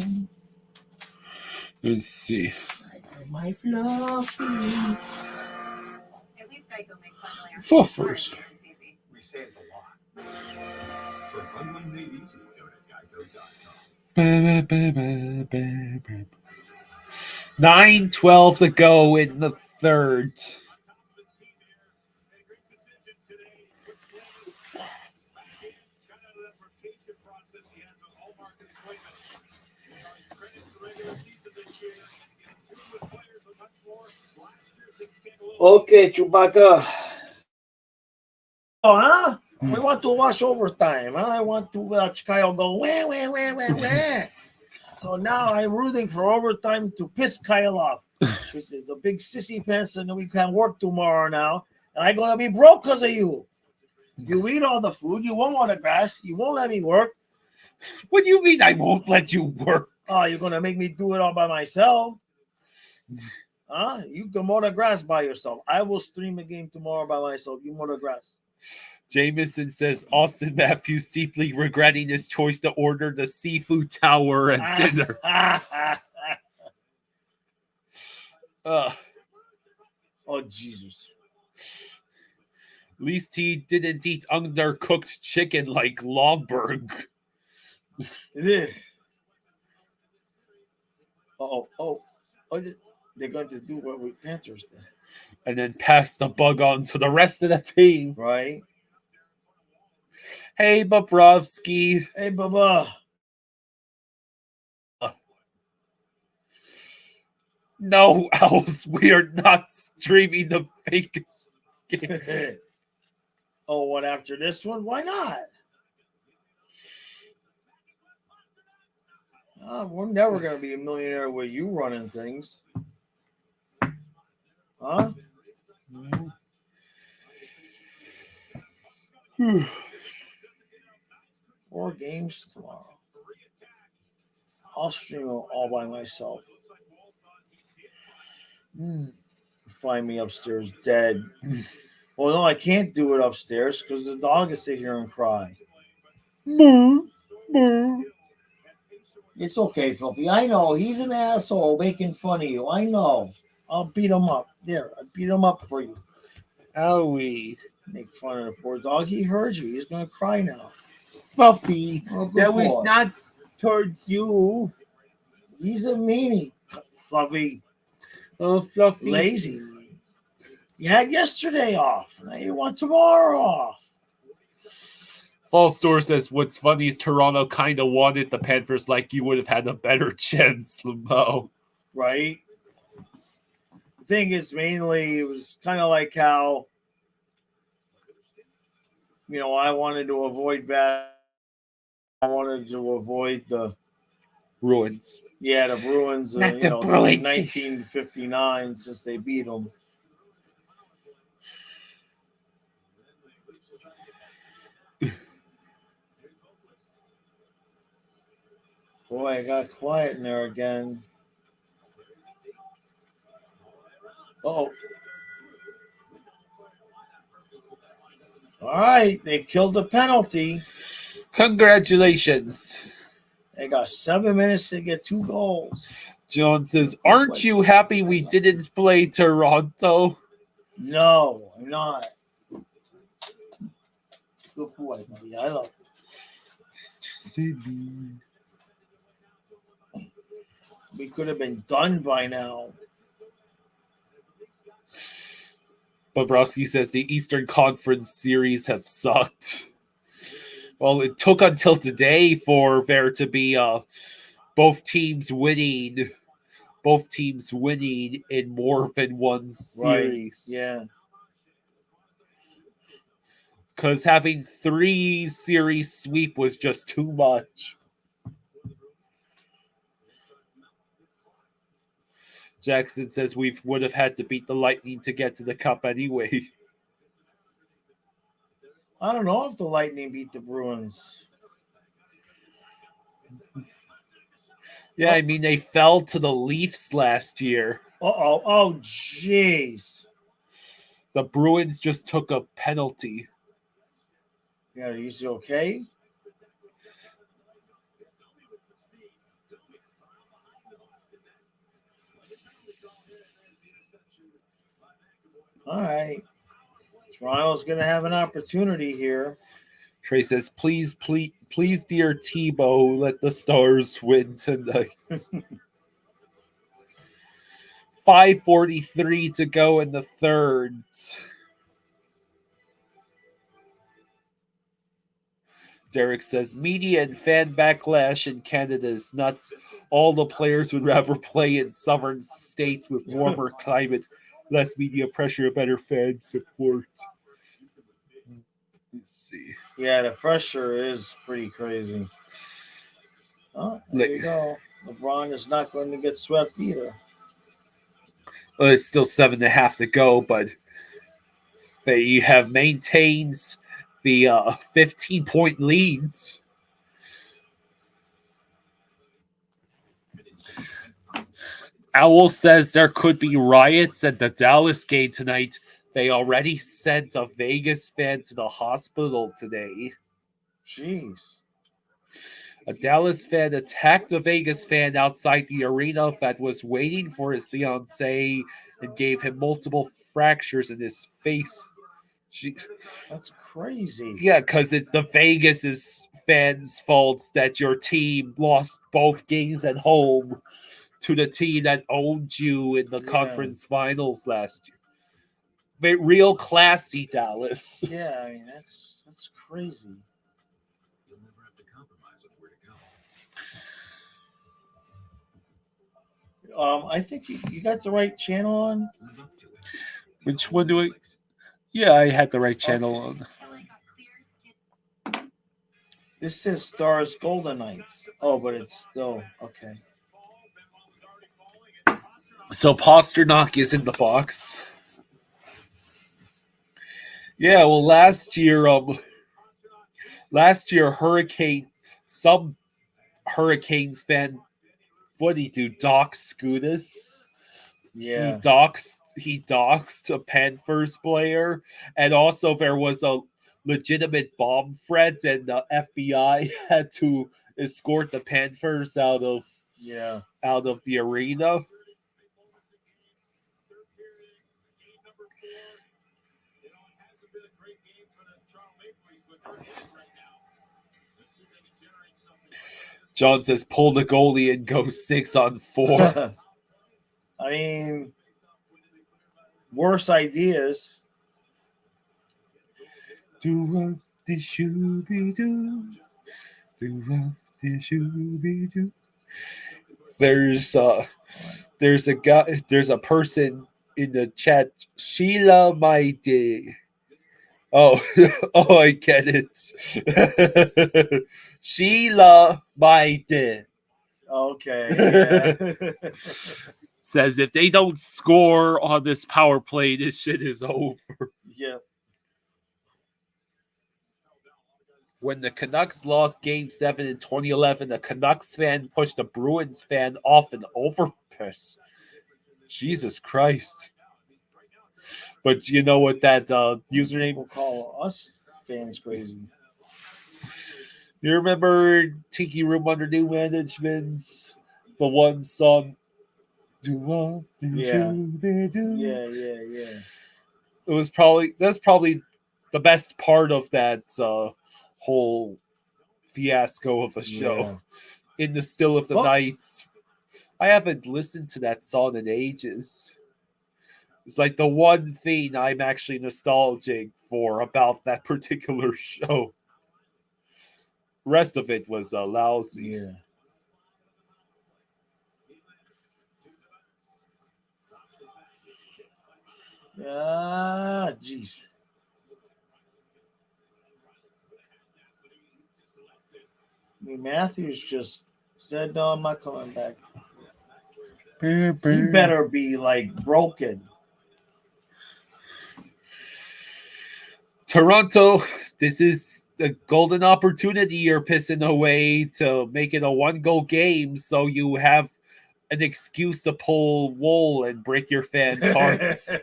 Let's see. My fluffy. At least Geico makes finally Fuffers. We saved a lot. For bundling made easy, go to geico.com. 9:12 to go in the third. Okay, Chewbacca. Oh, huh? We want to watch overtime. Huh? I want to watch Kyle go, wah, wah, wah, wah, wah. So now I'm rooting for overtime to piss Kyle off. He's a big sissy pants and we can't work tomorrow now. And I'm going to be broke because of you. You eat all the food. You won't want the grass. You won't let me work. What do you mean I won't let you work? Oh, you're going to make me do it all by myself? Huh? You can mow the grass by yourself. I will stream a game tomorrow by myself. You mow the grass. Jameson says Austin Matthews deeply regretting his choice to order the seafood tower at dinner. Oh, Jesus. At least he didn't eat undercooked chicken like Lomberg. It is. Oh, they're going to do what we Panthers did. And then pass the bug on to the rest of the team. Right? Hey, Bobrovsky. Hey, Bubba. No, Owls, we are not streaming the Vegas game. Oh, what after this one? Why not? We're never going to be a millionaire with you running things. Huh? 4 games tomorrow. I'll stream them all by myself. Find me upstairs dead. Well, no, I can't do it upstairs because the dog is sit here and cry. It's okay, Filthy. I know. He's an asshole making fun of you. I know. I'll beat him up. There, I beat him up for you. Owie. Make fun of the poor dog. He heard you. He's going to cry now. Fluffy, Oh, good that was boy. not towards you. He's a meanie. Fluffy. Oh, Fluffy. Lazy. You had yesterday off. Now you want tomorrow off. Fall Store says, what's funny is Toronto kind of wanted the Panthers like you would have had a better chance, Lambeau. Right? The thing is, mainly, it was kind of like how, I wanted to avoid that. I wanted to avoid the Bruins. Yeah, the Bruins, Not the Bruins. 1959 since they beat them. Boy, I got quiet in there again. Oh. All right, they killed the penalty. Congratulations. They got 7 minutes to get 2 goals. John says, aren't you happy we didn't play Toronto? No, I'm not. Good boy, buddy. I love it. We could have been done by now. Bobrovsky says the Eastern Conference series have sucked. Well, it took until today for there to be both teams winning in more than one series. Right. Yeah. Because having 3 series sweep was just too much. Jackson says we would have had to beat the Lightning to get to the Cup anyway. I don't know if the Lightning beat the Bruins. Yeah, I mean, they fell to the Leafs last year. Uh-oh. Oh, jeez. The Bruins just took a penalty. Yeah, is he okay? All right. Toronto's going to have an opportunity here. Trey says, please, dear Tebow, let the Stars win tonight. 5:43 to go in the third. Derek says, media and fan backlash in Canada is nuts. All the players would rather play in southern states with warmer climate, less media pressure, better fan support. Let's see. Yeah, the pressure is pretty crazy. Oh, there you go. LeBron is not going to get swept either. Well, it's still 7.5 to go, but they have maintained the 15-point leads. Owl says there could be riots at the Dallas game tonight. They already sent a Vegas fan to the hospital today. Jeez. A Dallas fan attacked a Vegas fan outside the arena that was waiting for his fiancée and gave him multiple fractures in his face. That's crazy. Yeah, because it's the Vegas' fans' fault that your team lost both games at home to the team that owned you in the conference finals last year. Real classy, Dallas. Yeah, I mean that's crazy. You'll never have to compromise on where to go. I think you got the right channel on. Live up to it. Which one do I? Yeah, I had the right channel Okay. on. This says Stars Golden Knights. Oh, but it's still okay. So Pasternak is in the box. Yeah, well, last year, some Hurricanes fan, what did he do? Doc Scudis. Yeah. He doxed a Panthers player, and also there was a legitimate bomb threat, and the FBI had to escort the Panthers out of the arena. John says, pull the goalie and go 6-on-4. I mean, worse ideas. Do the shooby do. Do the shooby do. There's a guy. There's a person in the chat. Sheila, my day. Oh, oh, I get it. Sheila, my day. Okay. Yeah. Says if they don't score on this power play, this shit is over. Yeah. When the Canucks lost Game 7 in 2011, a Canucks fan pushed a Bruins fan off an overpass. Jesus Christ. But you know what that username... We'll call us fans crazy. You remember Tiki Room under new management's the one song? Yeah. Yeah. That's probably the best part of that whole fiasco of a show. In the still of the nights. I haven't listened to that song in ages. It's like the one thing I'm actually nostalgic for about that particular show. Rest of it was lousy. Yeah. Ah, jeez. I mean, Matthews just said, "No, I'm not coming back." He better be like broken. Toronto, this is a golden opportunity you're pissing away to make it a 1-goal game, so you have an excuse to pull wool and break your fans' hearts.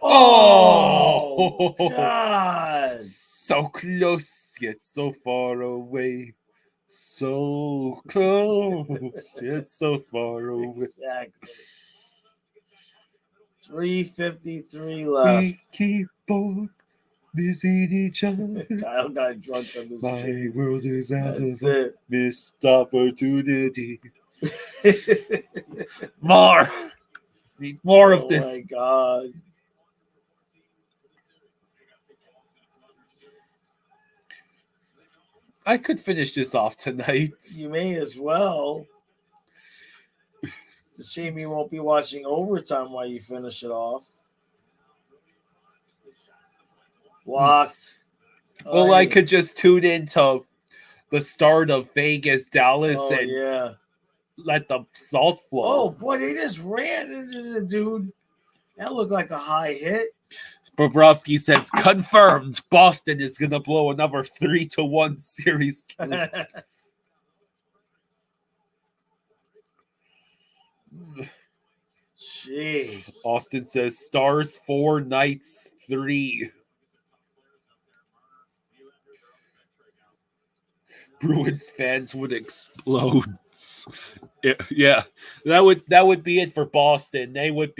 Oh, God. So close, yet so far away. So close, yet so far away. Exactly. 3:53 left. We keep on missing each other. Kyle got drunk on this My shit. world is out That's of it. missed opportunity. More. Need more of this. Oh my God. I could finish this off tonight. You may as well. It's a shame you won't be watching overtime while you finish it off. Locked. Well, I could just tune into the start of Vegas, Dallas, and let the salt flow. Oh, boy, they just ran into the dude. That looked like a high hit. Bobrovsky says, confirmed, Boston is going to blow another 3-1 series. Jeez. Austin says, Stars 4, Knights 3. Bruins fans would explode. Yeah, that would be it for Boston. They would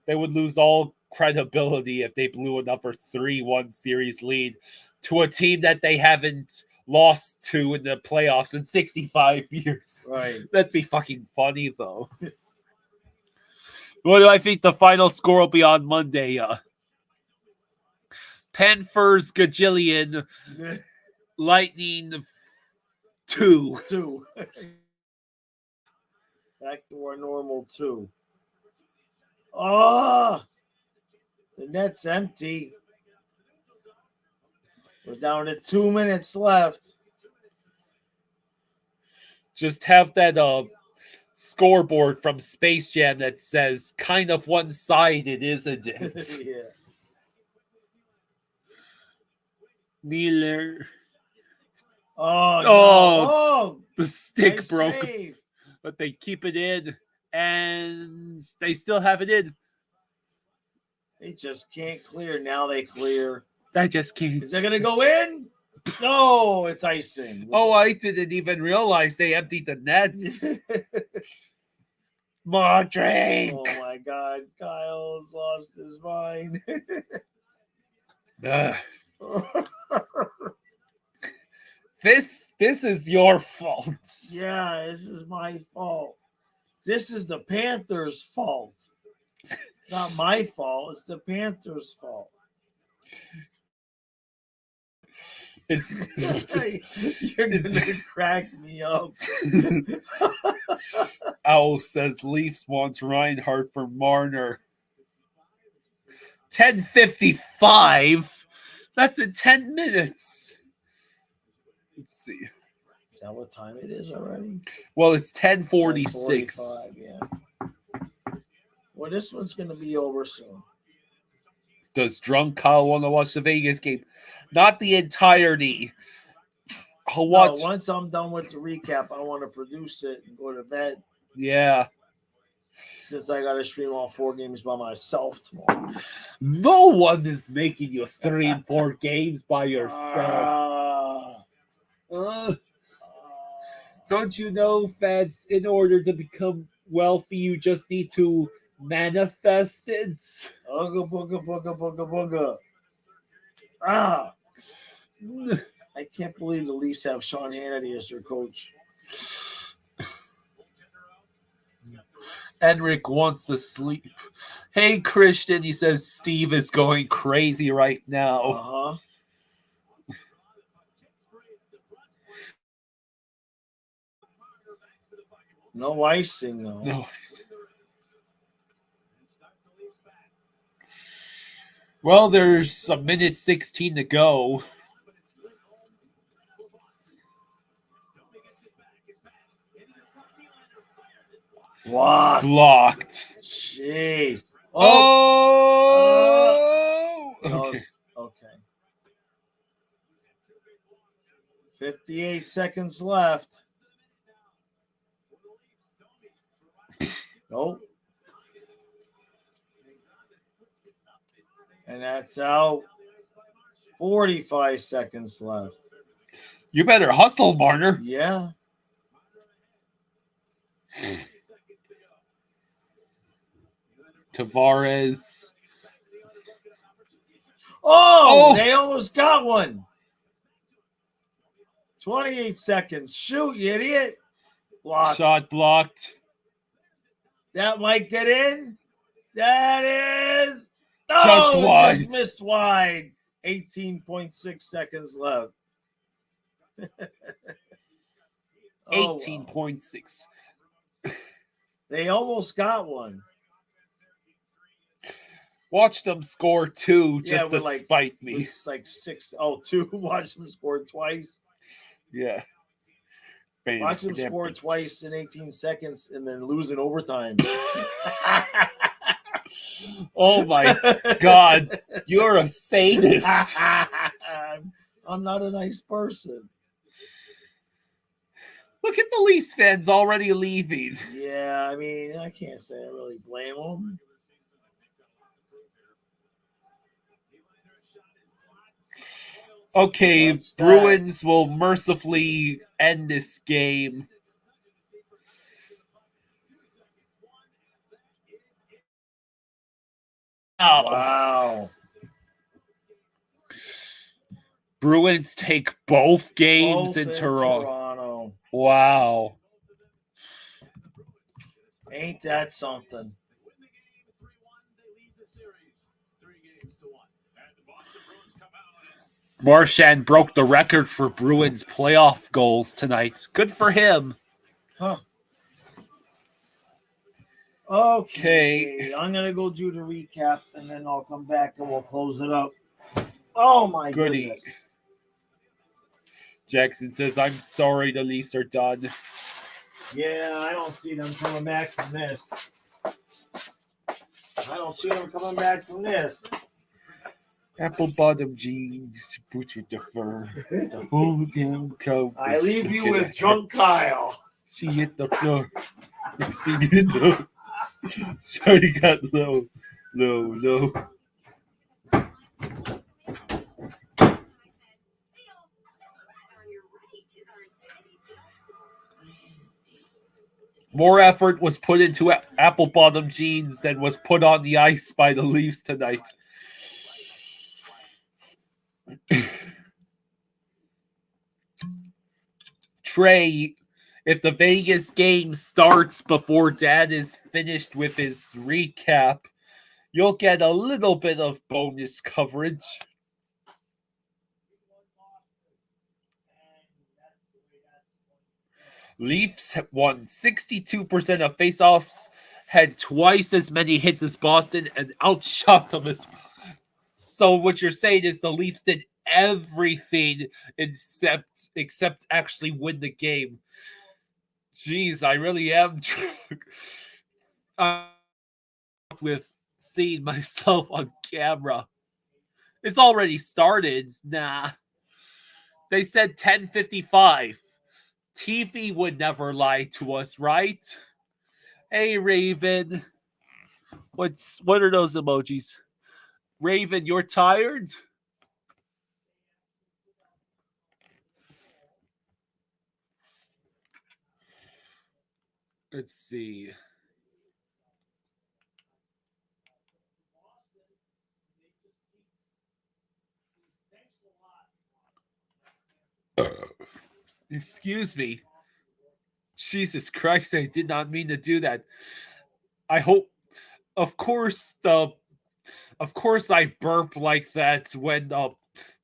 lose all credibility if they blew another 3-1 series lead to a team that they haven't lost to in the playoffs in 65 years. Right. That'd be fucking funny, though. What do I think the final score will be on Monday? Panthers gajillion, Lightning 2. 2. Back to our normal 2. Oh, the net's empty. We're down to 2 minutes left. Just have that scoreboard from Space Jam that says kind of one-sided, isn't it? Yeah. Miller. Oh, no. Oh, Oh, the stick nice broke, save. but they keep it in, and they still have it in. They just can't clear. Now they clear. I just can't. Is that going to go in? No, it's icing. Oh, I didn't even realize they emptied the nets. More drink. Oh, my God. Kyle's lost his mind. This is your fault. Yeah, this is my fault. This is the Panthers' fault. It's not my fault. It's the Panthers' fault. You're gonna crack me up. Owl says Leafs wants Reinhardt for Marner. 10:55. That's in 10 minutes. Let's see. Is that what time it is already? Well, it's 10:46. 10:45, yeah. Well, this one's gonna be over soon. Does drunk Kyle want to watch the Vegas game? Not the entirety. I'll watch. No, once I'm done with the recap, I want to produce it and go to bed. Yeah. Since I got to stream all 4 games by myself tomorrow. No one is making you stream 4 games by yourself. Don't you know, fans, in order to become wealthy, you just need to manifest it? Ooga booga booga booga booga. Ah. I can't believe the Leafs have Sean Hannity as their coach. Henrik wants to sleep. Hey, Christian, he says Steve is going crazy right now. Uh-huh. No icing, though. No. Well, there's a minute 16 to go. Blocked. Jeez. Oh! Okay. Okay. 58 seconds left. Nope. And that's out. 45 seconds left. You better hustle, Marner. Yeah. Tavares. Oh, they almost got one. 28 seconds. Shoot, you idiot. Blocked. Shot blocked. That might get in. That is. Just wide. Just missed wide. 18.6 seconds left. 18.6. They almost got one. Watch them score 2 just to like, spite me. It's like 2. Watch them score twice. Yeah. Watch them score twice in 18 seconds and then lose in overtime. Oh my God. You're a sadist. I'm not a nice person. Look at the Leafs fans already leaving. Yeah, I mean, I can't say I really blame them. Okay, What's that? Bruins will mercifully end this game. Oh. Wow. Bruins take both games Both in in Toronto. Toronto. Wow. Ain't that something? Marchand broke the record for Bruins playoff goals tonight. Good for him. Huh. Okay. I'm going to go do the recap, and then I'll come back and we'll close it up. Oh, my Goody. goodness. Jackson says, I'm sorry the Leafs are done. Yeah, I don't see them coming back from this. I don't see them coming back from this. Apple bottom jeans, boots with the fur. The whole damn coat. I leave you with Drunk Kyle. She hit the floor. Shorty got low. More effort was put into apple bottom jeans than was put on the ice by the Leafs tonight. Trey, if the Vegas game starts before Dad is finished with his recap, you'll get a little bit of bonus coverage. Leafs won 62% of faceoffs, had twice as many hits as Boston, and outshot them as. So what you're saying is the Leafs did everything except actually win the game. Jeez, I really am with seeing myself on camera. It's already started. Nah. They said 10:55. TV would never lie to us, right? Hey, Raven. What are those emojis? Raven, you're tired? Let's see. Excuse me. Jesus Christ, I did not mean to do that. I hope, of course, I burp like that when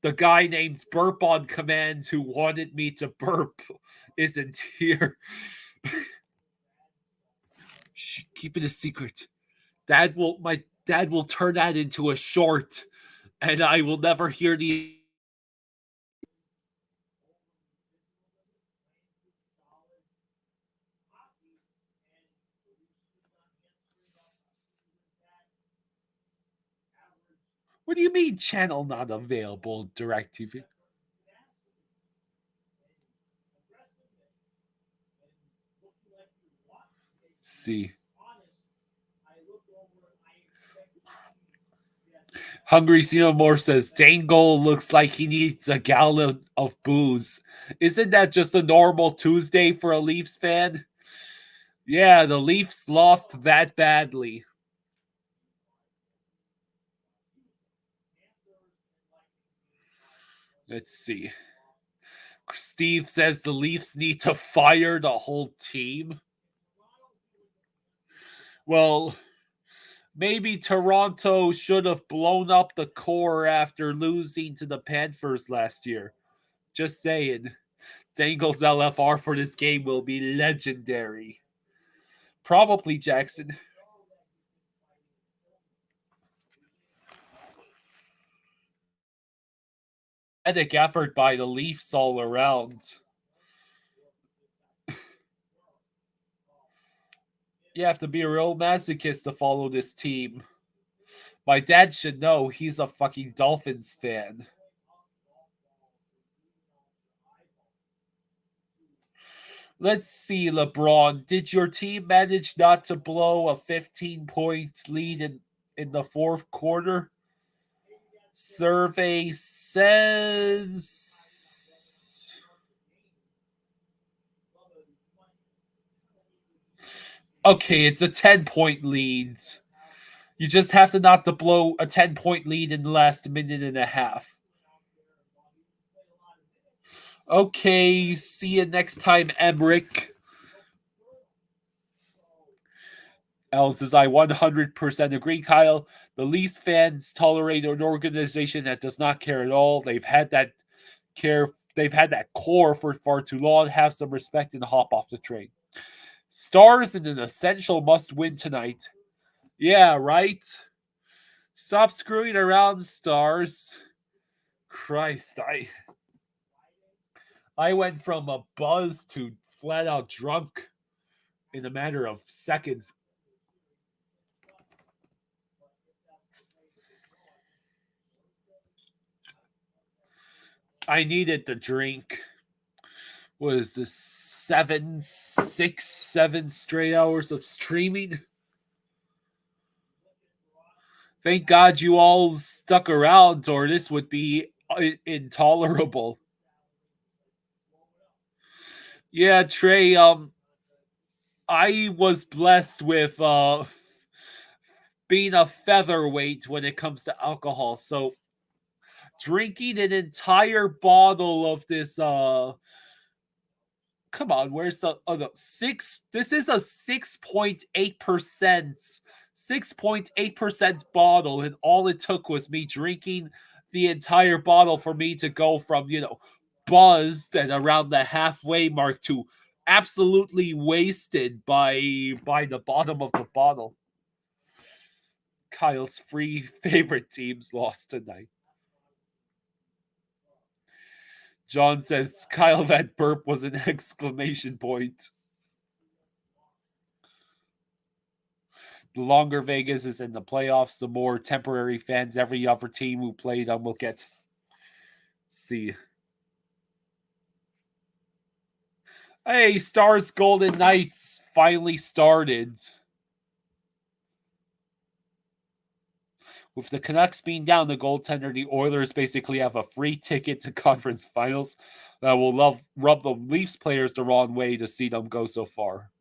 the guy named Burp on Command who wanted me to burp isn't here. Shh, keep it a secret. My dad will turn that into a short, and I will never hear the. What do you mean channel not available, DirecTV? Let's see. Hungry More says, Dangle looks like he needs a gallon of booze. Isn't that just a normal Tuesday for a Leafs fan? Yeah, the Leafs lost that badly. Let's see. Steve says the Leafs need to fire the whole team. Well, maybe Toronto should have blown up the core after losing to the Panthers last year. Just saying. Dangle's LFR for this game will be legendary. Probably, Jackson. Pathetic effort by the Leafs all around. You have to be a real masochist to follow this team. My dad should know he's a fucking Dolphins fan. Let's see, LeBron. Did your team manage not to blow a 15-point lead in the fourth quarter? Survey says okay, it's a 10-point lead. You just have to not to blow a 10-point lead in the last minute and a half. Okay, see you next time, Emmerich. Al says, I 100% agree, Kyle. The Leafs fans tolerate an organization that does not care at all. They've had that core for far too long. Have some respect and hop off the train. Stars in an essential must-win tonight. Yeah, right? Stop screwing around, Stars. Christ, I went from a buzz to flat-out drunk in a matter of seconds. I needed the drink. Was this 7 straight hours of streaming? Thank God you all stuck around, or this would be intolerable. Yeah, Trey, I was blessed with being a featherweight when it comes to alcohol. So drinking an entire bottle of this come on, where's the six? This is a 6.8% bottle, and all it took was me drinking the entire bottle for me to go from, buzzed and around the halfway mark to absolutely wasted by the bottom of the bottle. Kyle's favorite teams lost tonight. John says, Kyle, that burp was an exclamation point. The longer Vegas is in the playoffs, the more temporary fans every other team who played them will get. See. Hey, Stars Golden Knights finally started. With the Canucks being down the goaltender, the Oilers basically have a free ticket to conference finals that will rub the Leafs players the wrong way to see them go so far.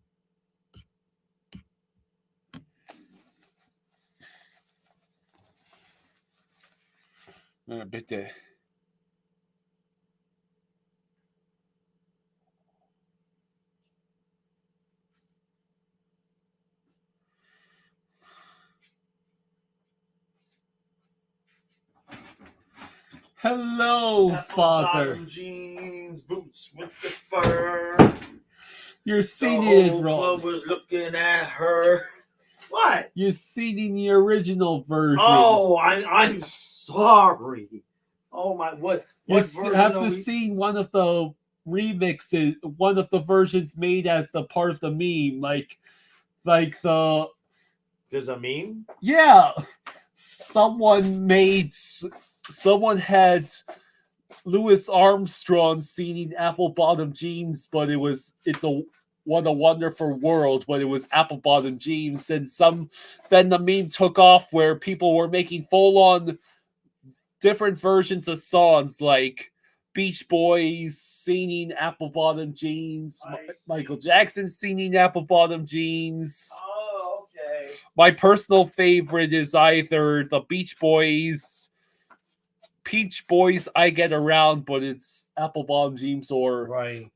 Bitte. Hello, Father. Jeans, boots with the fur. You're The singing it whole wrong. club was looking at her. What? You're singing the original version. Oh, I'm sorry. Oh my, what You version have are to we? sing one of the remixes, one of the versions made as the part of the meme, like the There's a meme? yeah. Someone had Louis Armstrong singing Apple Bottom Jeans, but it's a What a Wonderful World, but it was Apple Bottom Jeans. And then the meme took off where people were making full-on different versions of songs, like Beach Boys singing Apple Bottom Jeans, Michael Jackson singing Apple Bottom Jeans. Oh, okay. My personal favorite is either the Beach Boys, I Get Around, but it's Apple Bottom Jeans, or Right.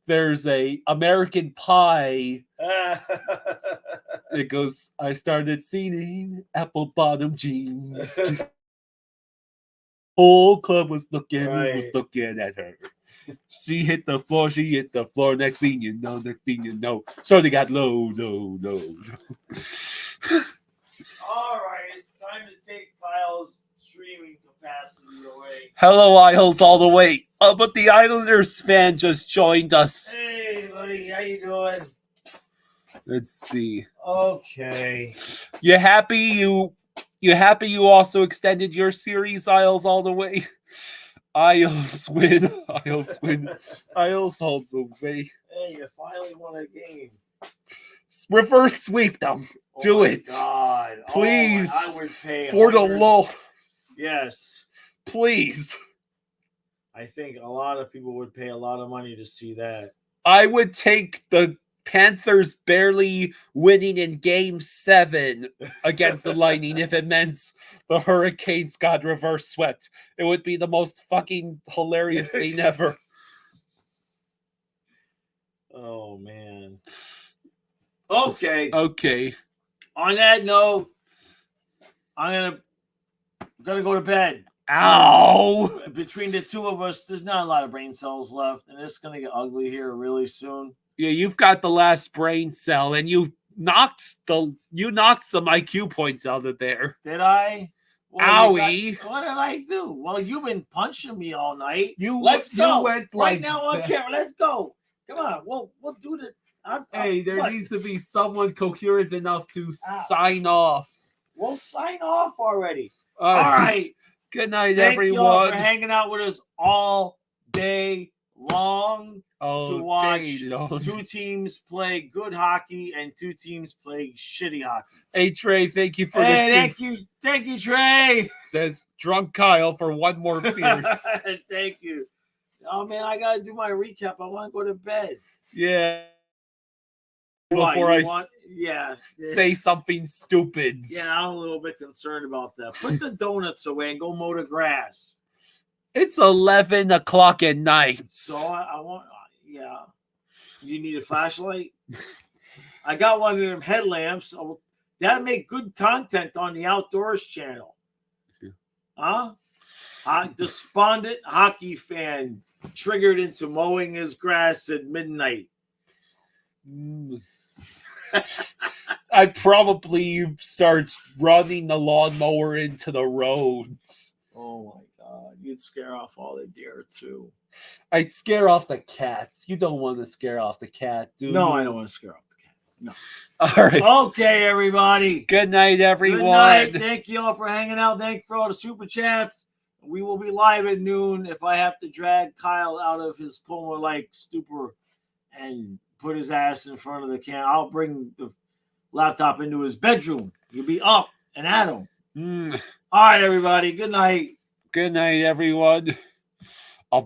there's a American Pie. It goes, I started singing Apple Bottom Jeans. Whole club was looking at her. She hit the floor. Next thing you know. So they got low. All right, it's time to take Kyle's streaming capacity away. Hello, Isles, all the way. But the Islanders fan just joined us. Hey, buddy, how you doing? Let's see. Okay. You happy you also extended your series, Isles, all the way? Isles win. Isles all the way. Hey, you finally won a game. Reverse sweep them. Do it. God. Please. I would pay For the low. Yes. Please. I think a lot of people would pay a lot of money to see that. I would take the Panthers barely winning in Game 7 against the Lightning if it meant the Hurricanes got reverse swept. It would be the most fucking hilarious thing ever. Oh, man. Okay. Okay. On that note, I'm gonna go to bed. Ow! Between the two of us, there's not a lot of brain cells left, and it's gonna get ugly here really soon. Yeah, you've got the last brain cell, and you knocked some IQ points out of there. Did I? Owie! What did I do? Well, you've been punching me all night. You Let's go went right like now on that. camera. Let's go. Come on. We'll do the. Hey, there what? needs to be someone coherent enough to Ow. sign off. We'll sign off already. All right. Good night, Thank you all everyone. for hanging out with us all day long to watch two teams play good hockey and two teams play shitty hockey. Hey, Trey, thank you for Thank you, Trey. Says Drunk Kyle for one more period. Thank you. Oh man, I gotta do my recap. I want to go to bed. Yeah. What, Before I say something stupid. Yeah, I'm a little bit concerned about that. Put the donuts away and go mow the grass. It's 11 o'clock at night. So I want, yeah. You need a flashlight? I got one of them headlamps. That'll make good content on the Outdoors channel. Huh? A despondent hockey fan triggered into mowing his grass at midnight. I'd probably start running the lawnmower into the roads. Oh my God. You'd scare off all the deer too. I'd scare off the cats. You don't want to scare off the cat, do you? No, I don't want to scare off the cat. No. All right. Okay, everybody. Good night, everyone. Good night. Thank you all for hanging out. Thank you for all the super chats. We will be live at noon if I have to drag Kyle out of his coma-like stupor and put his ass in front of the camera. I'll bring the laptop into his bedroom. You'll be up and at him. All right, everybody. Good night. Good night, everyone. A